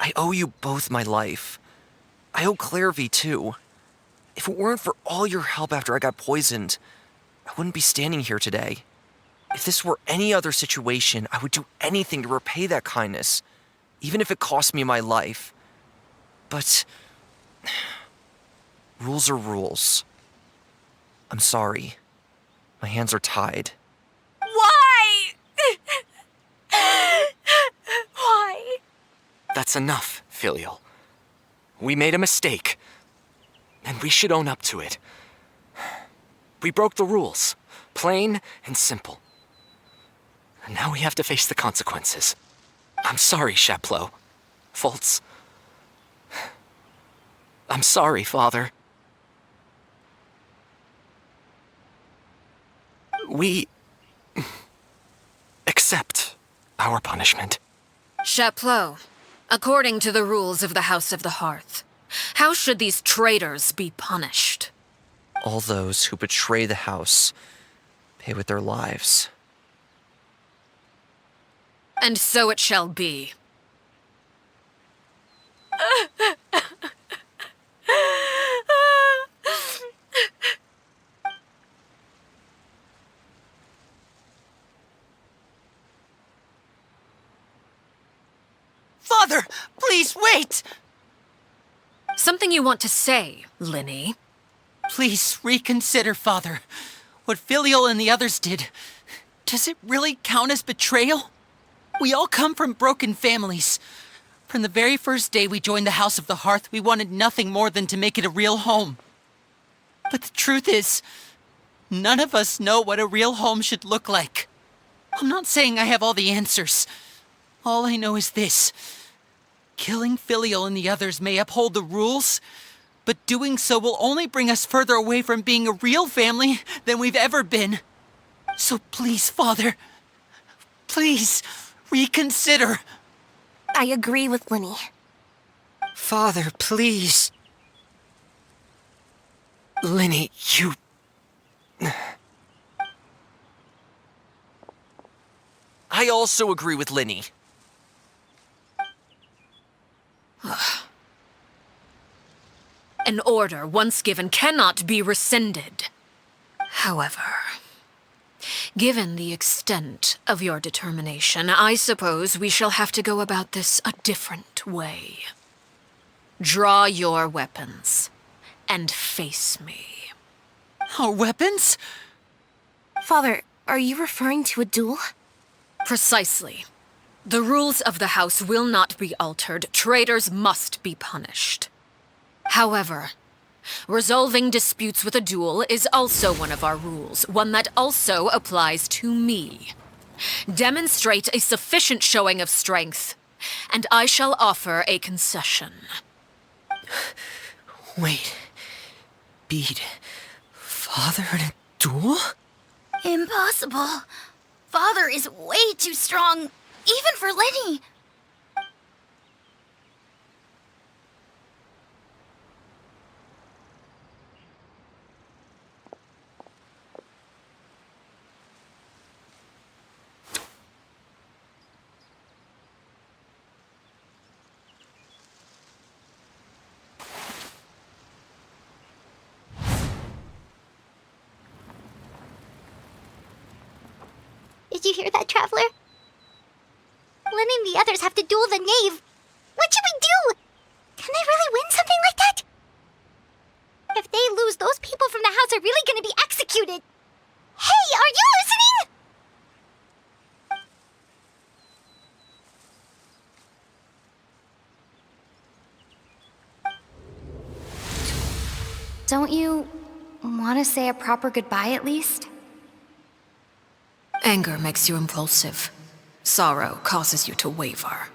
I owe you both my life. I owe Clairvy too. If it weren't for all your help after I got poisoned, I wouldn't be standing here today. If this were any other situation, I would do anything to repay that kindness, even if it cost me my life. But rules are rules. I'm sorry. My hands are tied. Why? Why? That's enough, Filial. We made a mistake, and we should own up to it. We broke the rules, plain and simple. And now we have to face the consequences. I'm sorry, Sheplo. Fultz. I'm sorry, Father. We accept our punishment. Chapleau, according to the rules of the House of the Hearth, how should these traitors be punished? All those who betray the house pay with their lives. And so it shall be. Father, please wait! Something you want to say, Linny? Please reconsider, Father. What Filial and the others did, does it really count as betrayal? We all come from broken families. From the very first day we joined the House of the Hearth, we wanted nothing more than to make it a real home. But the truth is, none of us know what a real home should look like. I'm not saying I have all the answers. All I know is this. Killing Filial and the others may uphold the rules, but doing so will only bring us further away from being a real family than we've ever been. So please, Father, please reconsider. I agree with Linny. Father, please. Linny, you... I also agree with Linny. An order once given cannot be rescinded. However, Given the extent of your determination, I suppose we shall have to go about this a different way. Draw your weapons and face me. Our weapons? Father, are you referring to a duel? Precisely. The rules of the house will not be altered. Traitors must be punished. However, resolving disputes with a duel is also one of our rules, one that also applies to me. Demonstrate a sufficient showing of strength, and I shall offer a concession. Wait. Beat Father in a duel? Impossible. Father is way too strong, even for Lenny. Did you hear that, Traveler? Lenny and the others have to duel the knave. What should we do? Can they really win something like that? If they lose, those people from the house are really gonna be executed. Hey, are you listening? Don't you want to say a proper goodbye at least? Anger makes you impulsive. Sorrow causes you to waver.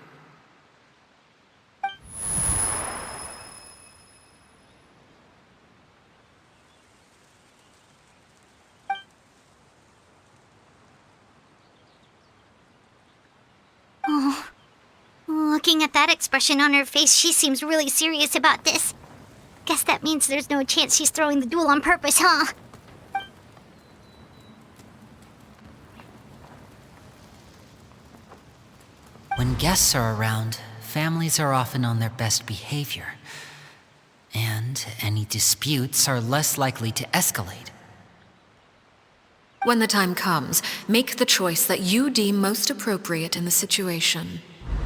Oh, looking at that expression on her face, she seems really serious about this. Guess that means there's no chance she's throwing the duel on purpose, huh? When guests are around, families are often on their best behavior. And any disputes are less likely to escalate. When the time comes, make the choice that you deem most appropriate in the situation,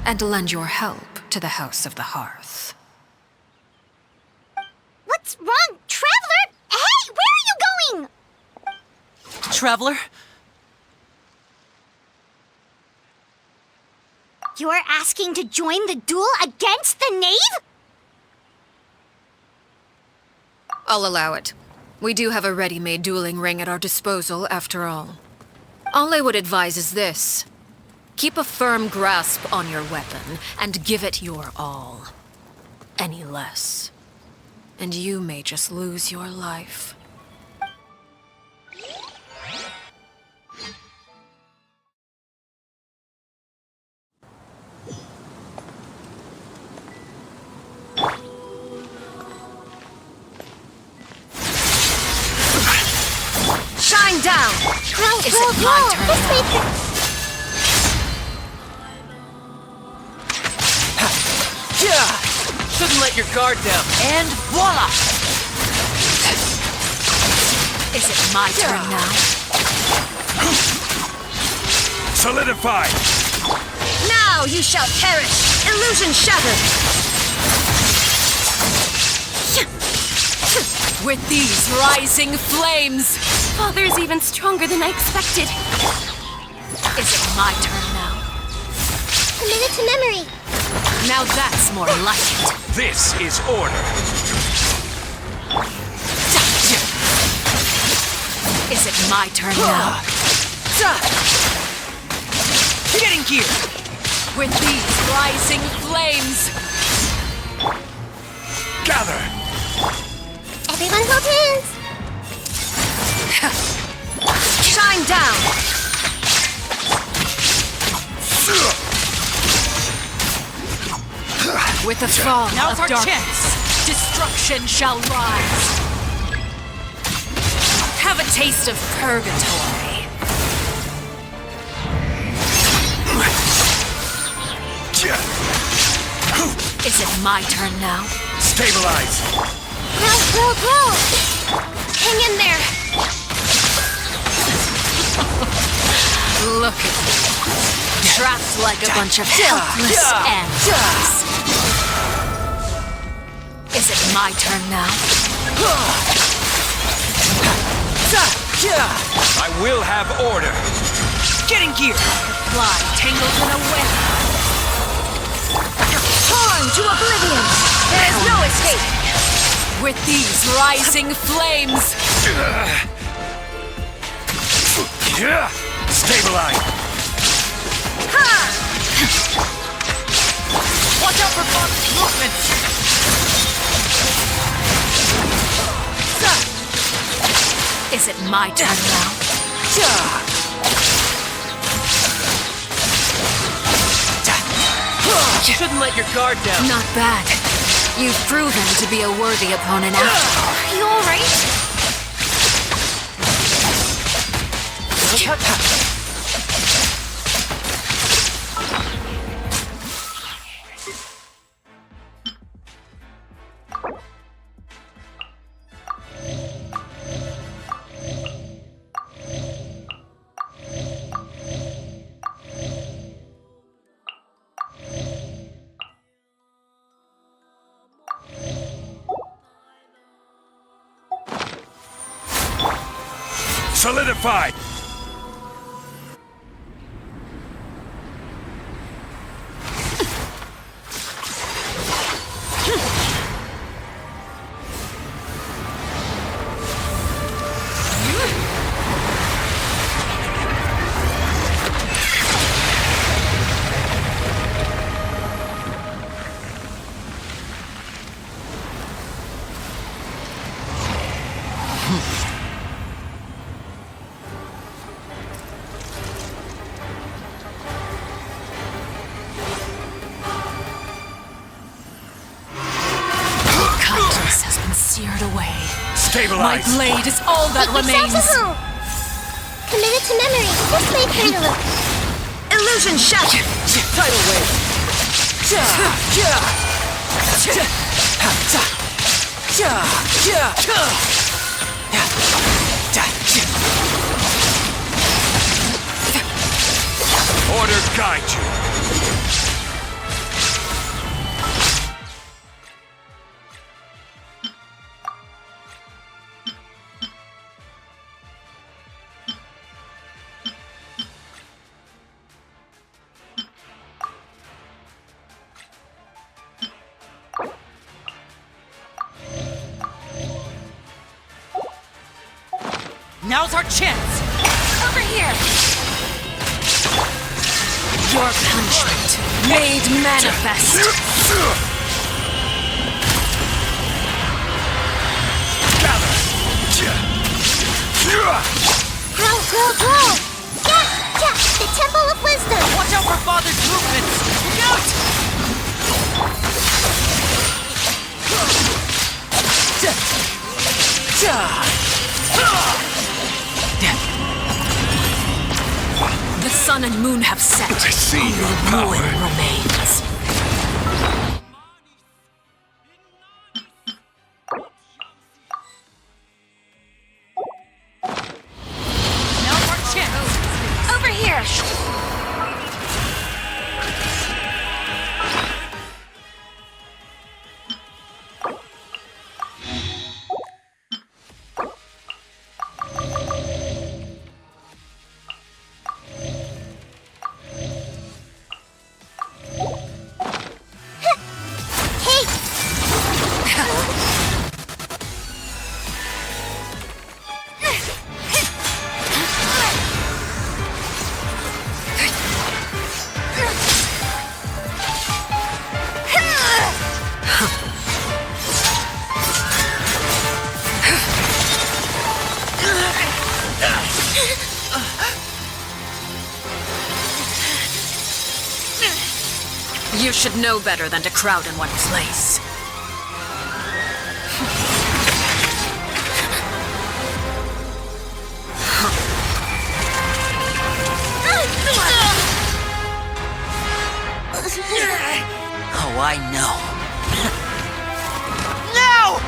and lend your help to the House of the Hearth. What's wrong, Traveler? Hey, where are you going? Traveler? You're asking to join the duel against the knave? I'll allow it. We do have a ready-made dueling ring at our disposal, after all. All I would advise is this. Keep a firm grasp on your weapon, and give it your all. Any less, and you may just lose your life. Shine down! Is it my turn now? Shouldn't let your guard down. And voila! Is it my turn now? Solidify! Now you shall perish! Illusion shattered! With these rising flames! Father's even stronger than I expected. Is it my turn now? Commit it to memory. Now that's more like it. This is order. Is it my turn now? Get in gear! With these rising flames! Gather! Everyone hold hands. Shine down! With the fall Now of for darkness, chance. destruction shall rise. Have a taste of purgatory. Is it my turn now? Stabilize! Grow. Hang in there! Look at you. Trapped like a bunch of helpless animals. Is it my turn now? I will have order. Get in gear! Fly tangled in a web. Torn to oblivion! There is no escape! With these rising flames! Stabilize. Watch out for Bob's movements! Is it my turn now? Shouldn't let your guard down. Not bad. You've proven to be a worthy opponent after all. Are you alright? Solidified. Seared away. Stabilize. My blade is all that remains. Committed to memory. This way, Candle. Illusion shut. Tidal wave. Order guide you. Now's our chance! Over here! Your punishment made manifest. Grow! Yeah! The Temple of Wisdom! Watch out for Father's movements! Look out! The sun and moon have set. I see Only your power. ruin remains. Now's our chance! Over here! You should know better than to crowd in one place. Oh, I know. No!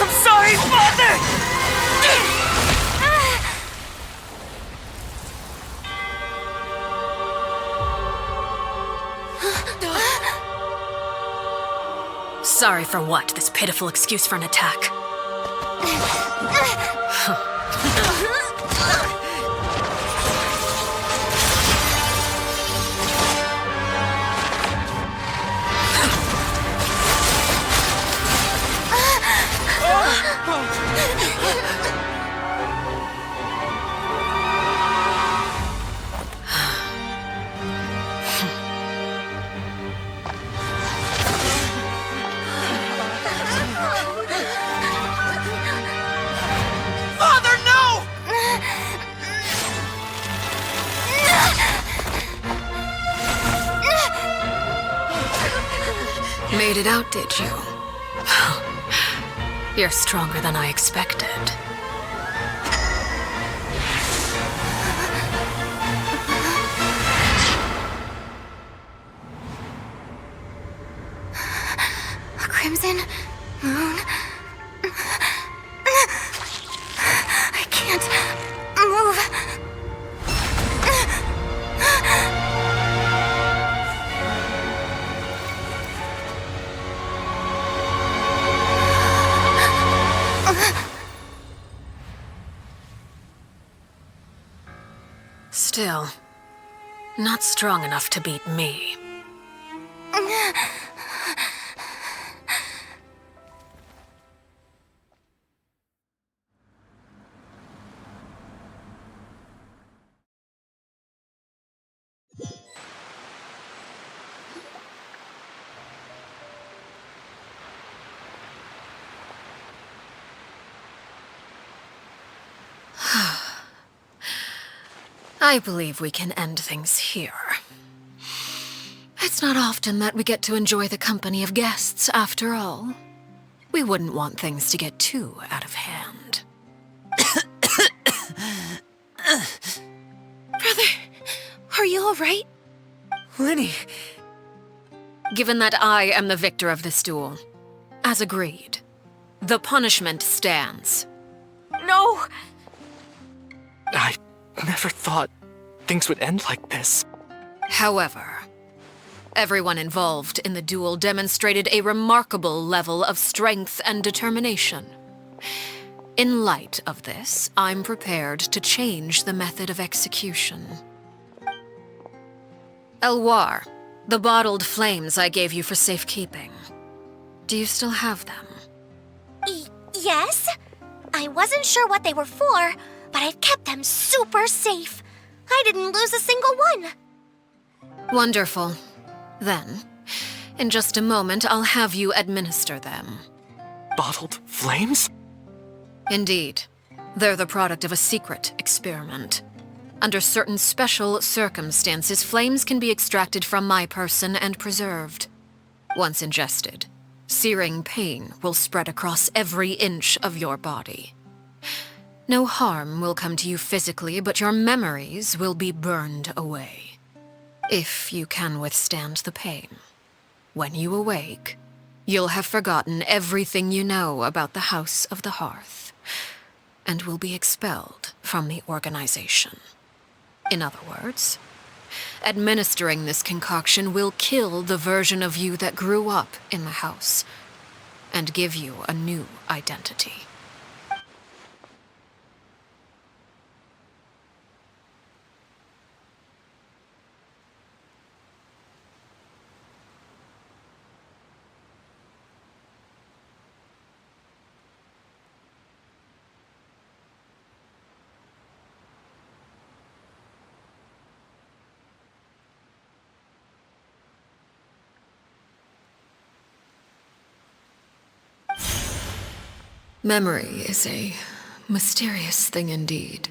I'm sorry, Father! Sorry for what? This pitiful excuse for an attack? Father, no! Made it out, did you? You're stronger than I expected. A crimson moon. I can't move. Still, not strong enough to beat me. I believe we can end things here. It's not often that we get to enjoy the company of guests, after all. We wouldn't want things to get too out of hand. Brother, are you all right? Linny. Given that I am the victor of this duel, as agreed, the punishment stands. No! I never thought things would end like this. However, everyone involved in the duel demonstrated a remarkable level of strength and determination. In light of this, I'm prepared to change the method of execution. Elwar, the bottled flames I gave you for safekeeping. Do you still have them? Yes? I wasn't sure what they were for, but I've kept them super safe. I didn't lose a single one. Wonderful. Then, in just a moment, I'll have you administer them. Bottled flames? Indeed. They're the product of a secret experiment. Under certain special circumstances, flames can be extracted from my person and preserved. Once ingested, searing pain will spread across every inch of your body. No harm will come to you physically, but your memories will be burned away. If you can withstand the pain. When you awake, you'll have forgotten everything you know about the House of the Hearth, and will be expelled from the organization. In other words, administering this concoction will kill the version of you that grew up in the house, and give you a new identity. Memory is a mysterious thing indeed.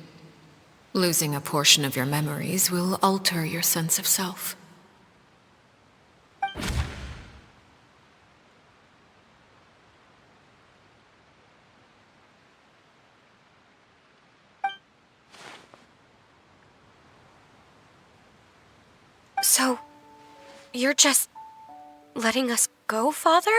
Losing a portion of your memories will alter your sense of self. So, you're just letting us go, Father?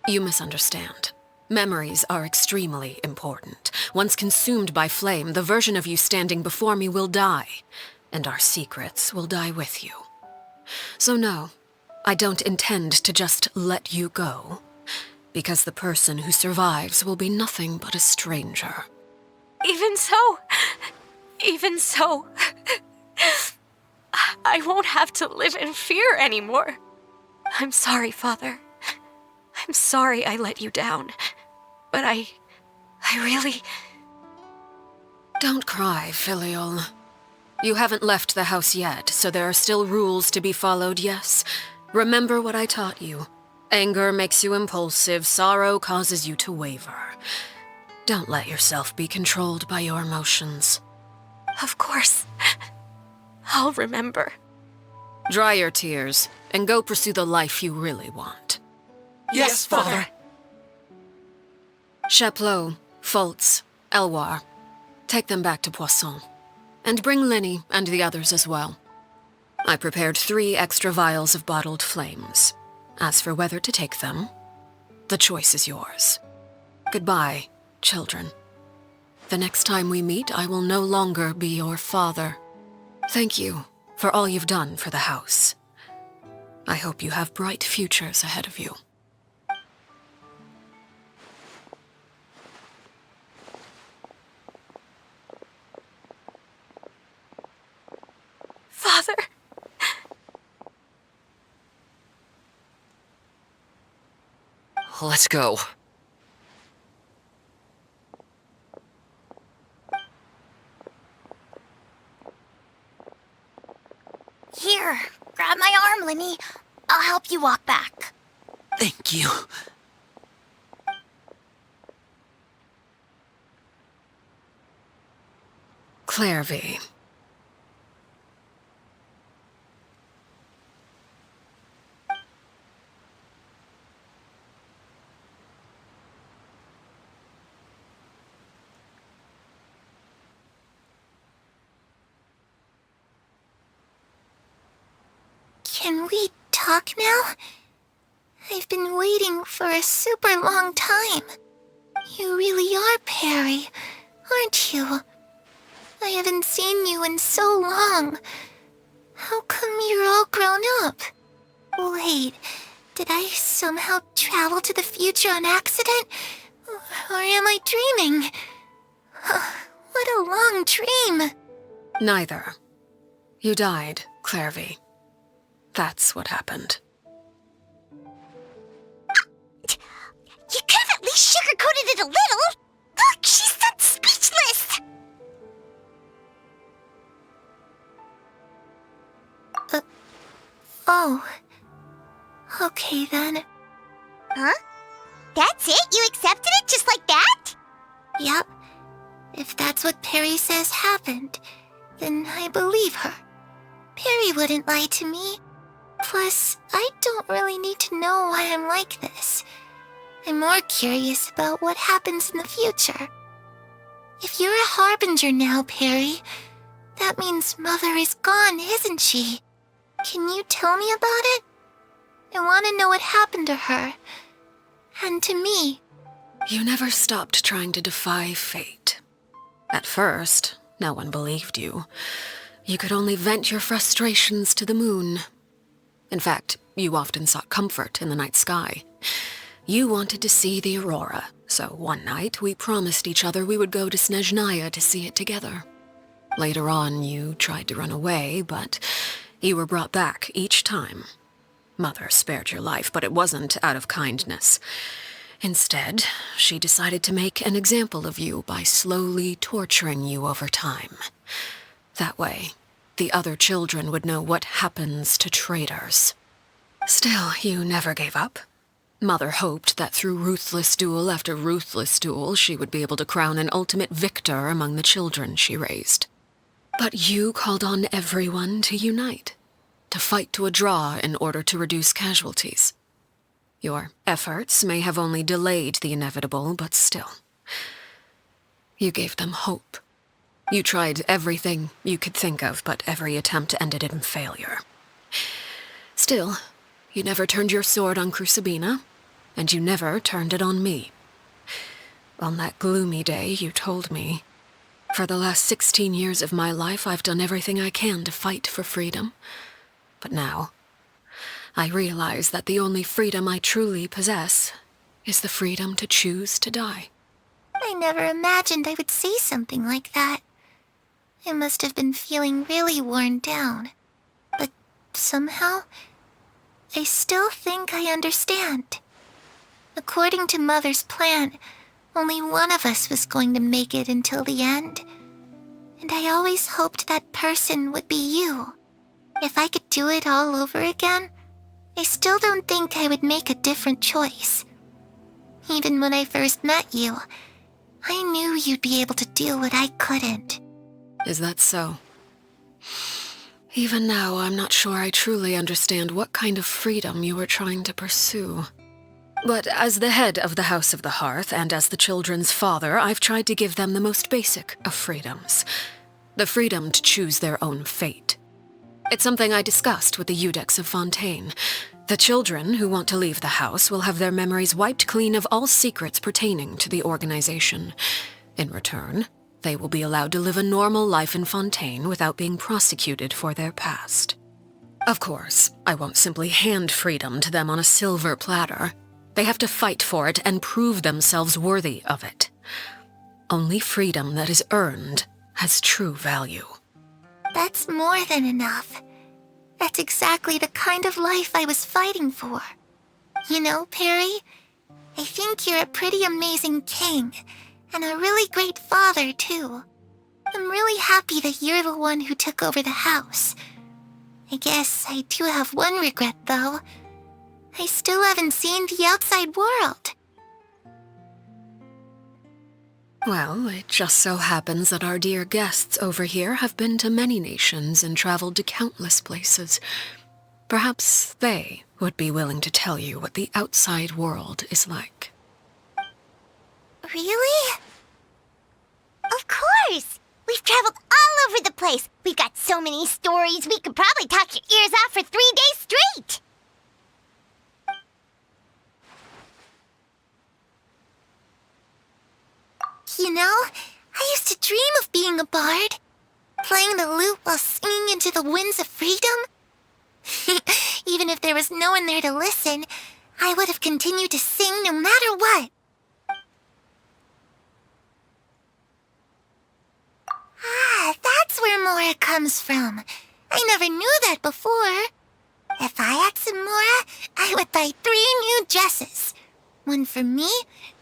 You misunderstand. Memories are extremely important. Once consumed by flame, the version of you standing before me will die, and our secrets will die with you. So no, I don't intend to just let you go, because the person who survives will be nothing but a stranger. Even so, I won't have to live in fear anymore. I'm sorry, Father. I'm sorry I let you down. But I really... Don't cry, Filial. You haven't left the house yet, so there are still rules to be followed, yes? Remember what I taught you. Anger makes you impulsive, sorrow causes you to waver. Don't let yourself be controlled by your emotions. Of course. I'll remember. Dry your tears, and go pursue the life you really want. Yes, Father. Chaplot, Fultz, Elwar, take them back to Poisson. And bring Linny and the others as well. I prepared 3 extra vials of bottled flames. As for whether to take them, the choice is yours. Goodbye, children. The next time we meet, I will no longer be your father. Thank you for all you've done for the house. I hope you have bright futures ahead of you. Father. Let's go. Here, grab my arm, Linny. I'll help you walk back. Thank you. Clairvy. Can we talk now? I've been waiting for a super long time. You really are Perry, aren't you? I haven't seen you in so long. How come you're all grown up? Wait, did I somehow travel to the future on accident? Or am I dreaming? What a long dream. Neither. You died, Clairvy. That's what happened. You could have at least sugarcoated it a little. Look, she's so speechless. Oh. Okay then. Huh? That's it? You accepted it just like that? Yep. If that's what Perry says happened, then I believe her. Perry wouldn't lie to me. Plus, I don't really need to know why I'm like this. I'm more curious about what happens in the future. If you're a harbinger now, Perry, that means Mother is gone, isn't she? Can you tell me about it? I want to know what happened to her. And to me. You never stopped trying to defy fate. At first, no one believed you. You could only vent your frustrations to the moon. In fact, you often sought comfort in the night sky. You wanted to see the aurora, so one night we promised each other we would go to Snezhnaya to see it together. Later on, you tried to run away, but you were brought back each time. Mother spared your life, but it wasn't out of kindness. Instead, she decided to make an example of you by slowly torturing you over time. That way, the other children would know what happens to traitors. Still, you never gave up. Mother hoped that through ruthless duel after ruthless duel, she would be able to crown an ultimate victor among the children she raised. But you called on everyone to unite, to fight to a draw in order to reduce casualties. Your efforts may have only delayed the inevitable, but still. You gave them hope. You tried everything you could think of, but every attempt ended in failure. Still, you never turned your sword on Crucibina, and you never turned it on me. On that gloomy day, you told me, "For the last 16 years of my life, I've done everything I can to fight for freedom. But now, I realize that the only freedom I truly possess is the freedom to choose to die. I never imagined I would say something like that. I must have been feeling really worn down. But somehow, I still think I understand. According to Mother's plan, only one of us was going to make it until the end. And I always hoped that person would be you. If I could do it all over again, I still don't think I would make a different choice. Even when I first met you, I knew you'd be able to do what I couldn't. Is that so? Even now, I'm not sure I truly understand what kind of freedom you were trying to pursue. But as the head of the House of the Hearth and as the children's father, I've tried to give them the most basic of freedoms. The freedom to choose their own fate. It's something I discussed with the Iudex of Fontaine. The children who want to leave the house will have their memories wiped clean of all secrets pertaining to the organization. In return, they will be allowed to live a normal life in Fontaine without being prosecuted for their past. Of course, I won't simply hand freedom to them on a silver platter. They have to fight for it and prove themselves worthy of it. Only freedom that is earned has true value. That's more than enough. That's exactly the kind of life I was fighting for. You know, Perry, I think you're a pretty amazing king, and a really great father, too. I'm really happy that you're the one who took over the house. I guess I do have one regret, though. I still haven't seen the outside world. Well, it just so happens that our dear guests over here have been to many nations and traveled to countless places. Perhaps they would be willing to tell you what the outside world is like. Really? Of course! We've traveled all over the place. We've got so many stories, we could probably talk your ears off for 3 days straight. You know, I used to dream of being a bard. Playing the lute while singing into the winds of freedom. Even if there was no one there to listen, I would have continued to sing no matter what. Ah, that's where Mora comes from. I never knew that before. If I had some Mora, I would buy 3 new dresses. One for me,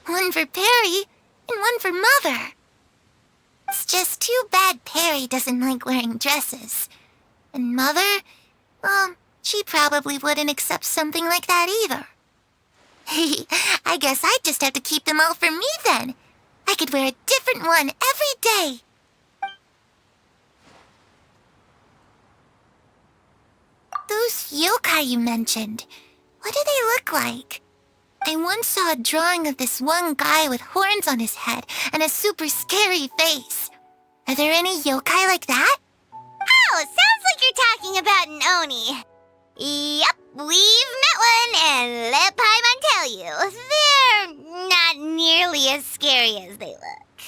one for Perry, and one for Mother. It's just too bad Perry doesn't like wearing dresses. And Mother, well, she probably wouldn't accept something like that either. I guess I'd just have to keep them all for me then. I could wear a different one every day. Those yokai you mentioned, what do they look like? I once saw a drawing of this one guy with horns on his head and a super scary face. Are there any yokai like that? Oh, sounds like you're talking about an Oni. Yep, we've met one, and let Paimon tell you, they're not nearly as scary as they look.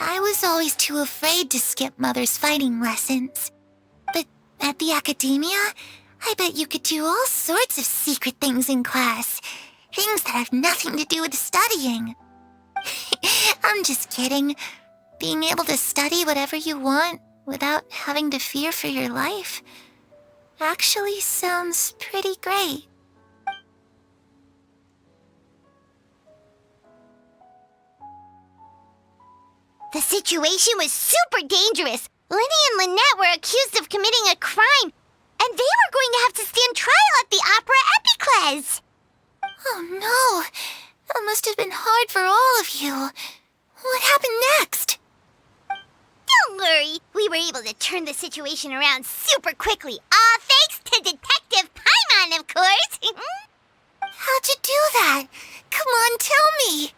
I was always too afraid to skip Mother's fighting lessons. But at the academia, I bet you could do all sorts of secret things in class. Things that have nothing to do with studying. I'm just kidding. Being able to study whatever you want without having to fear for your life actually sounds pretty great. The situation was super dangerous. Lenny and Lynette were accused of committing a crime, and they were going to have to stand trial at the Opera Epicles. Oh no, that must have been hard for all of you. What happened next? Don't worry, we were able to turn the situation around super quickly, all thanks to Detective Paimon, of course. How'd you do that? Come on, tell me.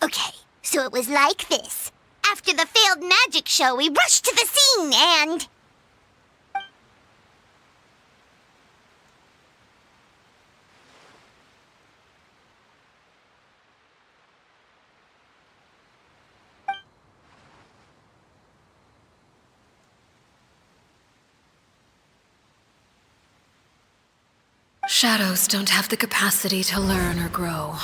Okay, so it was like this. After the failed magic show, we rushed to the scene and... Shadows don't have the capacity to learn or grow.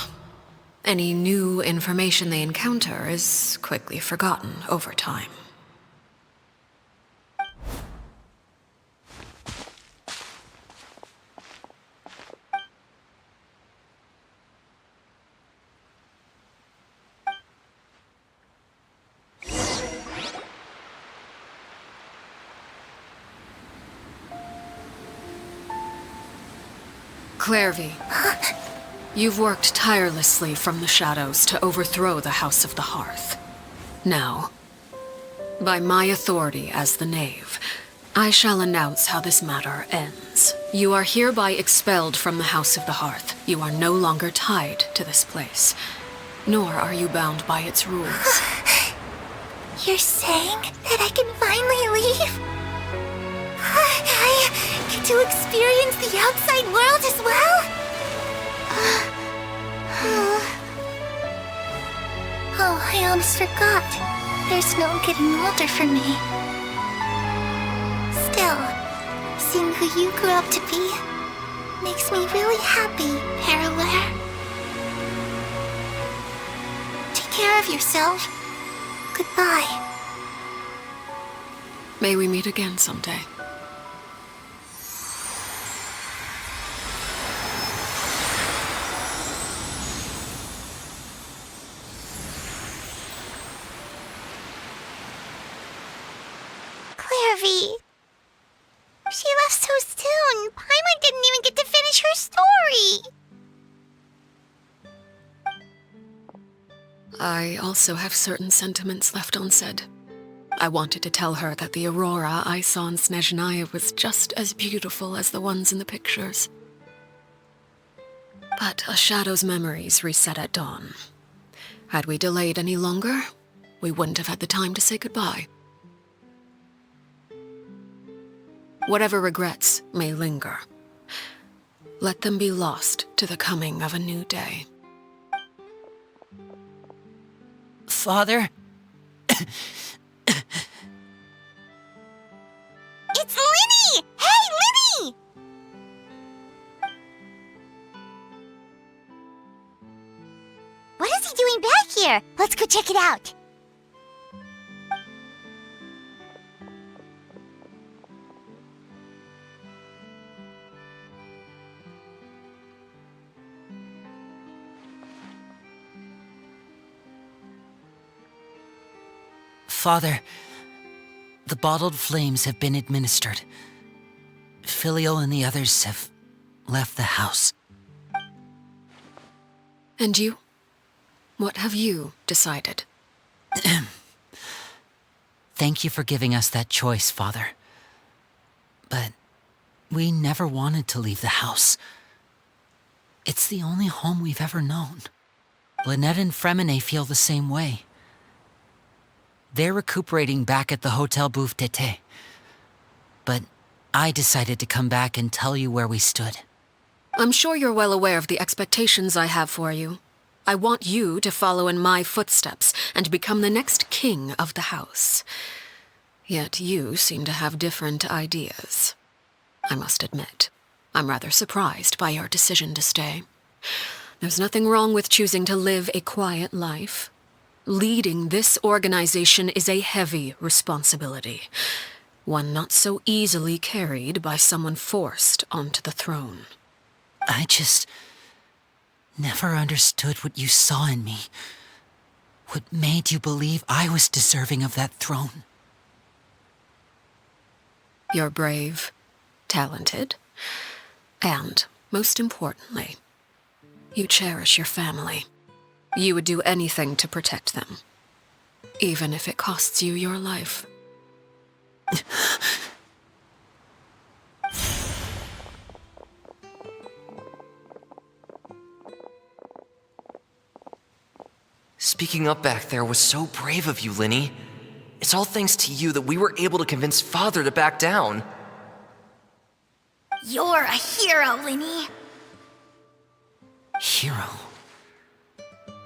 Any new information they encounter is quickly forgotten over time. Clairvy, you've worked tirelessly from the shadows to overthrow the House of the Hearth. Now, by my authority as the Knave, I shall announce how this matter ends. You are hereby expelled from the House of the Hearth. You are no longer tied to this place, nor are you bound by its rules. You're saying that I can finally leave? I get to experience the outside world as well? Oh, I almost forgot. There's no getting older for me. Still, seeing who you grew up to be makes me really happy, Parallare. Take care of yourself. Goodbye. May we meet again someday. Clairvy. She left so soon. Paimon didn't even get to finish her story. I also have certain sentiments left unsaid. I wanted to tell her that the aurora I saw in Snezhnaya was just as beautiful as the ones in the pictures. But a shadow's memories reset at dawn. Had we delayed any longer, we wouldn't have had the time to say goodbye. Whatever regrets may linger, let them be lost to the coming of a new day. Father? It's Linny! Hey, Linny! What is he doing back here? Let's go check it out. Father, the bottled flames have been administered. Filio and the others have left the house. And you? What have you decided? Thank you for giving us that choice, Father. But we never wanted to leave the house. It's the only home we've ever known. Lynette and Fremine feel the same way. They're recuperating back at the Hotel Bouffe d'été. But I decided to come back and tell you where we stood. I'm sure you're well aware of the expectations I have for you. I want you to follow in my footsteps and become the next king of the house. Yet you seem to have different ideas. I must admit, I'm rather surprised by your decision to stay. There's nothing wrong with choosing to live a quiet life. Leading this organization is a heavy responsibility, one not so easily carried by someone forced onto the throne. I just never understood what you saw in me. What made you believe I was deserving of that throne? You're brave, talented, and, most importantly, you cherish your family. You would do anything to protect them, even if it costs you your life. Speaking up back there was so brave of you, Linny. It's all thanks to you that we were able to convince Father to back down. You're a hero, Linny. Hero?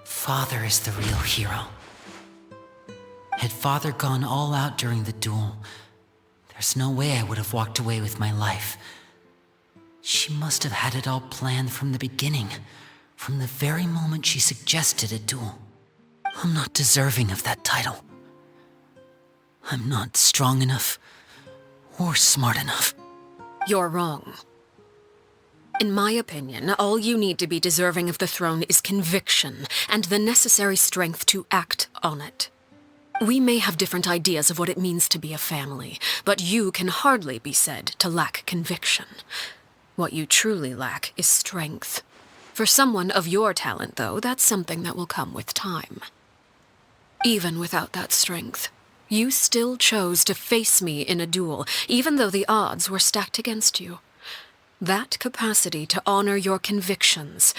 Father is the real hero. Had Father gone all out during the duel, there's no way I would have walked away with my life. She She must have had it all planned from the beginning, from the very moment she suggested a duel. I'm not deserving of that title. I'm not strong enough or smart enough. You're wrong. In my opinion, all you need to be deserving of the throne is conviction and the necessary strength to act on it. We may have different ideas of what it means to be a family, but you can hardly be said to lack conviction. What you truly lack is strength. For someone of your talent, though, that's something that will come with time. Even without that strength, you still chose to face me in a duel, even though the odds were stacked against you. That capacity to honor your convictions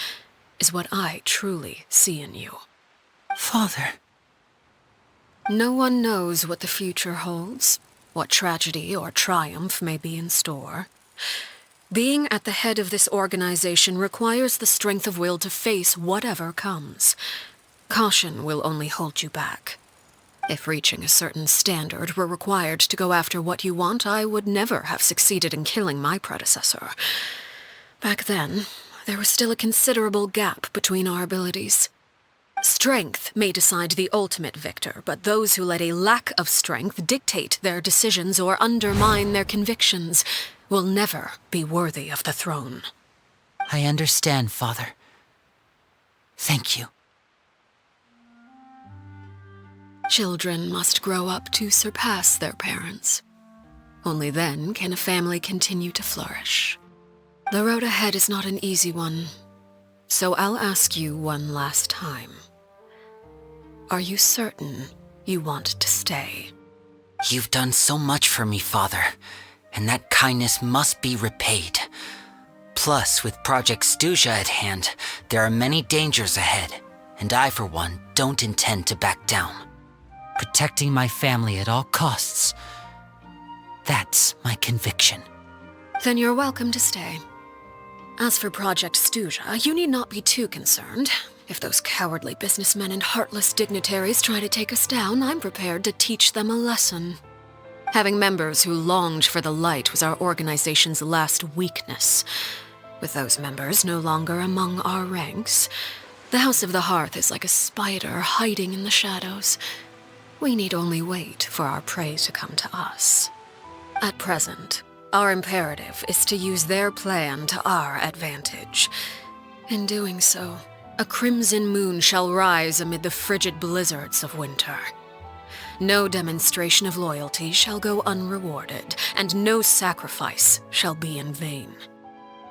is what I truly see in you. Father. No one knows what the future holds, what tragedy or triumph may be in store. Being at the head of this organization requires the strength of will to face whatever comes. Caution will only hold you back. If reaching a certain standard were required to go after what you want, I would never have succeeded in killing my predecessor. Back then, there was still a considerable gap between our abilities. Strength may decide the ultimate victor, but those who let a lack of strength dictate their decisions or undermine their convictions will never be worthy of the throne. I understand, Father. Thank you. Children must grow up to surpass their parents. Only then can a family continue to flourish. The road ahead is not an easy one, so I'll ask you one last time. Are you certain you want to stay? You've done so much for me, Father, and that kindness must be repaid. Plus, with Project Stuja at hand, there are many dangers ahead, and I, for one, don't intend to back down. Protecting my family at all costs. That's my conviction. Then you're welcome to stay. As for Project Stuja, you need not be too concerned. If those cowardly businessmen and heartless dignitaries try to take us down, I'm prepared to teach them a lesson. Having members who longed for the light was our organization's last weakness. With those members no longer among our ranks, the House of the Hearth is like a spider hiding in the shadows. We need only wait for our prey to come to us. At present, our imperative is to use their plan to our advantage. In doing so, a crimson moon shall rise amid the frigid blizzards of winter. No demonstration of loyalty shall go unrewarded, and no sacrifice shall be in vain.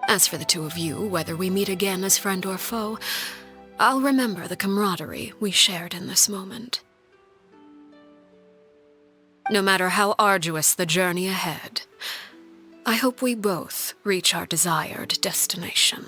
As for the two of you, whether we meet again as friend or foe, I'll remember the camaraderie we shared in this moment. No matter how arduous the journey ahead, I hope we both reach our desired destination.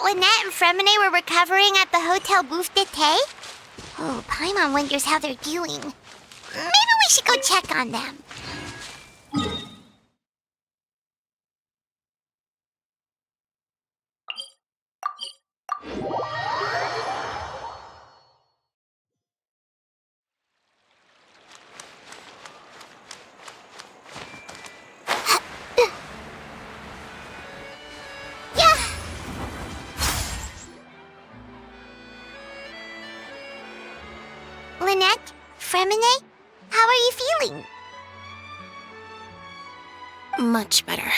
Lynette and Fremine were recovering at the Hotel Bouffe d'été? Oh, Paimon wonders how they're doing. Maybe we should go check on them. Lynette, Fremine, how are you feeling? Much better.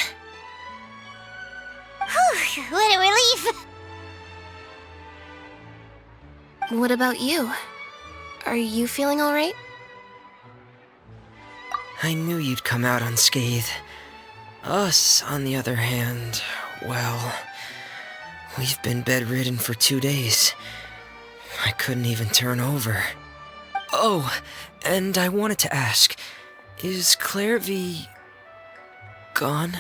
Whew, what a relief! What about you? Are you feeling all right? I knew you'd come out unscathed. Us, on the other hand, well, we've been bedridden for 2 days. I couldn't even turn over. Oh, and I wanted to ask, is Clairvy gone?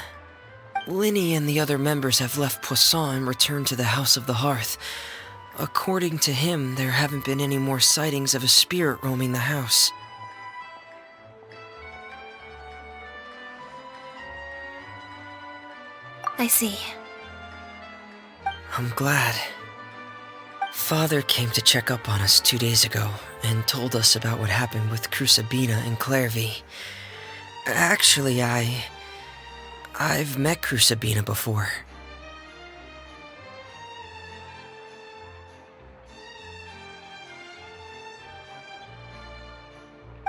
Linny and the other members have left Poisson and returned to the House of the Hearth. According to him, there haven't been any more sightings of a spirit roaming the house. I see. I'm glad. Father came to check up on us 2 days ago and told us about what happened with Crusabina and Clairvy. Actually, I've met Crusabina before.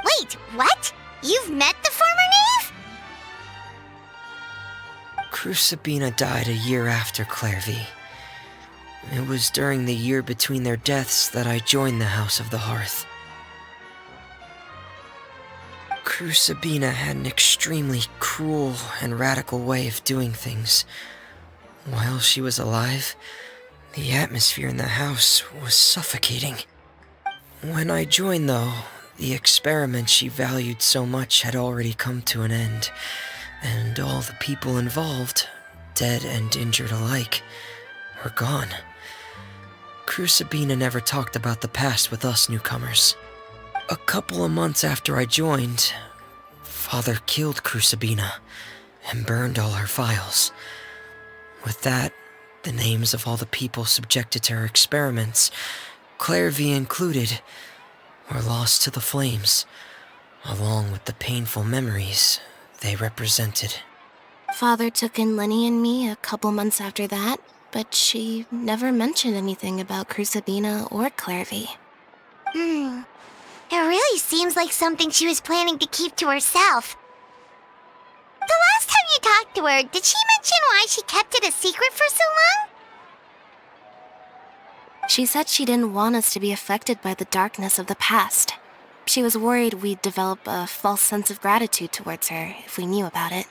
Wait, what? You've met the former knave? Crusabina died a year after Clairvy. It was during the year between their deaths that I joined the House of the Hearth. Crusabina had an extremely cruel and radical way of doing things. While she was alive, the atmosphere in the house was suffocating. When I joined, though, the experiment she valued so much had already come to an end, and all the people involved, dead and injured alike, were gone. Crusabina never talked about the past with us newcomers. A couple of months after I joined, Father killed Crusabina and burned all her files. With that, the names of all the people subjected to her experiments, Clairvy included, were lost to the flames, along with the painful memories they represented. Father took in Lenny and me a couple months after that, but she never mentioned anything about Crusabina or Clairvy. It really seems like something she was planning to keep to herself. The last time you talked to her, did she mention why she kept it a secret for so long? She said she didn't want us to be affected by the darkness of the past. She was worried we'd develop a false sense of gratitude towards her if we knew about it.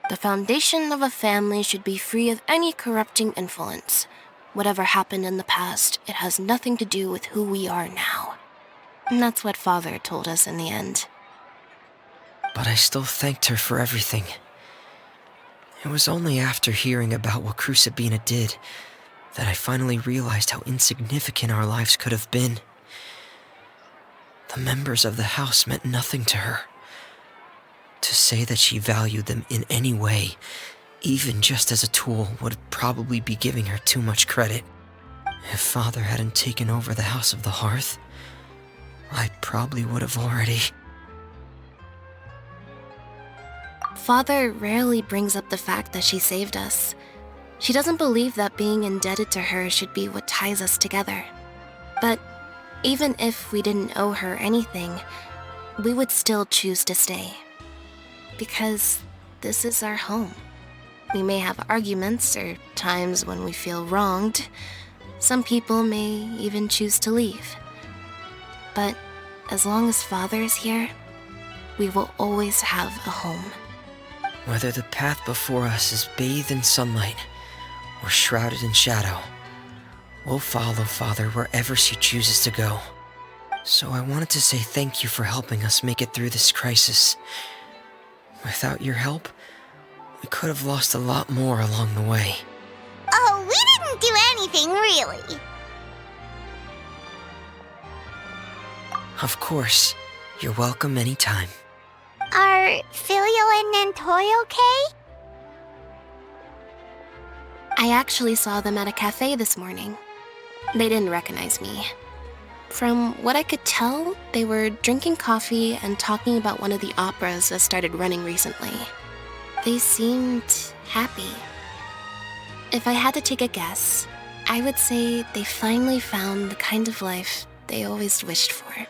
The foundation of a family should be free of any corrupting influence. Whatever happened in the past, it has nothing to do with who we are now. And that's what Father told us in the end. But I still thanked her for everything. It was only after hearing about what Crusabina did that I finally realized how insignificant our lives could have been. The members of the house meant nothing to her. To say that she valued them in any way, even just as a tool, would probably be giving her too much credit. If Father hadn't taken over the House of the Hearth, I probably would have already... Father rarely brings up the fact that she saved us. She doesn't believe that being indebted to her should be what ties us together. But even if we didn't owe her anything, we would still choose to stay. Because this is our home. We may have arguments or times when we feel wronged. Some people may even choose to leave. But as long as Father is here, we will always have a home. Whether the path before us is bathed in sunlight or shrouded in shadow, we'll follow Father wherever she chooses to go. So I wanted to say thank you for helping us make it through this crisis. Without your help, we could have lost a lot more along the way. Oh, we didn't do anything, really. Of course. You're welcome anytime. Are Filial and Nantoy okay? I actually saw them at a cafe this morning. They didn't recognize me. From what I could tell, they were drinking coffee and talking about one of the operas that started running recently. They seemed happy. If I had to take a guess, I would say they finally found the kind of life they always wished for.